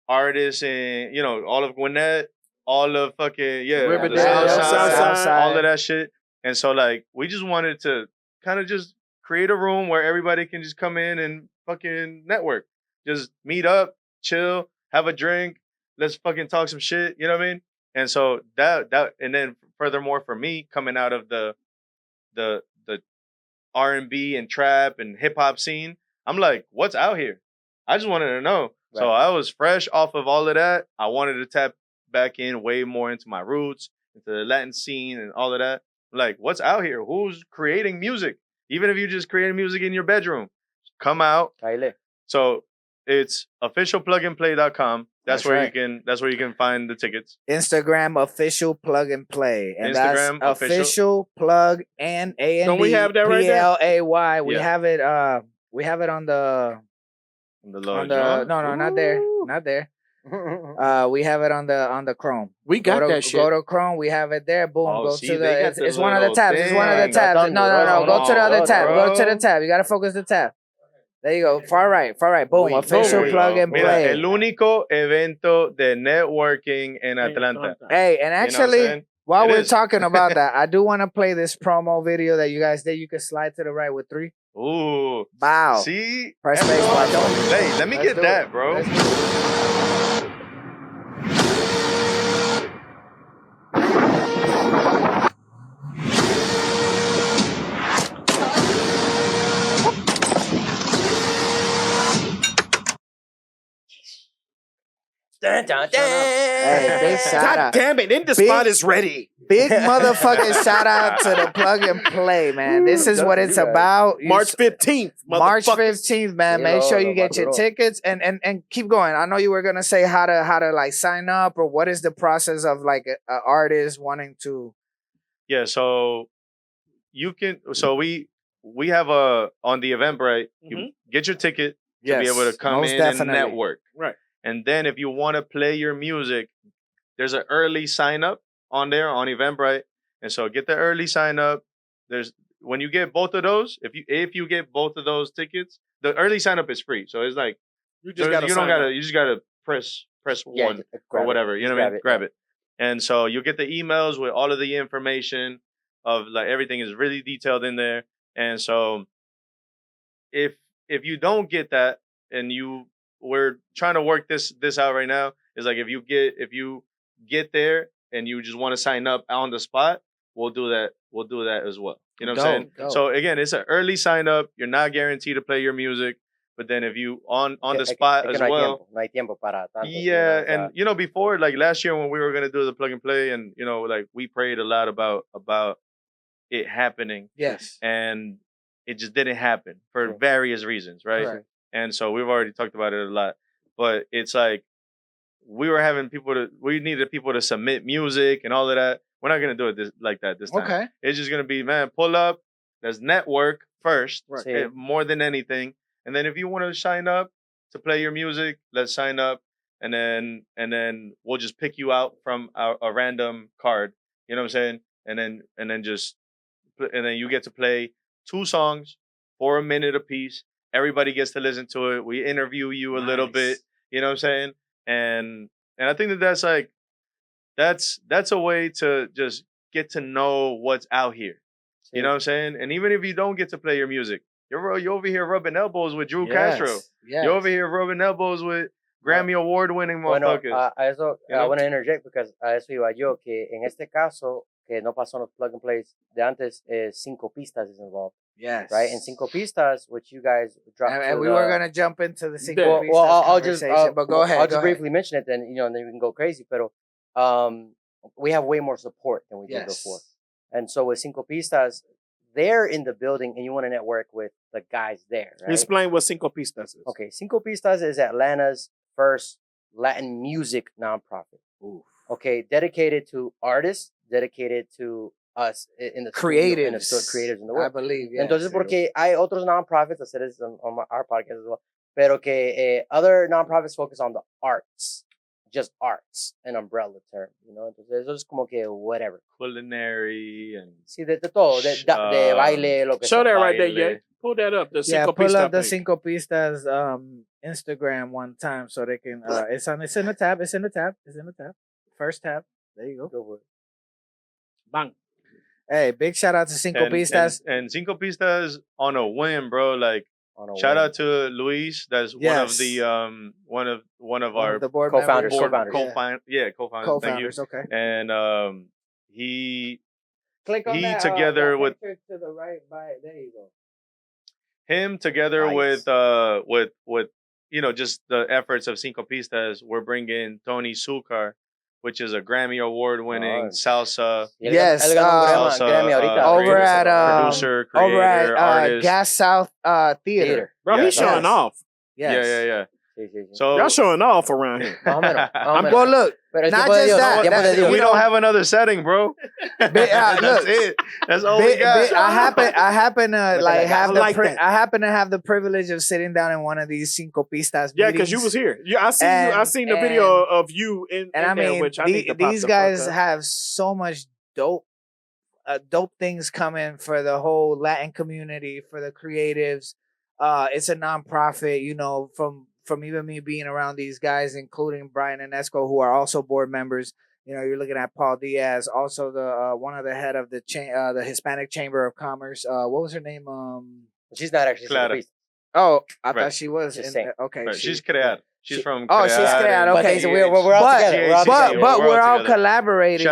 A: artists in all of Gwinnett, all of fucking
B: Riverdale,
A: the South
C: South
A: Side,
C: Side.
A: all of that shit. And so like we just wanted to kind of just create a room where everybody can just come in and fucking network, just meet up, chill, have a drink, let's fucking talk some shit. You know what I mean? And so that and then furthermore for me coming out of the R&B and trap and hip hop scene, I'm like, what's out here? I just wanted to know. So I was fresh off of all of that. I wanted to tap back in way more into my roots, into the Latin scene and all of that. Like, what's out here? Who's creating music? Even if you just creating music in your bedroom, come out. So it's officialplugandplay.com. That's where you can find the tickets.
C: Instagram official plug and play. And
A: Instagram
C: that's official plug and A-N-D.
B: Don't we have that right there?
C: P-L-A-Y. We have it on the not there. Not there. We have it on the Chrome.
B: We got that shit.
C: Go to Chrome. We have it there. Boom. Go
A: see,
C: to the. It's one of the tabs. It's one of the
A: thing.
C: tabs. No. Go to the other tab.
A: bro.
C: Go to the tab. You gotta focus the tab. There you go. Far right. Boom. Official
A: There we
C: plug
A: go.
C: and
A: Mira,
C: play.
A: el único evento de networking en Atlanta.
C: Hey, and actually, while
A: It
C: we're
A: is.
C: talking about that, I do want to play this promo video that you guys did. You can slide to the right with 3.
A: Ooh.
C: Bow.
A: See?
C: Press space bar.
A: Hey, let me
C: Let's
A: get
C: do
A: that,
C: it.
A: bro.
C: Let's do it.
E: Dun, dun, dun.
C: Hey, big shout
B: God
C: out.
B: damn it. In the spot is ready.
C: Big motherfucking shout out to the plug and play, man. This is what it's about.
B: March 15th.
C: March
B: motherfuckers.
C: 15th, man. Make sure you get your tickets and keep going. I know you were gonna say how to like sign up or what is the process of like an artist wanting to.
A: Yeah, so you can we have on the Eventbrite, you get your ticket to be able to come
C: most
A: in
C: definitely.
A: and network.
B: Right.
A: And then if you want to play your music, there's an early sign up on there on Eventbrite. And so get the early sign up. When you get both of those, if you get both of those tickets, the early sign up is free. So it's like you just gotta press one or whatever. You know what I mean? Grab it. And so you'll get the emails with all of the information of like everything is really detailed in there. And so if you don't get that and we're trying to work this out right now, is like if you get there and you just want to sign up on the spot, we'll do that as well. You know what I'm saying?
C: Dope.
A: So again, it's an early sign up. You're not guaranteed to play your music, but then if you on the spot as well.
E: No hay tiempo para tanto,
A: Yeah, and before, like last year when we were gonna do the plug and play, and like we prayed a lot about it happening.
C: Yes.
A: And it just didn't happen for various reasons, right?
C: Right.
A: And so we've already talked about it a lot. But it's like we needed people to submit music and all of that. We're not gonna do it like that this time.
C: Okay.
A: It's just gonna be, man, pull up. Let's network first,
C: Right.
A: more than anything. And then if you want to sign up to play your music, let's sign up. And then we'll just pick you out from a random card. You know what I'm saying? And then you get to play 2 songs for a minute apiece. Everybody gets to listen to it. We interview you a little bit. You know what I'm saying? And I think that's like that's a way to just get to know what's out here. You know what I'm saying? And even if you don't get to play your music, you're over here rubbing elbows with Drew Castro.
C: Yes.
A: You're over here rubbing elbows with Grammy award-winning motherfuckers.
E: A eso, I want to interject because a eso iba yo, que en este caso, que no pasó en los plug and plays de antes, Cinco Pistas is involved.
C: Yes.
E: Right? And Cinco Pistas, which you guys dropped.
C: And we were going to jump into the Cinco Pistas
E: I'll just,
C: but go ahead.
E: I'll just briefly mention it, then, and then we can go crazy. Pero we have way more support than we did before. And so with Cinco Pistas, they're in the building and you want to network with the guys there, right?
B: Explain what Cinco Pistas is.
E: Okay, Cinco Pistas is Atlanta's first Latin music nonprofit.
C: Oof.
E: Okay, dedicated to artists, dedicated to us in the
C: creatives,
E: creatives in the world.
C: I believe, yes.
E: Entonces, porque hay otros nonprofits, I said this on our podcast as well, pero que other nonprofits focus on the arts, just arts, an umbrella term, Entonces, eso es como que whatever.
A: Culinary and...
E: Sí, de todo, de baile, lo que
B: Show
E: sea.
B: that right there, yeah. Pull that up. The Cinco
C: pull
B: Pistas
C: up the
B: page.
C: Cinco Pistas Instagram one time so they can. It's in the tab. It's in the tab. First tab. There you go.
E: Go for it.
B: Bang.
C: Hey, big shout out to Cinco Pistas.
A: And Cinco Pistas on a whim, bro. Like, shout out to Luis. That's one of the one of our
C: the board
E: co-founders.
C: Co-founders.
A: Co-founders. Thank you.
C: Okay.
A: And he
C: click on that,
A: together with
C: to the right. There you go.
A: Him together with just the efforts of Cinco Pistas, we're bringing Tony Zucar, which is a Grammy award-winning salsa.
C: Yes,
A: salsa,
C: over at
A: producer, creator, artist.
C: Gas South Theater.
B: Bro, he's showing off.
C: Yes.
A: Yeah.
E: Sí.
A: So
B: y'all showing off around here.
C: Well, look, not just that.
A: We don't have another setting, bro. That's it. That's all we got.
C: I happen to like have
B: that.
C: I happen to have the privilege of sitting down in one of these Cinco Pistas.
B: Yeah, because you was here. I seen the video of you in
C: I
B: there,
C: mean,
B: which I need to pop
C: these guys have so much dope things coming for the whole Latin community, for the creatives. It's a nonprofit, from even me being around these guys, including Bryan and Esco, who are also board members. You're looking at Paul Diaz, also the one of the head of the Hispanic Chamber of Commerce. What was her name?
E: She's not actually
A: Clara.
C: Oh, I thought she was. Okay,
A: right. She's creada. She's from.
C: Oh, she's creada. Okay,
E: so we're all together.
C: But we're all collaborating,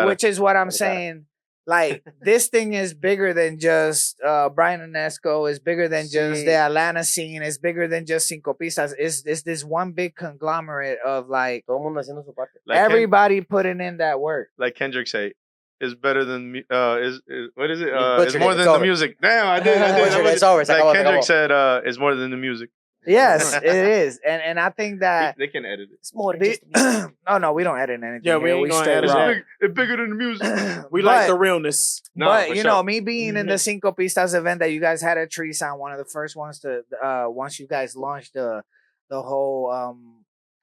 C: which is what I'm
E: Clara.
C: saying. Like, this thing is bigger than just Bryan and Esco. It's bigger than just the Atlanta scene. It's bigger than just Cinco Pistas. It's this one big conglomerate of like everybody putting in that work.
A: Like Kendrick say, it's better than what is it?
E: Butchered
A: It's more than the music. Damn, I did.
E: It's over.
A: Like Kendrick said, it's more than the music.
C: Yes, it is, and I think that
A: they can edit it.
E: It's more than just the music.
C: Oh no, we don't edit anything.
B: Yeah, we ain't gonna edit it.
A: It's bigger than the music.
B: We like the realness.
C: But me being in the Cinco Pistas event that you guys had at Treesound, one of the first ones to once you guys launched the whole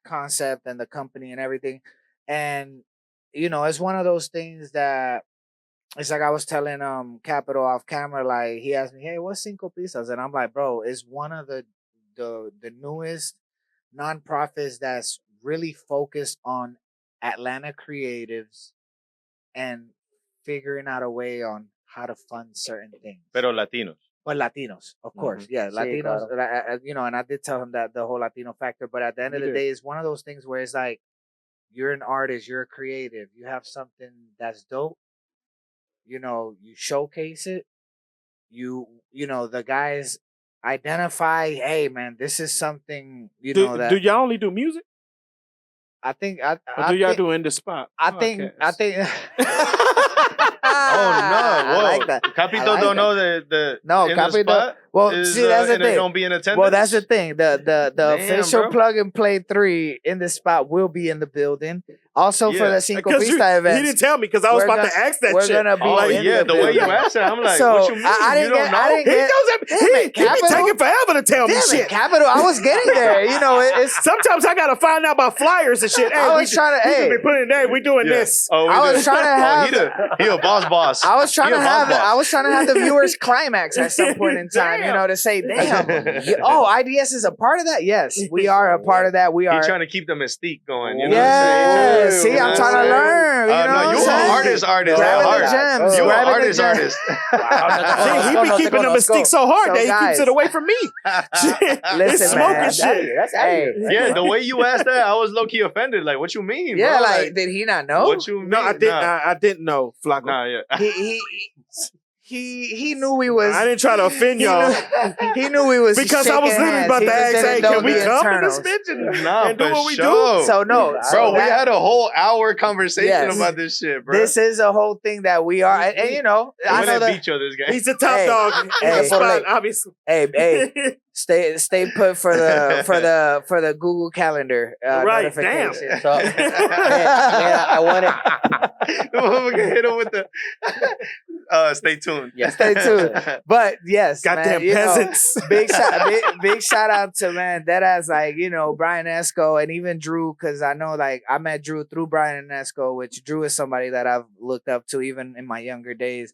C: concept and the company and everything, and it's one of those things that it's like I was telling Capital off camera. Like, he asked me, "Hey, what's Cinco Pistas?" And I'm like, "Bro, it's one of the newest nonprofits that's really focused on Atlanta creatives and figuring out a way on how to fund certain things."
A: Pero Latinos.
C: But Latinos, of course. Yeah, Latinos.
E: Claro.
C: And I did tell him that the whole Latino factor. But at the end of the day, it's one of those things where it's like, you're an artist, you're a creative, you have something that's dope. You showcase it. The guys identify, hey man, this is something that.
B: Do y'all only do music?
C: I think.
B: Or do y'all do in the spot?
C: I think.
A: Oh no! Whoa.
C: I like that.
A: Capito don't know the
C: no
A: in
C: Capito.
A: The spot
C: well,
A: is,
C: see, that's the thing.
A: Don't be in attendance.
C: Well, that's the thing. The
A: Damn,
C: official
A: bro.
C: Plug and Play 3 in the spot will be in the building. Also for the Cinco Pista event.
B: He didn't tell me because I was about to ask that
C: we're
B: shit.
C: Gonna be
A: the way you asked it, I'm like,
C: so,
A: what you mean?
C: I didn't
A: don't know?
B: He be taking forever to tell me shit.
C: Capital, I was getting there. It's
B: sometimes I gotta find out about flyers and shit. Hey,
C: I was trying to.
B: Put in there. We doing this.
A: Oh,
C: I was trying to have.
A: He a boss.
C: I was trying to have the viewers climax at some point in time. To say, damn. IDS is a part of that. Yes, we are a part of that. We are.
A: He's trying to keep the mystique going.
C: Yeah. See, I'm trying to learn.
A: You an artist.
C: Grabbing the gems.
A: You an artist.
B: He be keeping the mystique so hard that he keeps it away from me.
C: Listen,
B: smoking shit.
A: Yeah, the way you asked that, I was low key offended. Like, what you mean?
C: Yeah,
A: bro?
C: like, did he not know?
A: What you mean?
B: No, I didn't. I didn't know, Flacco.
A: Nah, yeah.
C: He knew we was.
B: I didn't try to offend y'all.
C: He knew we was
B: because I was literally about to ask, hey, can we come to this bitch and do what we do?
C: So no,
A: bro, we had a whole hour conversation about this shit, bro.
C: This is a whole thing that we are, and I know
A: that beat you, this guy.
B: He's the top dog. Hey, spot, obviously.
C: Hey, stay put for the Google Calendar.
B: Right, damn.
C: So,
E: I wanted.
A: We can hit him with the. Stay tuned.
E: Yeah,
C: stay tuned. But yes,
B: goddamn peasants.
C: Big shout out to Deadass, like Bryan Esco and even Drew, because I know I met Drew through Bryan and Esco, which Drew is somebody that I've looked up to even in my younger days.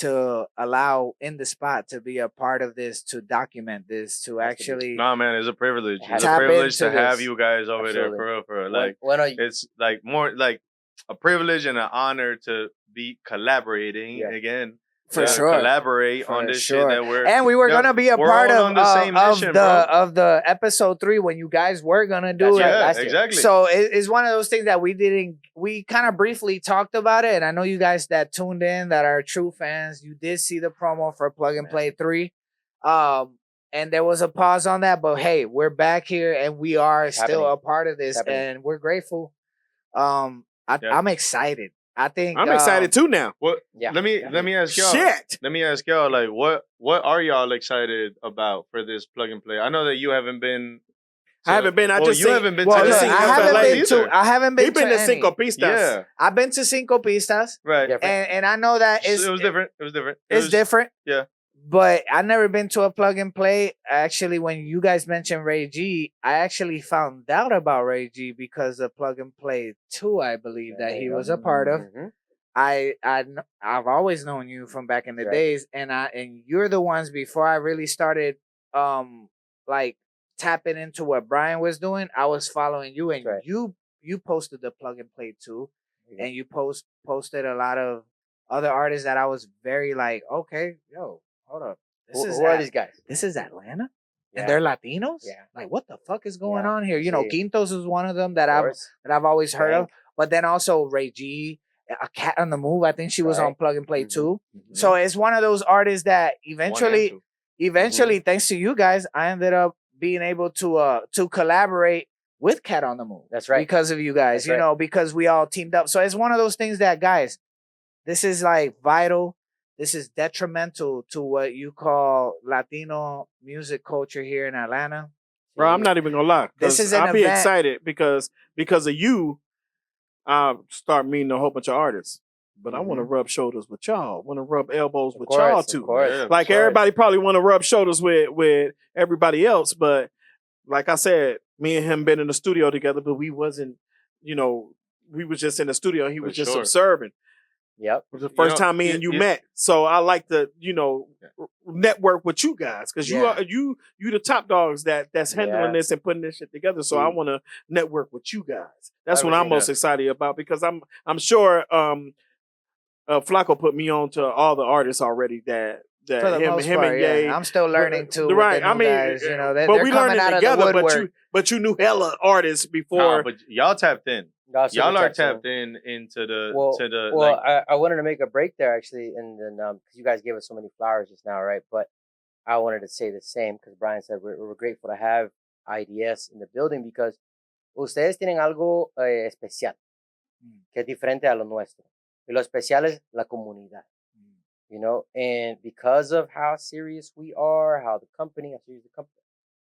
C: To allow in the spot to be a part of this, to document this, to actually.
A: Nah, man, it's a privilege. It's a privilege to have you guys over there for real. Like, it's like more like a privilege and an honor to be collaborating again.
C: For sure,
A: collaborate on this shit that
C: we were gonna be a part of
A: mission,
C: of the episode 3 when you guys were gonna do it.
A: Yeah, exactly.
C: So it's one of those things that we kind of briefly talked about it, and I know you guys that tuned in that are true fans, you did see the promo for Plug and Play 3, and and there was a pause on that. But hey, we're back here, and we are still
E: happening.
C: a part of this, and we're grateful. I'm excited. I think
B: I'm excited too now.
A: What?
E: Yeah.
A: Let me ask y'all.
B: Shit.
A: Let me ask y'all. Like, what are y'all excited about for this plug and play? I know that you haven't been.
B: I haven't been. I just
A: you haven't been.
B: Well,
A: to
B: look,
A: the
C: I haven't been
B: He been
C: to
B: to Cinco
C: any.
B: Pistas.
A: Yeah.
C: I've been to Cinco Pistas,
A: Right.
C: and I know that
A: It was different. It was different.
C: It's different.
A: Yeah.
C: But I never been to a plug and play. Actually, when you guys mentioned Ray G, I actually found out about Ray G because of Plug and Play 2, I believe that he was a part of.
E: Mm-hmm.
C: I've always known you from back in the days, and you're the ones before I really started like tapping into what Bryan was doing. I was following you, and you posted the Plug and Play 2, and you posted a lot of other artists that I was very like, okay, yo, hold up.
E: Who are these guys?
C: This is Atlanta? And they're Latinos?
E: Yeah.
C: Like, what the fuck is going on here? You know, Quintos is one of them that
E: Of
C: I've always heard of. But then also Ray G, A Cat on the Move. I think she was on Plug and Play too. So it's one of those artists that eventually, thanks to you guys, I ended up being able to collaborate with Cat on the Move.
E: That's right.
C: Because of you guys, you know, because we all teamed up. So it's one of those things that, guys, this is like vital. This is detrimental to what you call Latino music culture here in Atlanta.
B: Bro, I'm not even gonna lie.
C: This is an
B: I'll be
C: event.
B: excited because of you. I start meeting a whole bunch of artists, but I want to rub shoulders with y'all. Want to rub elbows with y'all too. Like everybody probably want to rub shoulders with everybody else, but like I said, me and him been in the studio together, but we wasn't. You know, we was just in the studio. He was just observing.
E: Yep.
B: It was the first time me and you met. So I like to, network with you guys because you are you the top dogs that's handling this and putting this shit together. So I want to network with you guys. That's what I'm most excited about because I'm sure Flacco put me on to all the artists already that
C: For the
B: him
C: most
B: and
C: part,
B: Yeiii.
C: I'm still learning too.
B: Right.
C: I mean, guys, they're
B: we
C: coming
B: learning
C: out
B: together,
C: of the woodwork.
B: but you knew hella artists before.
A: But y'all tapped in. Y'all are tapped into the.
E: Well, I wanted to make a break there actually, and then because you guys gave us so many flowers just now, right? But I wanted to say the same because Bryan said we're grateful to have IDS in the building because ustedes tienen algo especial que es diferente a lo nuestro. Y lo especial es la comunidad, and because of how serious we are, how serious the company,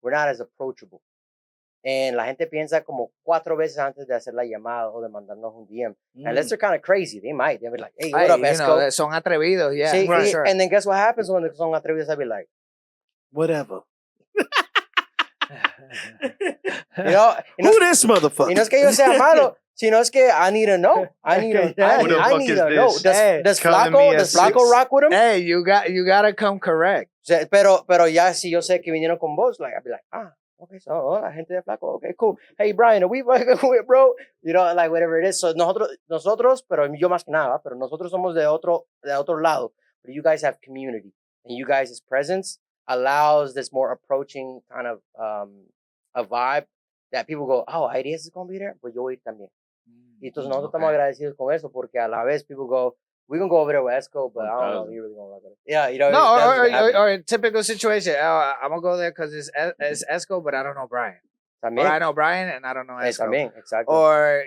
E: we're not as approachable. And la gente piensa como 4 veces antes de hacer la llamada o de mandarnos un DM. Unless they're kind of crazy, they might. They'll be like, hey, what up, Esco?
C: Son atrevidos, yeah.
E: Sí,
C: right. Sure.
E: And then guess what happens when son atrevidos? I'll be like,
B: whatever.
E: Who
B: this motherfucker?
E: Y no es que yo sea malo, sino es que I need to know. I need to know. Does Flacco rock with him?
C: Hey, you gotta come correct.
E: Pero ya si yo sé que vinieron con vos, like I'll be like, okay, so la gente de Flacco, okay, cool. Hey, Bryan, are we fucking with, bro? Like whatever it is. So nosotros, pero yo más que nada, pero nosotros somos de otro lado. But you guys have community, and you guys' presence allows this more approaching kind of a vibe that people go, oh, IDS is going to be there, pues yo voy también. Y entonces nosotros estamos agradecidos con eso porque a la vez people go, we can go over there with Esco, but I don't know if you really gonna like it. Yeah,
C: No, or a typical situation. I'm gonna go there because it's Esco, but I don't know Bryan. Or I know Bryan and I don't know Esco.
E: También, exactly.
C: Or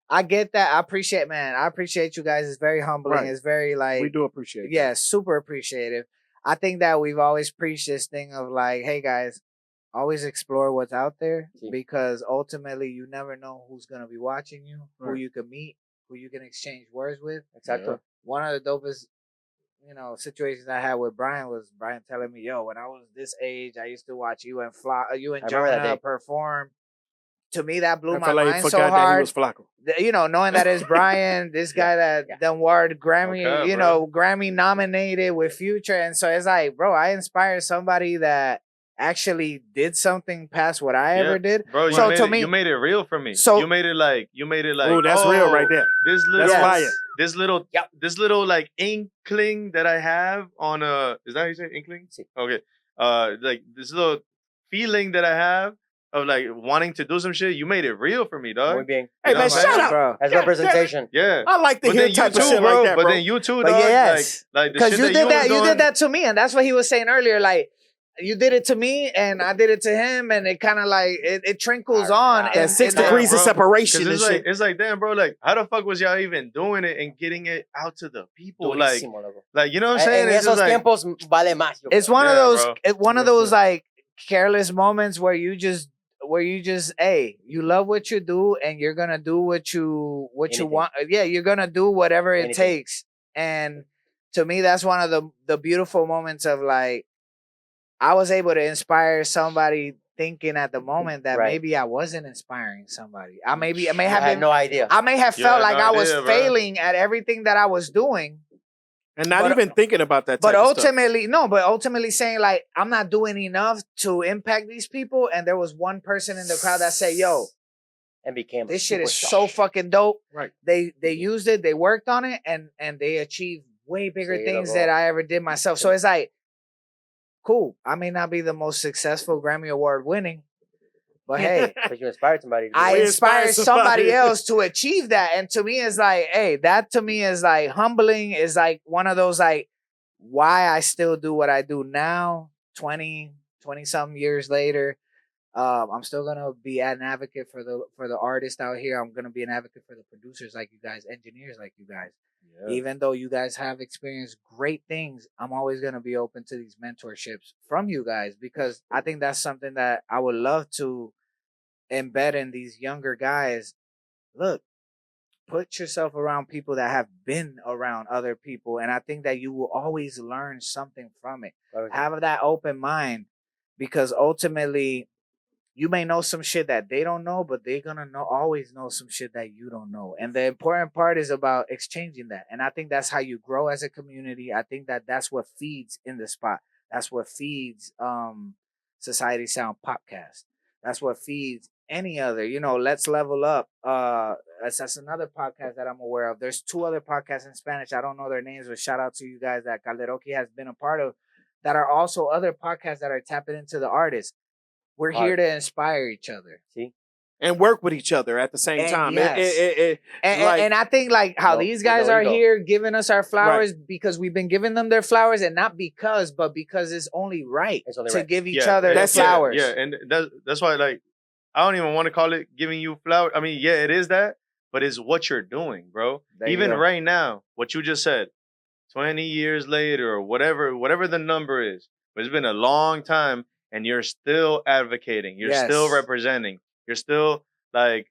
C: I get that. I appreciate you guys. It's very humbling. Right. It's very like
B: we do appreciate it.
C: Yeah, super appreciative. I think that we've always preached this thing of like, hey guys, always explore what's out there because ultimately you never know who's gonna be watching you, who you can meet, who you can exchange words with.
E: Exactly.
C: One of the dopest, situations I had with Bryan was Bryan telling me, "Yo, when I was this age, I used to watch you and Jonah perform." To me, that blew my mind so hard. That he was Flacco. Knowing that it's Bryan, this guy that done won Grammy, Grammy nominated with Future, and so it's like, bro, I inspired somebody that actually did something past what I ever did.
A: Bro, you made it real for me. So you made it like
B: oh, that's real right there.
A: That's fire. This little like inkling that I have on is that how you say inkling? Okay. Like this little feeling that I have of like wanting to do some shit, you made it real for me, dog.
B: Hey man, shut up,
E: bro. As representation.
A: Yeah.
B: I like to hear type of shit like that, bro.
A: But then you too, dog.
C: Yes.
A: Like
C: because you did that to me, and that's what he was saying earlier. Like, you did it to me, and I did it to him, and it kind of like it trickles on.
B: That
C: And
B: 6 degrees of separation.
A: It's like, damn, bro, like, how the fuck was y'all even doing it and getting it out to the people? Like, you know what I'm saying?
E: En esos tiempos vale más.
C: It's one of those, one of those like careless moments where you just, hey, you love what you do, and you're gonna do what you want. Yeah, you're gonna do whatever it takes. And to me, that's one of the beautiful moments of like, I was able to inspire somebody thinking at the moment that maybe I wasn't inspiring somebody. I may have
E: had no idea.
C: I may have felt like I was failing at everything that I was doing.
B: And not even thinking about that.
C: But ultimately saying like, I'm not doing enough to impact these people. And there was one person in the crowd that said, yo,
E: and became
C: this shit is so fucking dope.
B: Right.
C: They used it, they worked on it, and they achieved way bigger things than I ever did myself. So it's like, cool. I may not be the most successful Grammy Award winning, but hey,
E: but you inspired somebody.
C: I inspired somebody else to achieve that. And to me, it's like, hey, that to me is like humbling. Is like one of those like why I still do what I do now, 20 something years later. I'm still gonna be an advocate for the artists out here. I'm gonna be an advocate for the producers like you guys, engineers like you guys. Yeah. Even though you guys have experienced great things, I'm always gonna be open to these mentorships from you guys, because I think that's something that I would love to embed in these younger guys. Look, put yourself around people that have been around other people, and I think that you will always learn something from it. Okay. Have that open mind, because ultimately you may know some shit that they don't know, but they're gonna always know some shit that you don't know. And the important part is about exchanging that. And I think that's how you grow as a community. I think that that's what feeds In the Spot. That's what feeds Society Sound Podcast. That's what feeds any other, Let's Level Up. That's another podcast that I'm aware of. There's 2 other podcasts in Spanish. I don't know their names, but shout out to you guys that Calderoki has been a part of, that are also other podcasts that are tapping into the artists. We're here to inspire each other.
E: See?
B: And work with each other at the same time.
C: Yes. And I think like how these guys are here giving us our flowers because we've been giving them their flowers, and not because, but because it's only right to give each other their flowers.
A: Yeah, and that's why, like, I don't even want to call it giving you flowers. I mean, yeah, it is that, but it's what you're doing, bro. Even right now, what you just said, 20 years later or whatever the number is, but it's been a long time, and you're still advocating. You're still representing. You're still like,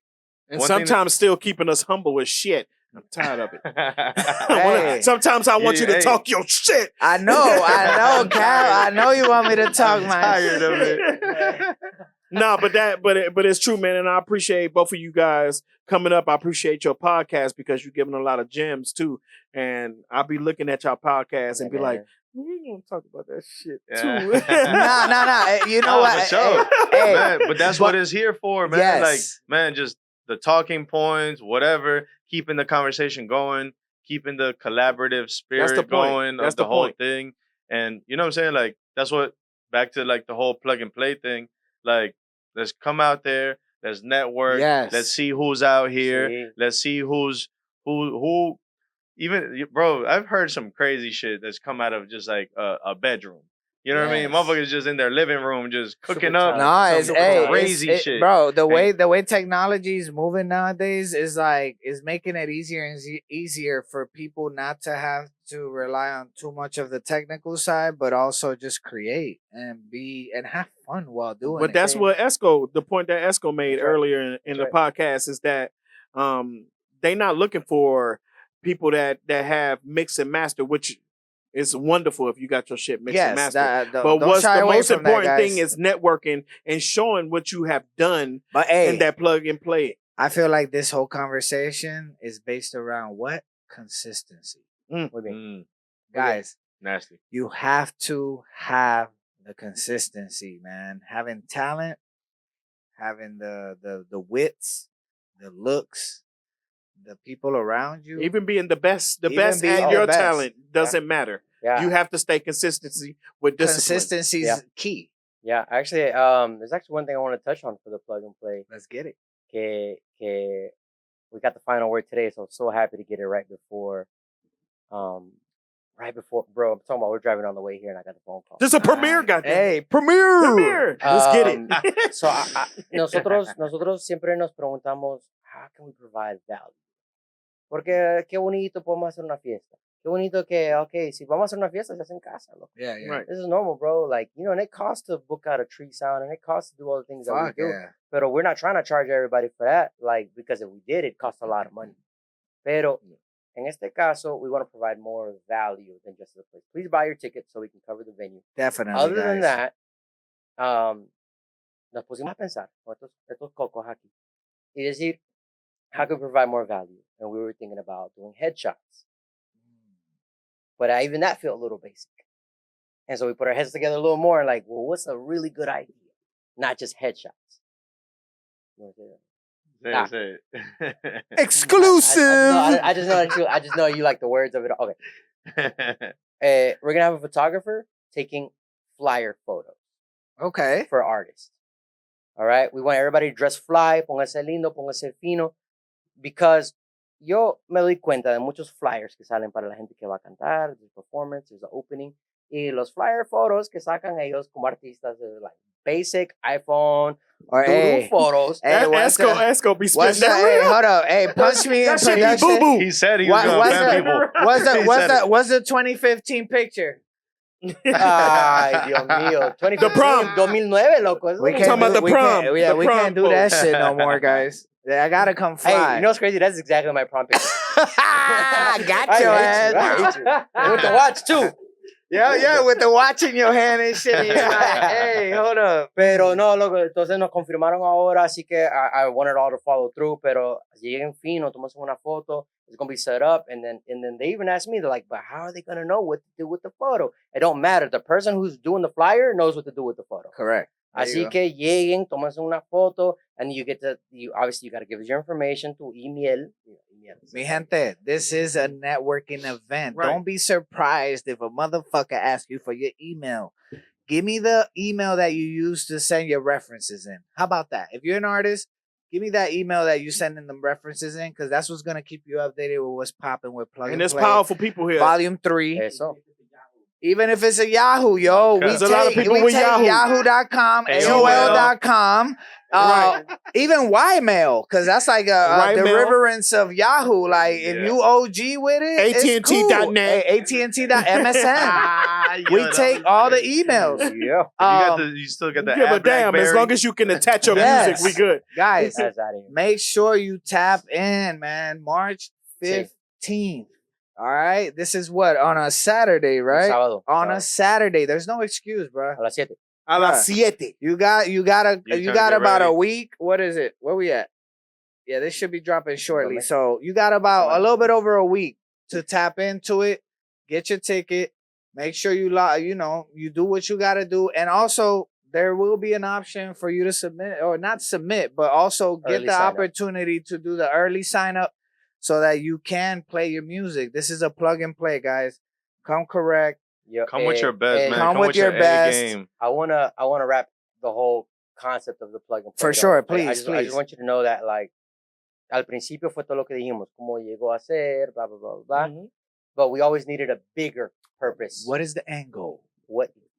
B: and sometimes still keeping us humble as shit. I'm tired of it. Sometimes I want you to talk your shit.
C: I know, Cal. I know you want me to talk my
A: tired of it.
B: No, but it's true, man. And I appreciate both of you guys coming up. I appreciate your podcast because you're giving a lot of gems too. And I'll be looking at your podcast and be like, we're gonna talk about that shit too.
C: No. You know what?
A: For sure. Man, but that's what it's here for, man.
C: Yes.
A: Like, man, just the talking points, whatever, keeping the conversation going, keeping the collaborative spirit going of the whole thing. And you know what I'm saying? Like, that's what, back to like the whole plug and play thing. Like, let's come out there, let's network, let's see who's out here, let's see who. Even, bro, I've heard some crazy shit that's come out of just like a bedroom. You know what I mean? Motherfuckers just in their living room just cooking up.
C: No, it's
A: crazy shit,
C: bro. The way technology is moving nowadays is making it easier for people not to have to rely on too much of the technical side, but also just create and have fun while doing it.
B: But that's what the point that Esco made earlier in the podcast is that they not looking for people that have mix and master, which is wonderful if you got your shit mixed and mastered. But what's the most important thing is networking and showing what you have done in that plug and play.
C: I feel like this whole conversation is based around what? Consistency. Guys,
A: nasty.
C: You have to have the consistency, man. Having talent, having the wits, the looks, the people around you,
B: even being the best at your talent doesn't matter. Yeah. You have to stay consistency with discipline.
C: Consistency is key.
E: Yeah, actually, there's actually one thing I want to touch on for the plug and play.
C: Let's get it.
E: We got the final word today, so I'm so happy to get it right before right before, bro, I'm talking about we're driving on the way here and I got the phone call.
B: This is a premiere, goddamn.
C: Hey, premiere.
B: Let's get it.
E: So nosotros siempre nos preguntamos, how can we provide value? Porque qué bonito podemos hacer una fiesta. Qué bonito que, okay, si vamos a hacer una fiesta, se hace en casa, loco.
C: Yeah, yeah.
B: Right.
E: This is normal, bro. Like, you know, and it costs to book out a tree sound and it costs to do all the things that we do.
C: Yeah.
E: Pero we're not trying to charge everybody for that, like, because if we did, it costs a lot of money. Pero en este caso, we want to provide more value than just the place. Please buy your ticket so we can cover the venue.
C: Definitely.
E: Other than that, nos pusimos a pensar con estos cocos aquí y decir, how can we provide more value? And we were thinking about doing headshots. But even that felt a little basic. And so we put our heads together a little more and like, well, what's a really good idea? Not just headshots. You want to say that?
A: Say it.
B: Exclusive.
E: I just know you like the words of it. Okay. We're gonna have a photographer taking flyer photos.
C: Okay.
E: For artists. All right. We want everybody to dress fly, póngase lindo, póngase fino, because yo me doy cuenta de muchos flyers que salen para la gente que va a cantar, there's performance, there's the opening, y los flyer photos que sacan ellos como artistas de like basic iPhone or photos.
C: Hey,
B: Esco be
C: what's
B: spitting.
C: that? Hey, hold up. Hey, punch me in production.
B: Boo-boo.
A: He said he was going to ban people.
C: What's the 2015 picture?
E: Ay, Dios mío.
B: The prom.
E: 2009, loco.
C: We
B: talking about the prom.
C: Yeah, we
B: prom
C: can't do that shit no more, guys. I gotta come fly.
E: Hey, you know what's crazy? That's exactly my prom picture.
C: Got your head.
E: With the watch, too.
C: Yeah, with the watch in your hand and shit. You're like, hey, hold up.
E: Pero no, loco, entonces nos confirmaron ahora, así que I wanted all to follow through, pero si lleguen fino, tomamos una foto, it's going to be set up, and then they even asked me, they're like, but how are they going to know what to do with the photo? It don't matter. The person who's doing the flyer knows what to do with the photo.
C: Correct.
E: Así que lleguen, tomas una foto, and you got to give us your information to email.
C: Mi gente, this is a networking event.
B: Right.
C: Don't be surprised if a motherfucker asks you for your email. Give me the email that you use to send your references in. How about that? If you're an artist, give me that email that you send in them references in, because that's what's going to keep you updated with what's popping with Plug
B: And there's
C: Play.
B: powerful people here.
C: Volume 3.
E: Eso.
C: Even if it's a Yahoo, yo, we
B: There's a lot of
C: take
B: people with Yahoo.
C: Yahoo.com,
A: AOL.
C: AOL.com, even Ymail, because that's like a
B: Ymail.
C: deliverance of Yahoo. Like, if you OG with it, it's cool.
B: AT&T.net.
C: AT&T.MSN. We take all the emails.
E: Yeah.
A: You still get the
B: Give a
A: app
B: damn. As
A: BlackBerry.
B: long as you can attach your
C: Yes.
B: music, we good.
C: Guys,
E: That's out of here.
C: make sure you tap in, man. March 15th. All right. This is what? On a Saturday, right?
E: Sábado.
C: On a Saturday. There's no excuse, bro.
E: A las 7.
B: A las 7.
C: You got
A: You trying to get
C: about a
A: ready?
C: week. What is it? Where we at? Yeah, this should be dropping shortly. So you got about a little bit over a week to tap into it. Get your ticket. Make sure you you do what you got to do, and also there will be an option for you to submit or not submit, but also get
E: Early
C: the
E: sign up.
C: opportunity to do the early sign up so that you can play your music. This is a plug and play, guys. Come correct.
A: Come with your best, man.
C: come with your
A: A
C: best.
A: game.
E: I wanna wrap the whole concept of the plug and play.
C: For
E: though.
C: sure,
E: I
C: please.
E: just want you to know that, like, al principio fue todo lo que dijimos, cómo llegó a ser, blah, blah, blah, blah.
C: Mm-hmm.
E: But we always needed a bigger purpose.
C: What is the end goal?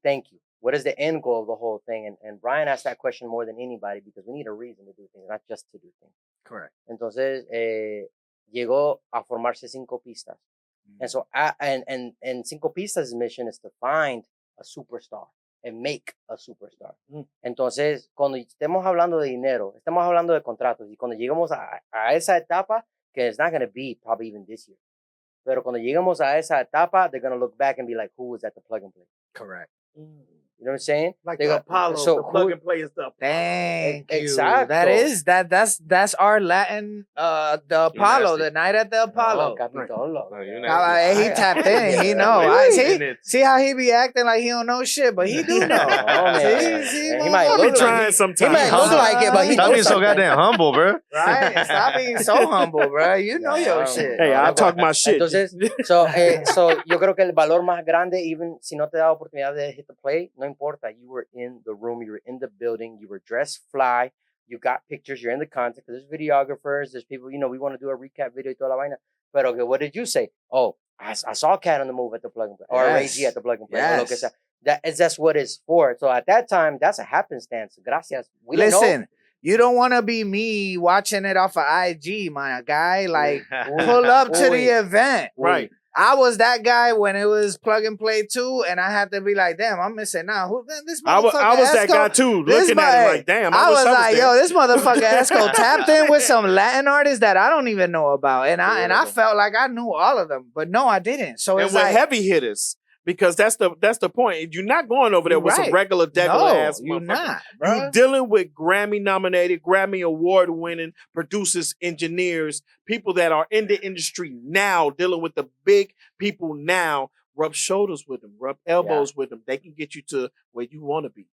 E: Thank you. What is the end goal of the whole thing? And Bryan asked that question more than anybody because we need a reason to do things, not just to do things.
C: Correct.
E: Entonces, llegó a formarse Cinco Pistas. And so, and Cinco Pistas' mission is to find a superstar and make a superstar. Entonces, cuando estemos hablando de dinero, estamos hablando de contratos, y cuando lleguemos a esa etapa, que it's not going to be probably even this year, pero cuando lleguemos a esa etapa, they're going to look back and be like, who was at the plug and play?
C: Correct.
E: You know what I'm saying?
B: Like
E: They
B: the
E: go-
B: Apollo,
E: so
B: the plug and play and stuff.
C: Thank you.
E: Exacto.
C: That's our Latin the Apollo,
A: nasty.
C: the night at the Apollo.
E: Capitolo.
A: No, you're
C: He tapped in. He know. See how he be acting like he don't know shit, but he do know.
E: man.
C: See,
E: He might
B: I be
E: look
B: trying
E: like
B: sometimes.
E: he might look like it, but he
A: Stop
E: knows
A: being so
E: something.
A: goddamn humble, bro.
C: right? Stop being so humble, bro. You know your
E: No,
C: shit.
B: Hey, I talk my shit.
E: Entonces, so yo creo que el valor más grande, even si no te da oportunidad de hit the play, no importa. You were in the room, you were in the building, you were dressed fly, you got pictures, you're in the content. There's videographers, there's people, we want to do a recap video y toda la vaina. But okay, what did you say? Oh, I saw Cat on the Move at the Plug and Play, or
C: Yes.
E: AG at the Plug and Play.
C: Yes.
E: That's what it's for. So at that time, that's a happenstance. Gracias. We didn't know.
C: Listen, you don't want to be me watching it off of IG, my guy. Like, pull up to the event.
B: Right.
C: I was that guy when it was Plug and Play 2, and I had to be like, damn, I'm missing out. Who this motherfucker
B: I was that
C: Esco?
B: guy too,
C: This
B: looking at it like, damn.
C: I was like,
B: there.
C: yo, this motherfucker Esco tapped in with some Latin artists that I don't even know about, and I felt like I knew all of them, but no, I didn't. So
B: and
C: it's
B: with
C: like
B: heavy hitters, because that's the point. You're not going over there with some
C: Right.
B: regular degular ass.
C: you're
B: motherfuckers.
C: not, bro.
B: You're dealing with Grammy nominated, Grammy award winning producers, engineers, people that are in the industry now, dealing with the big people now. Rub shoulders with them, rub elbows with them. They can get you to where you want to be.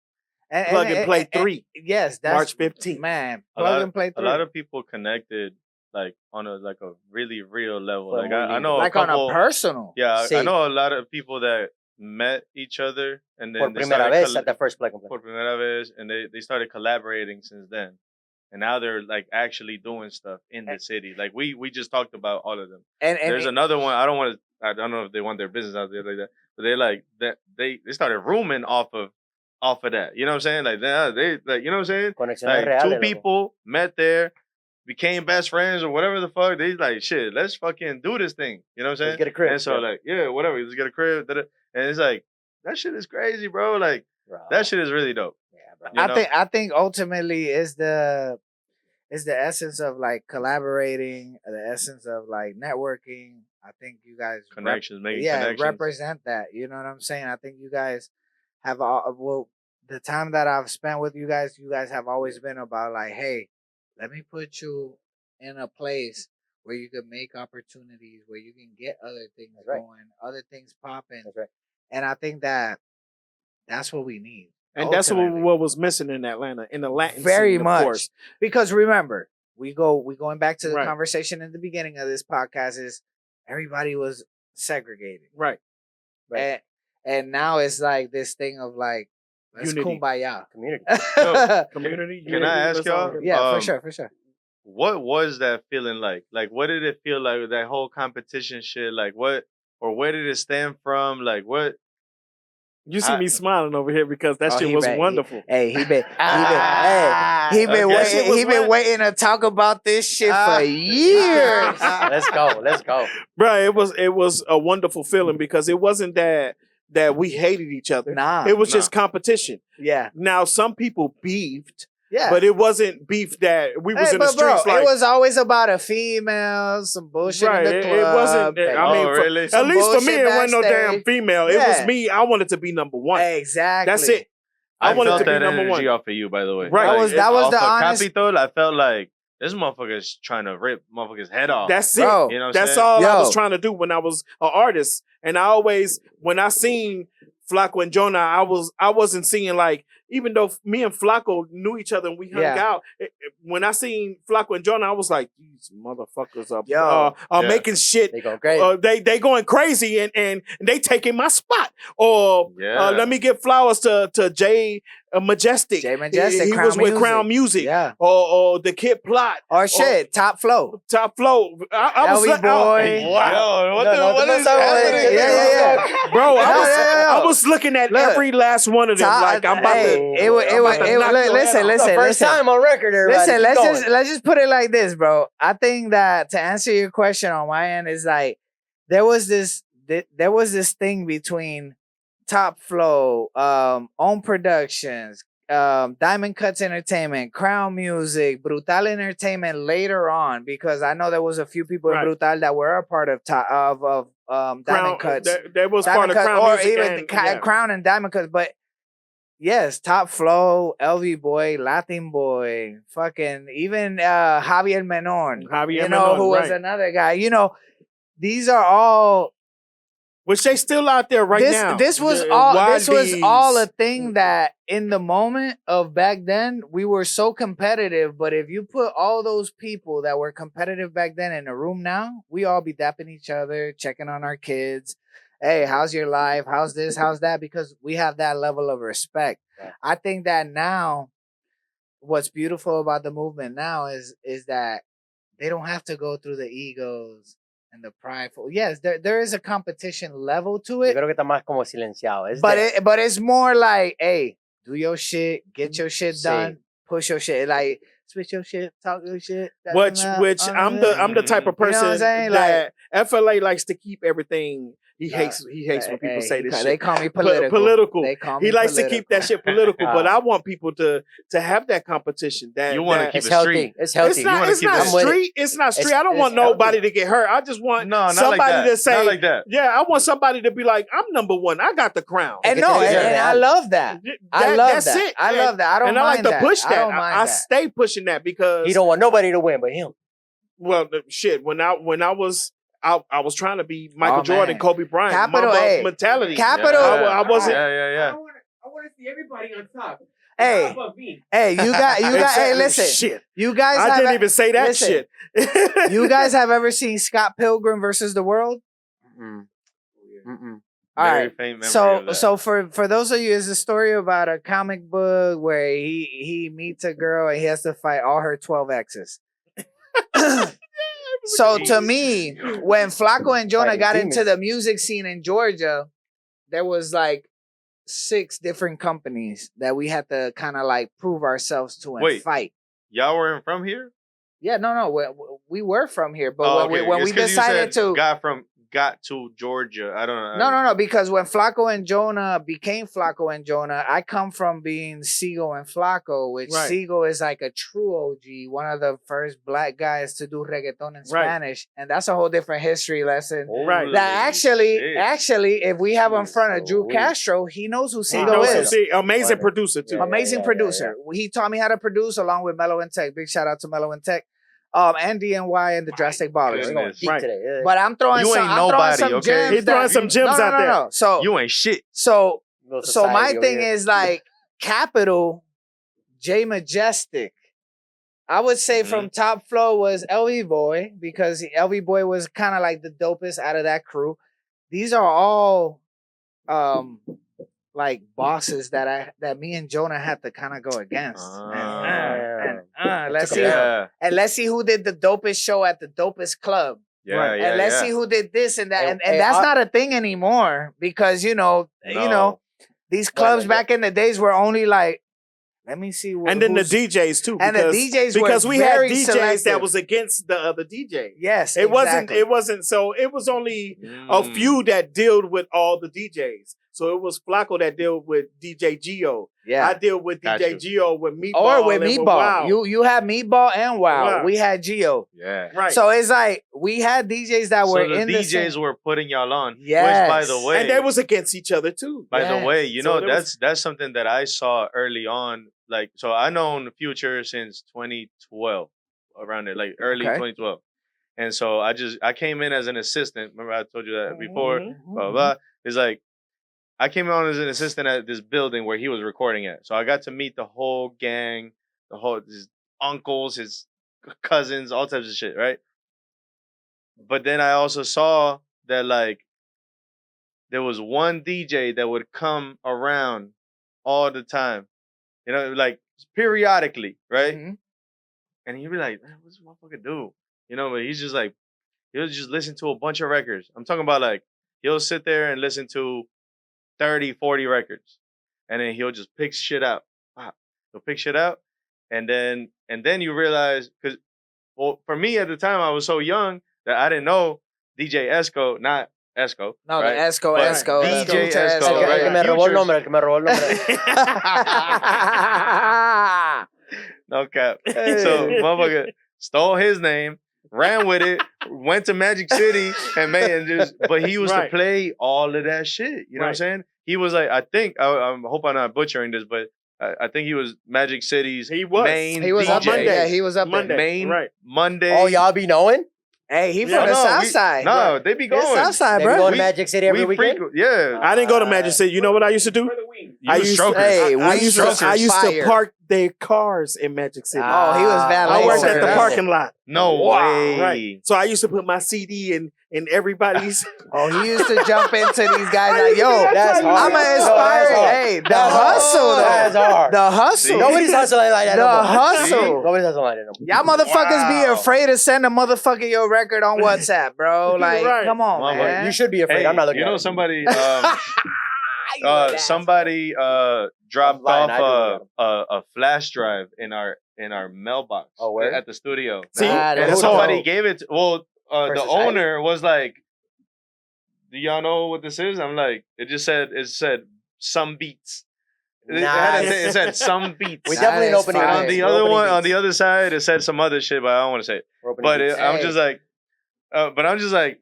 B: Plug and Play 3.
C: Yes, that's
B: March 15th.
C: Man, Plug and Play 3.
A: A lot of people connected like on a really real level. Like I know
C: like
A: a couple,
C: on a personal.
A: Yeah,
E: Sí.
A: I know a lot of people that met each other and then
E: Por
A: they
E: primera
A: started
E: vez at the first Plug and Play.
A: por primera vez, and they started collaborating since then. And now they're like actually doing stuff in the city. Like we just talked about all of them.
C: And
A: There's another one. I don't know if they want their business out there like that, but they like that they started rooming off of that. You know what I'm saying? Like they like, you know what I'm saying?
E: Conexiones
A: Like two
E: reales,
A: people met there, became best friends or whatever the fuck. They like shit. Let's fucking do this thing. You know what I'm saying?
E: Let's get a crib.
A: And so like whatever. Let's get a crib. And it's like that shit is crazy, bro. Like
E: Bro.
A: that shit is really dope.
E: Yeah, bro.
A: You know?
C: I think ultimately is the essence of like collaborating, the essence of like networking. I think you guys
A: Connections, making connections.
C: represent that. You know what I'm saying? I think you guys have the time that I've spent with you guys have always been about like, hey, let me put you in a place where you can make opportunities, where you can get other things going, other things popping.
E: That's right.
C: And I think that's what we need.
B: And that's what was missing in Atlanta, in the Latin
C: very
B: scene,
C: much.
B: of course.
C: Because remember, we going back to the
B: Right.
C: conversation in the beginning of this podcast is everybody was segregated.
B: Right.
C: And now it's like this thing of like, let's
B: Unity.
C: kumbaya.
E: Community.
B: Community.
A: Can I ask y'all?
C: Yeah, for sure.
A: What was that feeling like? Like, what did it feel like with that whole competition shit? Like, what or where did it stem from? Like, what?
B: You see me smiling over here because that shit was wonderful.
C: He been waiting to talk about this shit for years.
E: Let's go.
B: Bro, it was a wonderful feeling because it wasn't that we hated each other.
C: Nah.
B: It was just competition.
C: Yeah.
B: Now some people beefed.
C: Yeah.
B: But it wasn't beef that we was in the streets
C: bro,
B: like.
C: It was always about a female, some bullshit in the club.
B: It wasn't. I mean,
A: really?
B: At least for me, it wasn't no damn
C: backstage.
B: female. It was me. I wanted to be number one.
C: Exactly.
B: That's it.
A: I
B: wanted
A: felt
B: to be
A: that
B: number
A: energy
B: one.
A: off of you, by the way.
B: Right.
C: That was
A: off
C: the
A: of
C: honest.
A: Capitol, I felt like this motherfucker's trying to rip motherfucker's head off.
B: That's it.
C: Bro,
A: you know what
B: That's
A: I'm saying?
B: all I
C: Yo.
B: was trying to do when I was an artist. And I always, when I seen Flacco and Jonah, I wasn't seeing like, even though me and Flacco knew each other and we hung out, when I seen Flacco and Jonah, I was like, these motherfuckers are making shit.
E: They go crazy.
B: They going crazy and they taking my spot. Or let me give flowers to Jay Majestic.
C: Jay Majestic,
B: He
C: Crown
B: was with
C: Music.
B: Crown Music.
C: Yeah.
B: Or the Kid Plot.
C: Or shit, Top Flow.
B: Top Flow. I was
C: LV
B: like,
C: Boy.
A: Wow. What is
E: happening?
A: happening?
C: Yeah.
B: Bro,
C: I
B: I was looking at every last one of them. Like I'm about to.
C: Listen.
E: First time on record, everybody.
C: Listen, let's just put it like this, bro. I think that to answer your question on my end is like there was this thing between Top Flow, Own Productions, Diamond Cuts Entertainment, Crown Music, Brutal Entertainment later on, because I know there was a few people in Brutal that were a part of Diamond Cuts.
B: That was
C: Diamond
B: part of
C: Cuts,
B: Crown
C: or
B: Music
C: even Crown and Diamond Cuts, but yes, Top Flow, LV Boy, Latin Boy, fucking even Javier Menon, who was another guy. You know, these are all.
B: Which they still out there now.
C: This was all a thing that in the moment of back then we were so competitive. But if you put all those people that were competitive back then in a room now, we all be dapping each other, checking on our kids. Hey, how's your life? How's this? How's that? Because we have that level of respect. Yeah. I think that now, what's beautiful about the movement now is that they don't have to go through the egos and the prideful. Yes, there is a competition level to
E: Yo
C: it,
E: creo que está más como silenciado.
C: but it's more like, hey, do your shit, get your shit done, push your shit, like switch your shit, talk your shit.
B: Which I'm the type of person that FLA likes to keep everything. He hates when people say this shit.
C: They call me political.
B: Political.
C: They call me
B: he likes
C: political.
B: to keep that shit political, but I want people to have that competition. That
A: you want to keep
E: it's
A: it
E: healthy.
A: street.
E: It's healthy.
B: It's not street. It's not street. I don't want nobody to get hurt. I just want somebody to say,
A: not like that.
B: Yeah, I want somebody to be like, I'm number one. I got the crown.
C: And no, and I love that. I love that. It. I love that. I don't mind that.
B: And I like to push that.
C: I don't mind that.
B: Stay pushing that because
E: he don't want nobody to win but him.
B: Well, shit. When I was trying to be Michael Jordan, Kobe Bryant,
C: Capital A
B: mentality.
C: Capital.
B: I wasn't.
A: Yeah.
D: I want to see everybody on top.
C: Hey, you got. Hey, listen.
B: Shit.
C: You guys.
B: I didn't even say that shit.
C: You guys have ever seen Scott Pilgrim versus the World?
E: Mm-mm.
C: All right. So for those of you, it's a story about a comic book where he meets a girl and he has to fight all her 12 exes. So to me, when Flacco and Jonah got into the music scene in Georgia, there was like 6 different companies that we had to kind of like prove ourselves to and fight.
A: Y'all weren't from here?
C: Yeah, no. We were from here, but when we decided to
A: got to Georgia, I don't know.
C: No, because when Flacco and Jonah became Flacco and Jonah, I come from being Sigo and Flacco, which Sigo is like a true OG, one of the first black guys to do reggaeton in Spanish, and that's a whole different history lesson.
A: Right.
C: That actually, if we have in front of Drew Castro, he knows who Sigo is.
B: Amazing producer too.
C: Amazing producer. He taught me how to produce along with Mellow and Tech. Big shout out to Mellow and Tech. And DNY and the Drastic Ballers.
B: Right.
C: But I'm throwing gems.
B: He's throwing some gems out there.
C: No. So
A: you ain't shit.
C: So my thing is like Capital, J Majestic. I would say from Top Flow was LV Boy because LV Boy was kind of like the dopest out of that crew. These are all like bosses that me and Jonah had to kind of go against. Let's see. And let's see who did the dopest show at the dopest club. And let's see who did this and that. And that's not a thing anymore because you know, these clubs back in the days were only like, let me see.
B: And then the DJs too.
C: And the DJs
B: because we had DJs
C: selective.
B: that was against the other DJ.
C: Yes,
B: it wasn't. So it was only a few that dealt with all the DJs. So it was Flacco that dealt with DJ Geo.
C: Yeah,
B: I deal with DJ Geo with Meatball.
C: Or with Meatball. You had Meatball and Wow. We had Geo.
A: Yeah,
B: right.
C: So it's like we had DJs that were in the
A: DJs were putting y'all on.
C: Yes.
A: Which, by the way,
B: and they was against each other too.
A: By the way, you know that's something that I saw early on. Like, so I known Future since 2012, around there, like early 2012. And so I came in as an assistant. Remember I told you that before? Blah, blah. It's like, I came on as an assistant at this building where he was recording at. So I got to meet the whole gang, his uncles, his cousins, all types of shit, right? But then I also saw that, like, there was one DJ that would come around all the time. You know, like periodically, right? And he'd be like, man, what's this motherfucker do? You know, but he's just like, he'll just listen to a bunch of records. I'm talking about like, he'll sit there and listen to 30, 40 records. And then he'll just pick shit out. Wow. He'll pick shit out. And then you realize, because, well, for me at the time, I was so young that I didn't know DJ Esco, not Esco.
C: No,
A: right?
C: the Esco.
A: DJ Esco.
E: El que me robó el nombre,
A: No cap. So, motherfucker stole his name, ran with it, went to Magic City, but he used to play all of that shit. You know what I'm saying? He was like, I hope I'm not butchering this, but I think he was Magic City's main DJ.
C: Up Monday. Yeah, he was up
B: Monday.
A: Monday.
E: Oh, y'all be knowing?
C: Hey, he from the South Side.
A: No, they be going.
C: South Side,
E: They
C: bro.
E: be going to Magic City every weekend?
A: Yeah.
B: I didn't go to Magic City. You know what I used to do? I used to park their cars in Magic City.
C: Oh, he was valet.
B: I worked at the
A: That's-
B: parking lot.
A: No way.
B: Right. So I used to put my CD in everybody's.
C: Oh, he used to jump into these guys like, yo,
E: That's hard.
C: I'm an inspired. Hey, the hustle,
E: That's
C: though.
E: hard.
C: The hustle.
E: Nobody's hustling like that.
C: The
E: no more.
C: hustle.
E: Nobody's hustling like that. No more.
C: Y'all motherfuckers be
A: Wow.
C: afraid to send a motherfucker your record on WhatsApp, bro. Like,
B: Right.
C: come on,
A: Mama,
C: man.
E: You should be afraid.
A: Hey,
E: I'm not looking
A: you
E: at
A: know
E: it.
A: somebody
C: You an asshole.
A: somebody dropped
E: I'm lying, I
A: off
E: do
A: a flash drive in our mailbox
E: Oh, where?
A: at the studio.
B: See,
C: Nah,
A: And
C: that's
A: somebody
C: dope.
A: gave it. The
E: Versus
A: owner was like, "Do y'all know what this is?" I'm like, "It said some beats."
E: Nice.
A: It said some beats.
E: We definitely
C: Nice,
E: opening.
C: fine.
A: On the
E: We're
A: other
E: opening
A: one, on
E: beats.
A: the other side, it said some other shit, but I don't want to say it.
E: We're opening
A: But
E: beats.
A: I'm
C: Hey.
A: just like, I'm just like,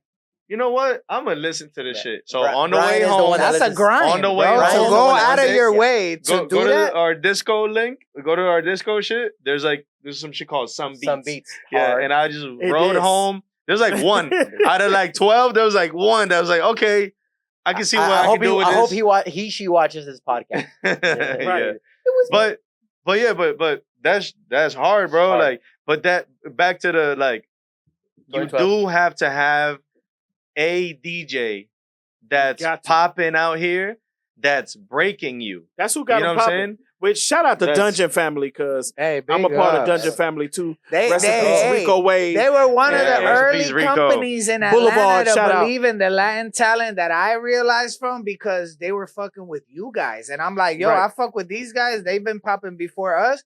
A: you know what? I'm gonna listen to this
E: Yeah.
A: shit. So
E: Bryan
A: on the
E: is
A: way
E: the
A: home,
E: one that
C: That's a
E: listens-
C: grind,
A: on the way
C: bro.
A: home,
C: To
E: Bryan is the
C: go
E: one that
C: out of
E: listens.
C: your
E: Yeah.
C: way to
A: go
C: do
A: to
C: that.
A: our disco link. Go to our disco shit. There's some shit called some beats.
E: Some beats.
A: Yeah,
E: Hard.
A: and I just
B: It
A: rode
B: is.
A: home. There's like one out of like 12. There was like one that was like, okay, I can see what I,
E: hope
A: can do with
E: I
A: this.
E: hope she watches this podcast.
A: Yeah.
B: Right.
A: But that's hard, bro.
E: Hard.
A: Like, but that back to the like, you
E: 2012.
A: do have to have a DJ that's
B: Got to.
A: popping out here, that's breaking you.
B: That's who got
A: You know
B: him
A: what I'm
B: popping.
A: saying?
B: Which shout out to
A: That's-
B: Dungeon Family because
C: Hey,
B: I'm a
C: big
B: part of
C: ups.
B: Dungeon Family too.
C: They,
B: Rest in peace,
C: hey,
B: Rico Wade.
C: They were one of
A: Yeah,
C: the
A: rest in
C: early
A: peace, Rico.
C: companies in
B: Boulevard,
C: Atlanta
B: shout
C: to
B: out.
C: believe in the Latin talent that I realized from because they were fucking with you guys. And I'm like, yo,
B: Right.
C: I fuck with these guys. They've been popping before us.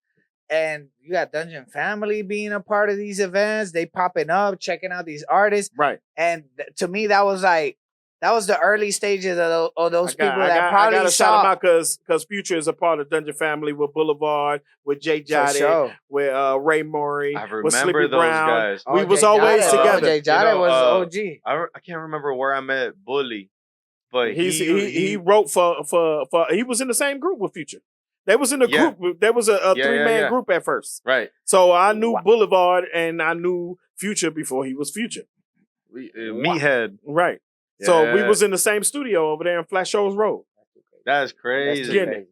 C: And you got Dungeon Family being a part of these events. They popping up, checking out these artists.
B: Right.
C: And to me, that was the early stages of those people that
B: I
C: probably
B: gotta shout
C: saw.
B: him out because Future is a part of Dungeon Family with Boulevard, with Jay
C: For
B: Jade,
C: sure.
B: with Ray Murray,
A: I
B: with
A: remember
B: Slippy
A: those
B: Brown.
A: guys.
B: We was
C: Jay
B: always
C: Jade.
B: together.
C: Jay Jade
A: You know,
C: was OG.
A: I can't remember where I met Bully, but
B: He wrote for he was in the same group with Future. They was in a
A: Yeah.
B: group. There was a
A: Yeah,
B: 3-man
A: yeah.
B: group at first.
A: right.
B: So I knew Boulevard and I knew Future before he was Future.
A: Meathead.
B: Right. So we
A: Yeah.
B: was in the same studio over there in Flat Shoals Road.
A: That's
E: That's
A: crazy.
E: too
B: Getting
E: crazy.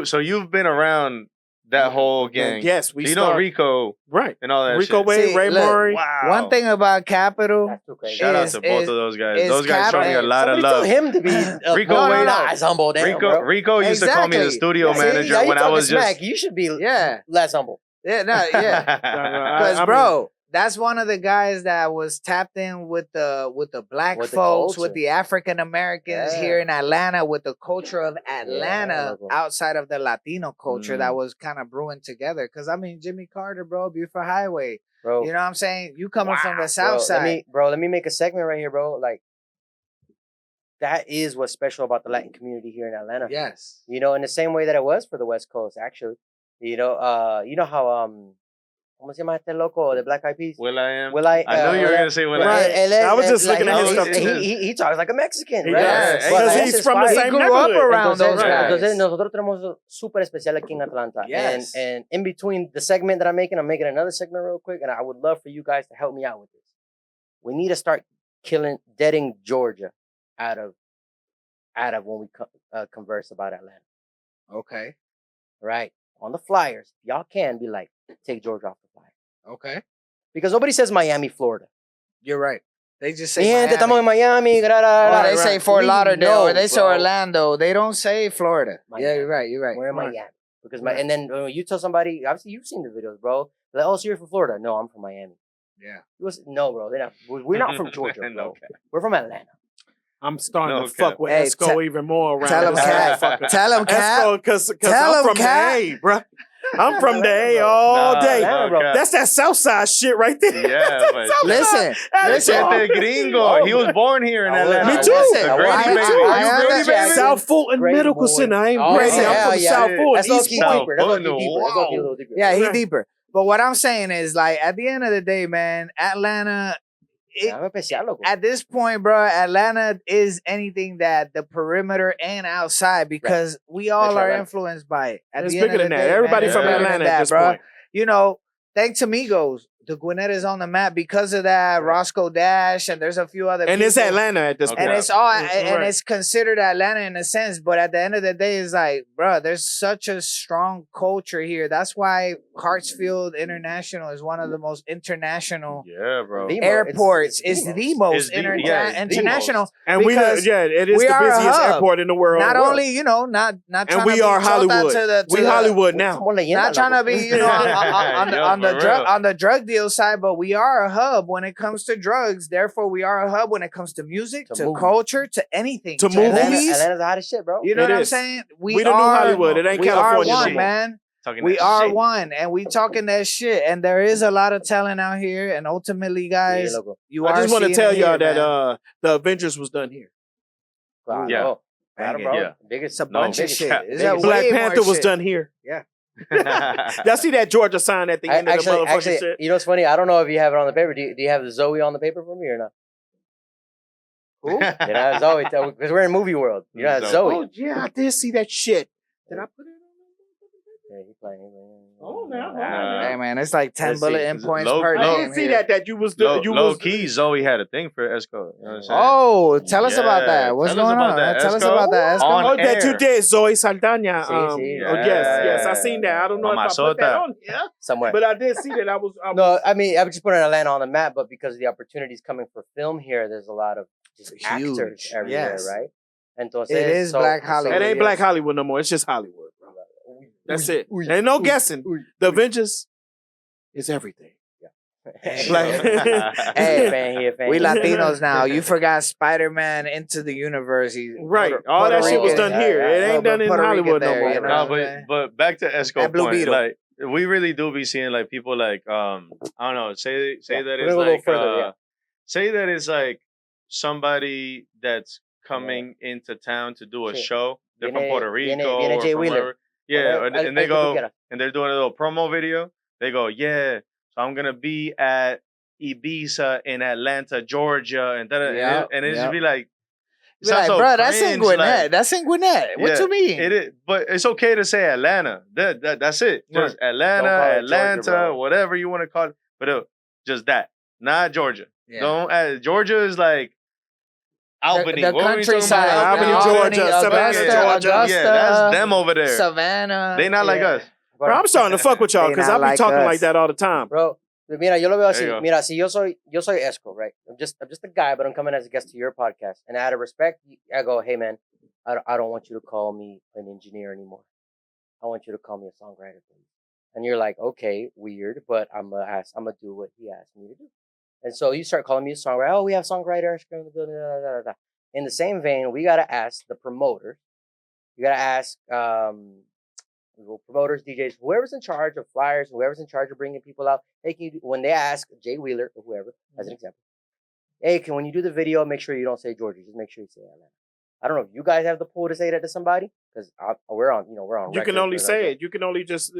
A: So you've been around that whole gang.
B: Yes, we
A: So you know
B: started-
A: Rico
B: Right.
A: and all that
B: Rico
A: shit.
B: Wade,
C: See,
B: Ray
C: look,
B: Murray.
A: Wow.
C: One thing about Capital,
E: That's too crazy.
A: Shout out
C: is-
A: to both of those guys.
C: is
A: Those guys showed me a
C: Cap-
A: lot of
E: Somebody
A: love.
E: told him to be
A: Rico
C: No, no,
A: Wade.
C: no.
E: Nah, it's humble. Damn, bro.
A: Rico used to call me the
C: Exactly.
A: studio
C: Yeah, see,
A: manager
E: now you
A: when I
E: talking
A: was
E: smack.
A: just.
E: You should be
C: yeah,
E: less humble.
C: yeah, no, yeah. Because,
B: I mean,
C: bro, that's one of the guys that was tapped in with the black
E: With the
C: folks,
E: culture.
C: with the African Americans
E: Yeah.
C: here in Atlanta, with the culture of Atlanta
E: loco.
C: outside of the Latino culture that was kind of brewing together. Because I mean, Jimmy Carter, bro, Beautiful Highway.
E: Bro,
C: You know what I'm saying? You coming from the
E: bro,
C: South Side.
E: let me make a segment right here, bro. Like, that is what's special about the Latin community here in Atlanta.
C: Yes.
E: You know, in the same way that it was for the West Coast, actually. You know how ¿cómo se llama este loco de Black Eyed Peas?
A: Will I am.
E: Will I?
A: I knew you were gonna say Will I
B: Right.
A: am.
B: I was just looking at his
A: stuff, too.
E: He talks like a Mexican,
B: He
E: right?
B: does.
A: Yeah,
E: But
B: Because
E: that's
B: he's from the
E: inspired.
C: He
B: same
C: grew up
B: neighborhood.
C: around those guys.
E: Entonces nosotros tenemos súper especial aquí en Atlanta.
C: Yes.
E: And in between the segment that I'm making another segment real quick, and I would love for you guys to help me out with this. We need to start deading Georgia out of when we converse about Atlanta.
C: Okay.
E: Right? On the flyers, y'all can be like, take Georgia off the flyer.
C: Okay.
E: Because nobody says Miami, Florida.
C: You're right. They just say
E: Yeah,
C: Miami.
E: estamos en Miami.
C: Or they say Fort
E: We
C: Lauderdale, or
E: know,
C: they say
E: bro.
C: Orlando. They don't say Florida.
E: Miami.
C: Yeah, you're right. You're right.
E: We're in
B: Right.
E: Miami. Because and then when you tell somebody, obviously you've seen the videos, bro. They're like, oh, so you're from Florida? No, I'm from Miami.
C: Yeah.
E: No, bro. They're not. We're not from Georgia, bro.
A: No cap.
E: We're from Atlanta.
B: I'm starting
A: No
B: to fuck
A: cap.
B: with
C: Hey,
B: Esco even more around
C: tell him,
B: this
C: Cap.
B: motherfucker.
C: Tell him, Cap.
B: Esco, because
C: Tell
B: I'm
C: him,
B: from
C: Cap.
B: the A, bro. I'm from the A
E: Nah,
B: all
A: Nah,
B: day.
E: Atlanta, bro.
A: cap.
B: That's that Southside shit right there.
A: Yeah, but
C: Listen, listen.
A: Este gringo. He was born here in
E: I was-
A: Atlanta.
B: Me too.
A: The
C: I
A: Grady
C: was-
A: baby.
C: I
A: You
C: was-
A: Grady baby?
B: South Fulton
E: Great
B: Medical
E: boy.
B: Center. I ain't
C: Oh,
B: Grady.
C: yeah,
B: I'm from
E: yeah.
B: South Fulton.
E: That's low
B: East
E: key
A: South
E: deeper. That's low key
A: Fulton,
E: deeper. That's low key a little deeper.
C: Yeah, he
B: Right.
C: deeper. But what I'm saying is, like, at the end of the day, man, Atlanta,
E: I'm especial, loco.
C: at this point, bro, Atlanta is anything that the perimeter and outside because we all
E: Metro
C: are
E: Atlanta.
C: influenced by it. At
B: It's
C: the end
B: bigger
C: of
B: than
C: the
B: that.
C: day,
B: Everybody
C: man,
A: from
C: it's bigger than
B: Atlanta at
C: that,
B: this
C: bro.
B: point.
C: You know, thanks to Migos, the Gwinnett is on the map because of that. Roscoe Dash, and there's a few other.
B: And
C: people.
B: it's Atlanta at this point.
C: And it's all, and it's considered Atlanta in a sense. But at the end of the day, it's like, bro, there's such a strong culture here. That's why Hartsfield International is one of the most international airports. It's the most international.
B: And it is the busiest airport in the world.
C: Not only, not
B: and we are Hollywood. We Hollywood now.
C: Not trying to be, on the drug deal side, but we are a hub when it comes to drugs. Therefore, we are a hub when it comes to music, to culture, to anything,
B: to movies.
E: Atlanta's the hottest shit, bro.
C: You know what I'm saying?
B: We the new Hollywood. It ain't California.
C: We are one, man. We are one, and we talking that shit. And there is a lot of talent out here. And ultimately, guys,
B: I just want to tell y'all that the Avengers was done here.
E: Bro.
C: Biggest a bunch of shit.
B: Black Panther was done here.
C: Yeah.
B: Y'all see that Georgia sign at the end of the motherfucking shit?
E: You know what's funny? I don't know if you have it on the paper. Do you have the Zoe on the paper for me or not?
C: Who?
E: Zoe, because we're in movie world. You know Zoe.
B: Oh yeah, I did see that shit. Did I put it on?
E: Yeah, he's playing.
B: Oh now.
C: Hey man, it's like 10 bullet in points per
B: I didn't see that you was
A: low key. Zoe had a thing for Esco. You know what I'm saying?
C: Oh, tell us about that. What's going on? Tell us about that.
B: Oh, that you did, Zoe Saldana. Yes, I seen that. I don't know if I put that on here
E: somewhere,
B: but I did see that.
E: No, I mean I was just putting Atlanta on the map, but because of the opportunities coming for film here, there's a lot of just actors everywhere, right? Entonces,
C: it is Black Hollywood.
B: It ain't Black Hollywood no more. It's just Hollywood, bro. That's it. Ain't no guessing. The Avengers is everything.
C: Hey, we Latinos now. You forgot Spider-Man Into the Universe.
B: Right. All that shit was done here. It ain't done in Hollywood no more.
A: No, but back to Esco point. Like, we really do be seeing like people like I don't know. Say that it's like say that it's like somebody that's coming into town to do a show. They're from Puerto Rico or from wherever. Yeah, and they go and they're doing a little promo video. They go, yeah, so I'm gonna be at Ibiza in Atlanta, Georgia, and it just be like,
C: so bro, that's in Gwinnett. Like, that's in Gwinnett. What you mean?
A: It is, but it's okay to say Atlanta. That's it. Just Atlanta, Georgia, whatever you want to call it. But just that, not Georgia. Yeah. Don't. Georgia is like Albany,
C: the countryside,
B: Albany, Georgia,
C: Augusta,
A: yeah, that's them over there.
C: Savannah,
A: they not like us.
B: Bro, I'm starting to fuck with y'all because I be talking like that all the time,
E: bro. Mira, yo lo veo así. Mira, si yo soy Esco, right? I'm just a guy, but I'm coming as a guest to your podcast, and out of respect, I go, hey man, I don't want you to call me an engineer anymore. I want you to call me a songwriter, please. And you're like, okay, weird, but I'm gonna do what he asked me to do. And so you start calling me a songwriter. Oh, we have songwriters in the building. In the same vein, we gotta ask the promoters. You gotta ask promoters, DJs, whoever's in charge of flyers, whoever's in charge of bringing people out. Hey, when they ask Jay Wheeler or whoever, as an example, hey, when you do the video, make sure you don't say Georgia. Just make sure you say Atlanta. I don't know if you guys have the pull to say that to somebody because we're on.
B: You can only say it. You can only just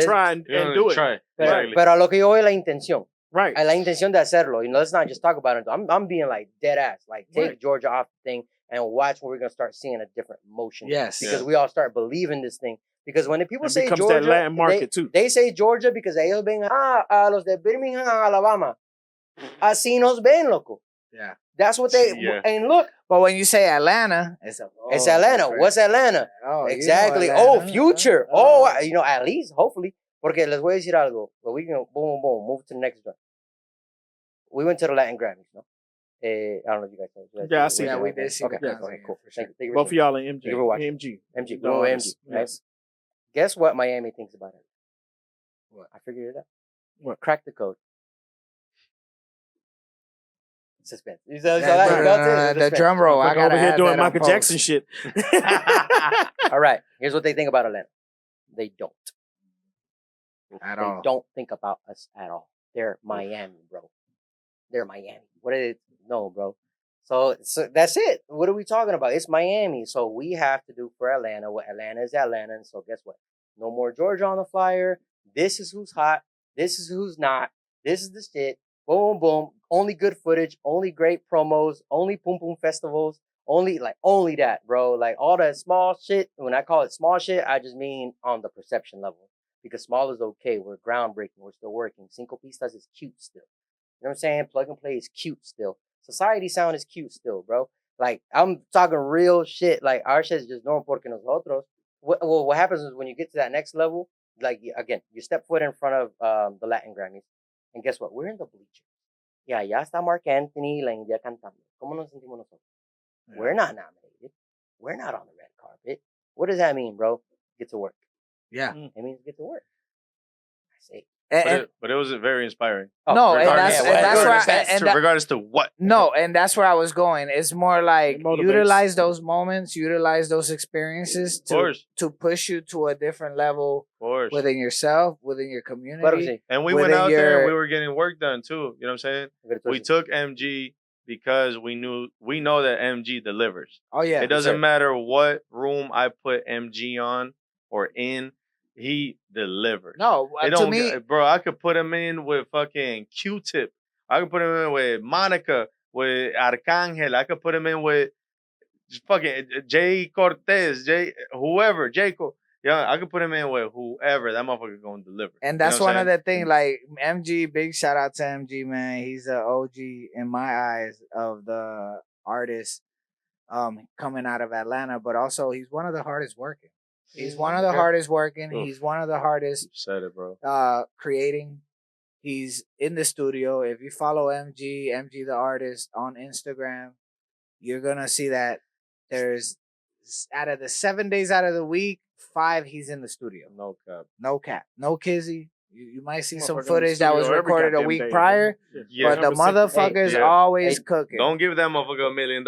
B: try and do it.
A: Try.
E: Pero a lo que yo voy es la intención.
B: Right.
E: La intención de hacerlo. Let's not just talk about it. I'm being like dead ass. Like take Georgia off the thing and watch when we're gonna start seeing a different motion.
C: Yes.
E: Because we all start believing this thing. Because when the people say
B: becomes
E: Georgia,
B: that Latin market too.
E: They say Georgia because ellos ven a los de Birmingham, Alabama. Así nos ven, loco.
C: Yeah.
E: That's what they and look.
C: But when you say Atlanta, it's
E: Atlanta. What's Atlanta?
C: Oh,
E: exactly.
C: Atlanta.
E: Future. At least, hopefully. Porque les voy a decir algo. But we can boom, move to the next one. We went to the Latin Grammys, no? I don't know if you guys know.
B: Yeah, I see.
C: Yeah, we did see.
E: Okay, cool. Thank you.
B: Both of y'all are MG.
E: Thank you for watching. MG. No, MG. Yes. Guess what Miami thinks about it? What? I figured it out.
B: What?
E: Crack the code. Suspense.
C: The drum roll. I got
B: over here doing Michael Jackson shit.
E: All right. Here's what they think about Atlanta. They don't.
C: At all.
E: They don't think about us at all. They're Miami, bro. They're Miami. What is it? No, bro. So that's it. What are we talking about? It's Miami. So we have to do for Atlanta what Atlanta is Atlanta. And so guess what? No more Georgia on the flyer. This is who's hot. This is who's not. This is the shit. Boom, boom. Only good footage. Only great promos. Only Pum Pum festivals. Only that, bro. Like all that small shit. When I call it small shit, I just mean on the perception level. because small is okay. We're groundbreaking. We're still working. Cinco Pistas is cute still. You know what I'm saying? Plug and Play is cute still. Society Sound is cute still, bro. Like, I'm talking real shit. Like, our shit is just normal porque nosotros. What happens is when you get to that next level, like, again, you step foot in front of the Latin Grammys. And guess what? We're in the bleachers. Yeah, ya está Mark Anthony, la India cantando. ¿Cómo nos sentimos nosotros? Yeah. We're not nominated. We're not on the red carpet. What does that mean, bro? Get to work.
C: Yeah.
E: It means get to work. I say.
A: But it was very inspiring.
C: No, regardless
A: to what.
C: No, and that's where I was going. It's more like utilize those moments, utilize those experiences to push you to a different level within yourself, within your community.
A: And we went out there and we were getting work done too. You know what I'm saying? We took MG because we know that MG delivers.
C: Oh yeah.
A: It doesn't matter what room I put MG on or in. He delivers.
C: No, to me,
A: bro, I could put him in with fucking Q-Tip. I could put him in with Monica, with Arcangel. I could put him in with fucking Jay Cortez, whoever, Jacob. Yeah, I could put him in with whoever. That motherfucker gonna deliver.
C: And that's one of the things. Like MG, big shout out to MG, man. He's an OG in my eyes of the artists coming out of Atlanta, but also he's one of the hardest working. He's one of the hardest working. Oof. He's one of the hardest.
A: You said it, bro.
C: Creating. He's in the studio. If you follow MG the artist on Instagram, you're gonna see that there's out of the 7 days out of the week, 5 he's in the studio. No cap. No kizzy. You might see some footage that was recorded a week prior, but the motherfucker's always cooking.
A: Don't give that motherfucker $1 million.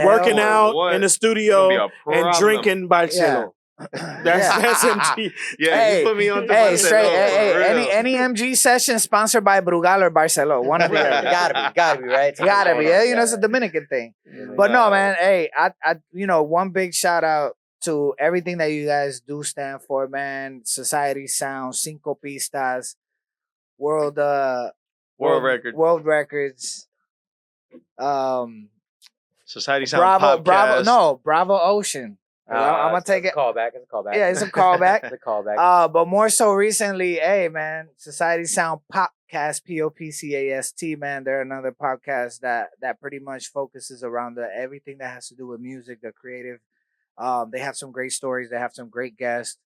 B: Working out in the studio and drinking Barcelo. That's MG.
A: Yeah, you put me on the
C: any MG session sponsored by Brugal or Barcelo. One of the
E: gotta be right.
C: Gotta be. Yeah, you know, it's a Dominican thing. But no, man. Hey, I one big shout out to everything that you guys do stand for, man. Society Sound, Cinco Pistas, World Records.
A: Society Sound podcast.
C: Bravo Ocean. I'm gonna take it.
E: It's a callback.
C: Yeah, it's a callback.
E: It's a callback.
C: But more so recently, hey man, Society Sound Podcast, POPCAST, man. They're another podcast that pretty much focuses around everything that has to do with music, the creative. They have some great stories. They have some great guests,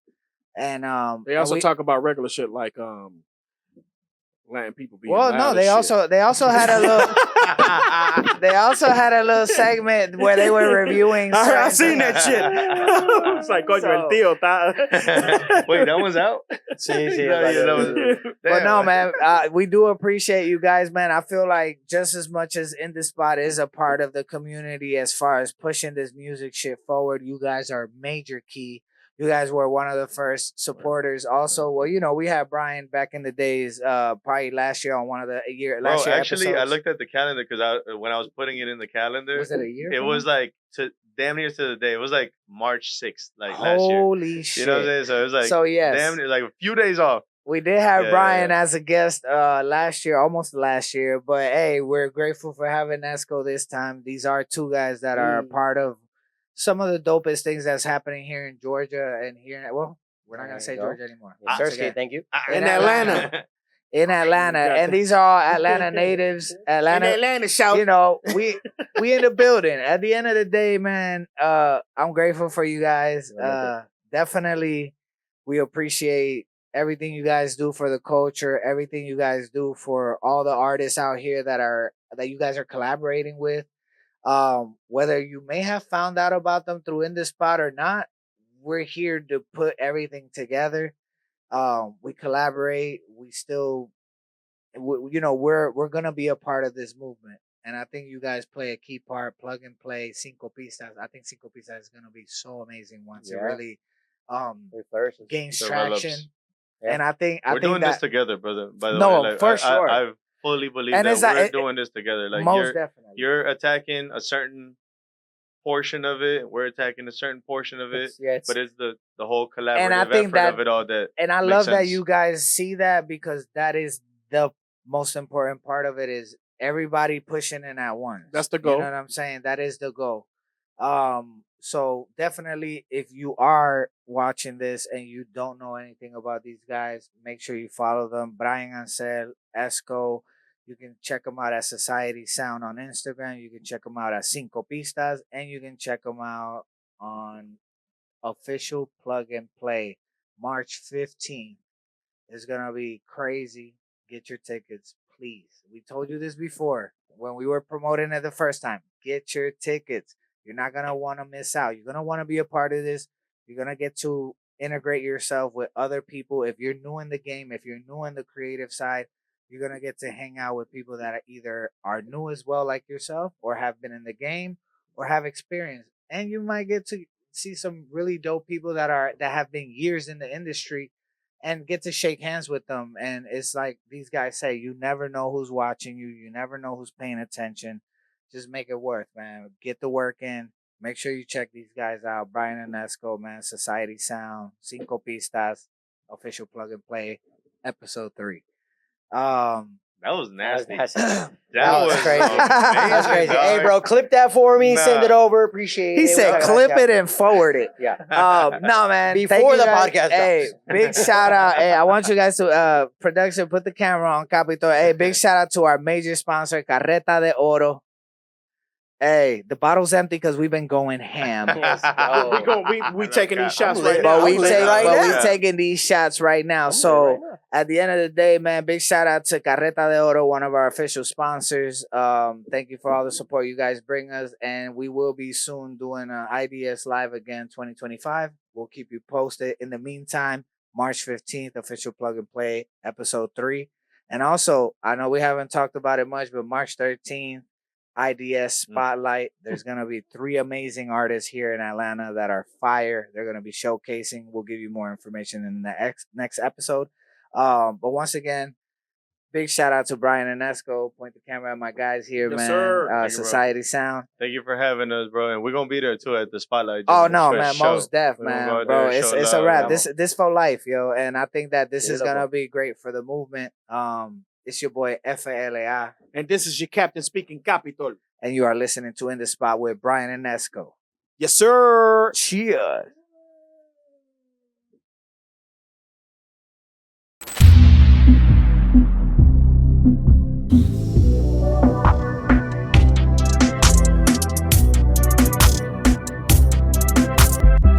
C: and
B: they also talk about regular shit like letting people be.
C: Well, no, they also had a little. They also had a little segment where they were reviewing.
B: I seen that shit. It's like, coño, el tío.
A: Wait, that was out?
C: But no, man, we do appreciate you guys, man. I feel like just as much as In The Spot is a part of the community as far as pushing this music shit forward, you guys are major key. You guys were one of the first supporters. Also, well, we had Bryan back in the days, probably last year on one of the last year
A: actually,
C: episodes.
A: I looked at the calendar because when I was putting it in the calendar,
C: was it a year?
A: It was like damn near to the day. It was like March 6th, like last year.
C: Holy shit!
A: You know what I'm saying? So it was like
C: damn
A: near, like a few days off.
C: We did have Bryan as a guest almost last year, but hey, we're grateful for having Esco this time. These are two guys that are a part of some of the dopest things that's happening here in Georgia and here. Well, we're not gonna say Georgia anymore.
E: Thank you.
C: In Atlanta. In Atlanta, and these are all Atlanta natives.
B: Atlanta, shout.
C: We in the building. At the end of the day, man, I'm grateful for you guys. Definitely, we appreciate everything you guys do for the culture, everything you guys do for all the artists out here that you guys are collaborating with. Whether you may have found out about them through In The Spot or not, we're here to put everything together. We collaborate. We still, we're gonna be a part of this movement, and I think you guys play a key part. Plug and Play, Cinco Pistas. I think Cinco Pistas is gonna be so amazing once it really gains traction. Yeah. And I think
A: we're doing this together, brother. By the way,
C: for sure.
A: I fully believe that we're doing this together. Like
C: definitely.
A: You're attacking a certain portion of it. We're attacking a certain portion of it. But it's the whole collaborative effort of it all that.
C: And I love that you guys see that, because that is the most important part of it, is everybody pushing in at once.
B: That's the goal.
C: You know what I'm saying? That is the goal. So definitely, if you are watching this and you don't know anything about these guys, make sure you follow them. Bryan, Anzel, Esco. You can check them out at Society Sound on Instagram. You can check them out at Cinco Pistas, and you can check them out on Official Plug and Play, March 15th. It's gonna be crazy. Get your tickets, please. We told you this before when we were promoting it the first time. Get your tickets. You're not gonna want to miss out. You're gonna want to be a part of this. You're gonna get to integrate yourself with other people. If you're new in the game, if you're new in the creative side, you're gonna get to hang out with people that are either are new as well, like yourself, or have been in the game, or have experience. And you might get to see some really dope people that have been years in the industry and get to shake hands with them. And it's like these guys say, you never know who's watching you. You never know who's paying attention. Just make it worth, man. Get the work in. Make sure you check these guys out. Bryan and Esco, man. Society Sound, Cinco Pistas, Official Plug and Play, episode 3.
A: That was nasty.
E: That
C: was crazy.
E: That's crazy. Hey, bro, clip that for me. Send it over. Appreciate it.
C: He said, clip it and forward it.
E: Yeah.
C: No, man.
E: Before the
C: guys.
E: podcast
C: Hey,
E: drops.
C: big shout out. Hey, I want you guys to, production, put the camera on, Capito. Hey, big shout out to our major sponsor, Carreta de Oro. Hey, the bottle's empty because we've been going ham.
B: we taking these shots right now.
C: But we taking these shots right now. So at the end of the day, man, big shout out to Carreta de Oro, one of our official sponsors. Thank you for all the support you guys bring us. And we will be soon doing an IDS Live again 2025. We'll keep you posted. In the meantime, March 15th, Official Plug and Play, episode 3. And also, I know we haven't talked about it much, but March 13th, IDS Spotlight. There's going to be 3 amazing artists here in Atlanta that are fire. They're going to be showcasing. We'll give you more information in the next episode. But once again, big shout out to Bryan and Esco. Point the camera at my guys here,
B: Yes,
C: man.
B: sir.
C: Society Sound.
A: Thank you for having us, bro. And we're going to be there, too, at the Spotlight.
C: Oh, no, man.
A: Show.
C: Most def, man. Bro, it's a wrap. This for life, yo. And I think that this is going to be great for the movement. It's your boy, Efe Ele A.
B: And this is your captain speaking, Capitol.
C: And you are listening to In the Spot with Bryan and Esco.
B: Yes, sir.
C: Cheers.